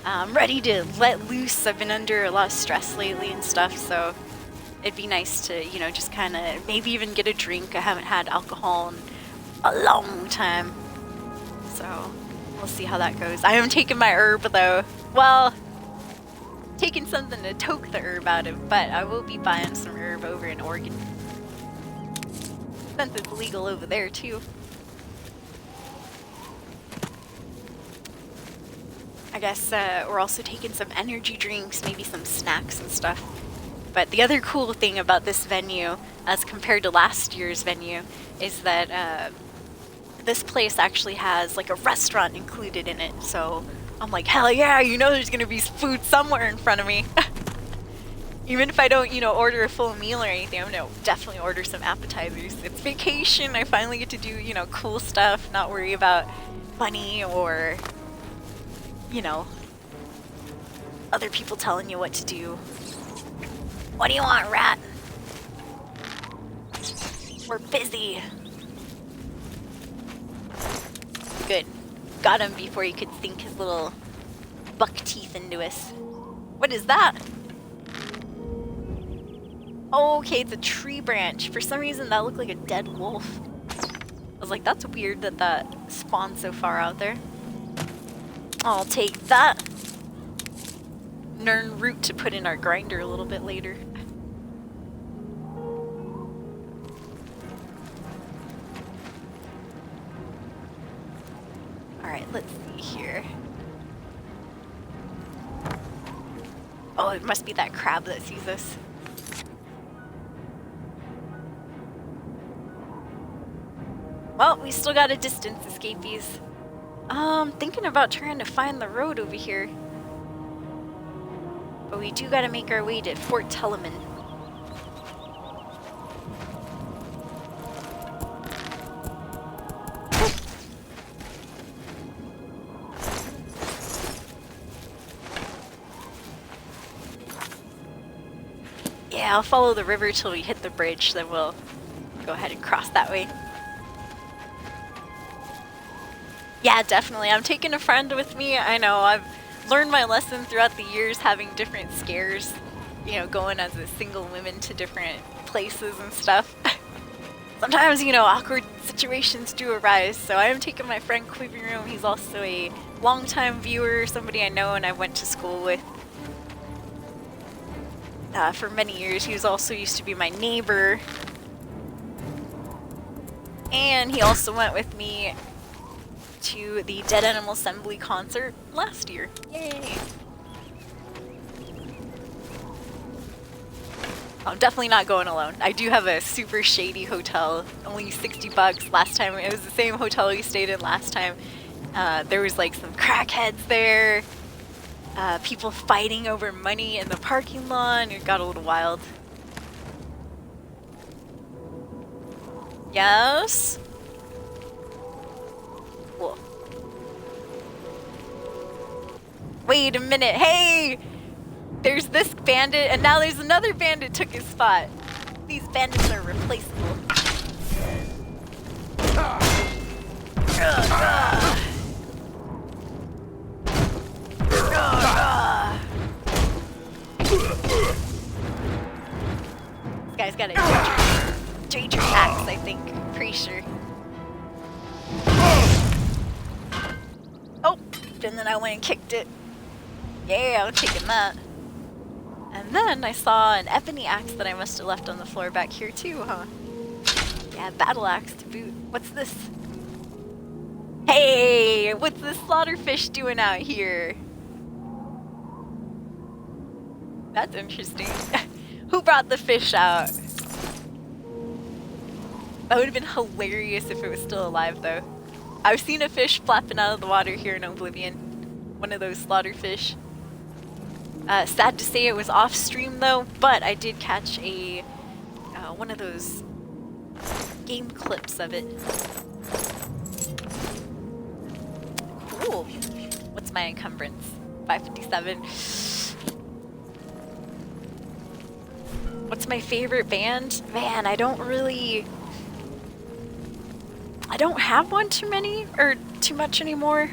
I'm ready to let loose. I've been under a lot of stress lately and stuff, so it'd be nice to, you know, just kind of maybe even get a drink. I haven't had alcohol in a long time, so we'll see how that goes. I haven't taken my herb though. Well, taking something to toke the herb out of, but I will be buying some herb over in Oregon. Since it's legal over there too. I guess we're also taking some energy drinks, maybe some snacks and stuff. But the other cool thing about this venue, as compared to last year's venue, is that this place actually has like a restaurant included in it. So I'm like, hell yeah, you know there's gonna be food somewhere in front of me. Even if I don't, you know, order a full meal or anything, I'm gonna definitely order some appetizers. It's vacation, I finally get to do, you know, cool stuff, not worry about money or, you know, other people telling you what to do. What do you want, rat? We're busy. Good. Got him before he could sink his little buck teeth into us. What is that? Oh, okay, it's a tree branch. For some reason, that looked like a dead wolf. I was like, that's weird that that spawned so far out there. I'll take that. Learn root to put in our grinder a little bit later. Alright, let's see here. Oh, it must be that crab that sees us. Well, we still got a distance, escapees. Thinking about trying to find the road over here. But we do gotta make our way to Fort Telemann. Yeah, I'll follow the river till we hit the bridge, then we'll go ahead and cross that way. Yeah, definitely. I'm taking a friend with me. I know, I've learned my lesson throughout the years having different scares, you know, going as a single woman to different places and stuff. Sometimes, you know, awkward situations do arise, so I am taking my friend Wurm. He's also a longtime viewer, somebody I know and I went to school with for many years. He was also used to be my neighbor. And he also went with me to the Dead Animal Assembly concert last year. Yay! I'm definitely not going alone. I do have a super shady hotel, only 60 bucks last time. It was the same hotel we stayed in last time. There was like some crackheads there, people fighting over money in the parking lot, and it got a little wild. Yes? Cool. Wait a minute, hey! There's this bandit, and now there's another bandit took his spot. These bandits are replaceable. This guy's got a Daedric axe, I think. Pretty sure. Oh! And then I went and kicked it. Yeah, I'm taking that. And then I saw an ebony axe that I must have left on the floor back here too, huh? Yeah, battle axe to boot. What's this? Hey! What's this slaughterfish doing out here? That's interesting. Who brought the fish out? That would have been hilarious if it was still alive though. I've seen a fish flapping out of the water here in Oblivion. One of those slaughterfish. Sad to say it was off stream though, but I did catch a one of those game clips of it. Cool. What's my encumbrance? 557. What's my favorite band? Man, I don't have one too much anymore.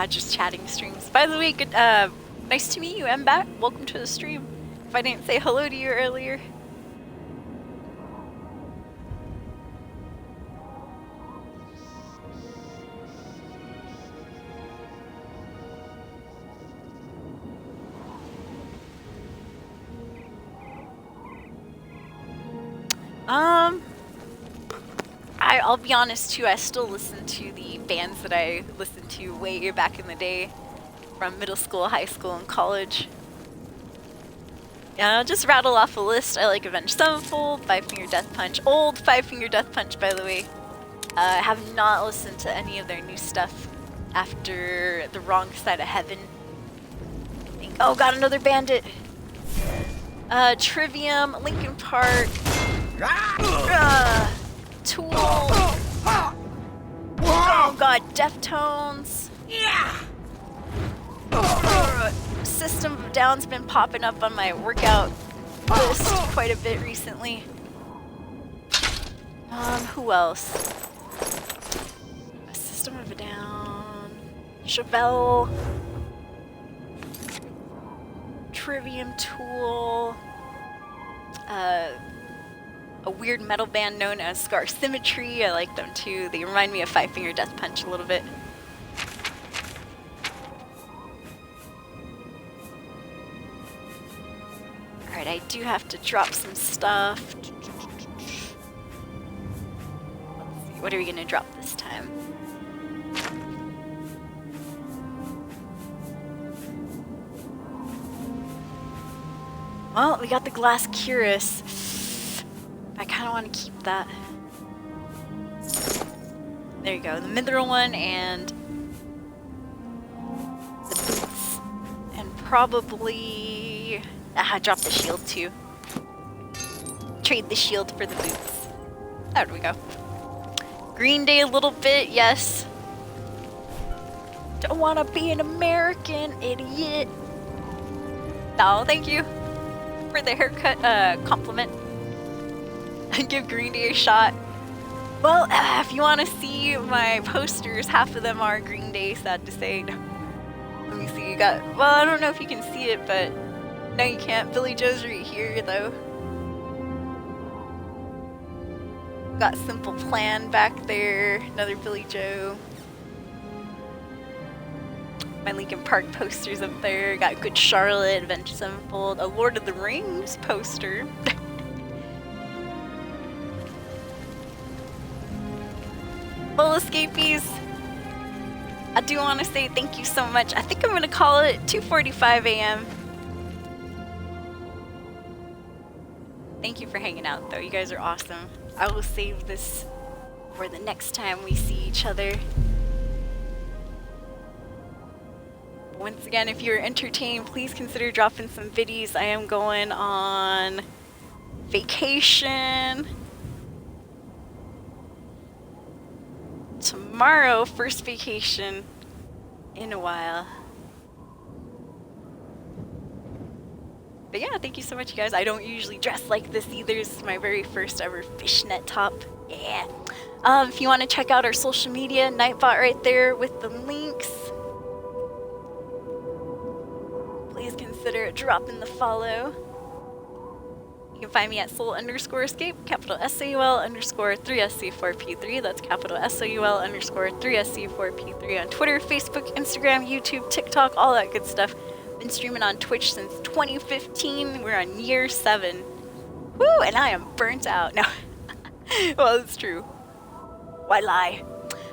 Just chatting streams. By the way, good. Nice to meet you, Mbat. Welcome to the stream. If I didn't say hello to you earlier. I'll be honest too, I still listen to the bands that I listened to way back in the day, from middle school, high school, and college. Yeah, I'll just rattle off a list. I like Avenged Sevenfold, Five Finger Death Punch, old Five Finger Death Punch, by the way. I have not listened to any of their new stuff after The Wrong Side of Heaven. Oh, got another bandit. Trivium, Linkin Park, Tool. Oh god, Deftones. System of a Down's been popping up on my workout list quite a bit recently. Who else? System of a Down, Chevelle, Trivium, Tool, a weird metal band known as Scar Symmetry. I like them too. They remind me of Five Finger Death Punch a little bit. Alright, I do have to drop some stuff. Let's see, what are we gonna drop this time? Well, we got the glass cuirass. I kind of want to keep that. There you go, the mithril one and the boots. And probably... drop the shield too. Trade the shield for the boots. There we go. Green Day a little bit, yes. Don't want to be an American idiot. No, thank you for the haircut compliment. Give Green Day a shot. Well, if you want to see my posters, half of them are Green Day, sad to say. No. Let me see, you got, well, I don't know if you can see it, but no, you can't. Billy Joe's right here, though. Got Simple Plan back there, another Billy Joe. My Linkin Park posters up there. Got Good Charlotte, Avenged Sevenfold, a Lord of the Rings poster. Well, escapees, I do want to say thank you so much. I think I'm going to call it 2:45 a.m. Thank you for hanging out, though. You guys are awesome. I will save this for the next time we see each other. Once again, if you're entertained, please consider dropping some biddies. I am going on vacation tomorrow, first vacation in a while. But yeah, thank you so much, you guys. I don't usually dress like this either. This is my very first ever fishnet top. Yeah. If you want to check out our social media, Nightbot right there with the links. Please consider dropping the follow. You can find me at soul_escape, capital SAUL_3SC4P3. That's capital SAUL_3SC4P3 on Twitter, Facebook, Instagram, YouTube, TikTok, all that good stuff. Been streaming on Twitch since 2015. We're on year 7. Woo! And I am burnt out. No. Well, it's true. Why lie?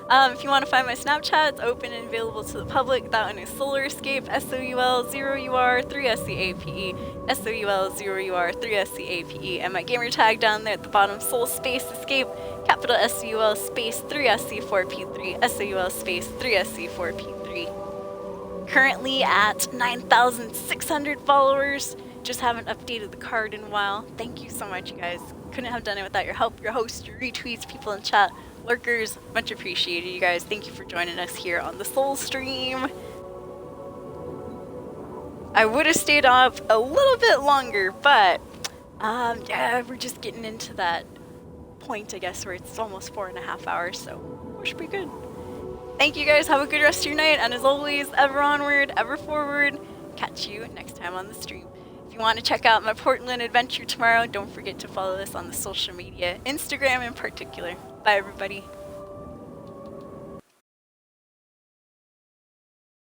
If you want to find my Snapchat, it's open and available to the public. That one is Solar Escape, SOUL0UR3SCAPE, SOUL0UR3SCAPE, and my gamer tag down there at the bottom, Soul Space Escape, capital SUL space 3SC4P3, SOUL space 3SC4P3. Currently at 9,600 followers. Just haven't updated the card in a while. Thank you so much, you guys. Couldn't have done it without your help, your host, your retweets, people in chat, lurkers. Much appreciated, you guys. Thank you for joining us here on the Soul stream. I would have stayed up a little bit longer, but yeah, we're just getting into that point, I guess, where it's almost 4.5 hours, so we should be good. Thank you guys. Have a good rest of your night, and as always, ever onward, ever forward. Catch you next time on the stream. If you want to check out my Portland adventure tomorrow, don't forget to follow us on the social media, Instagram in particular. Bye, everybody.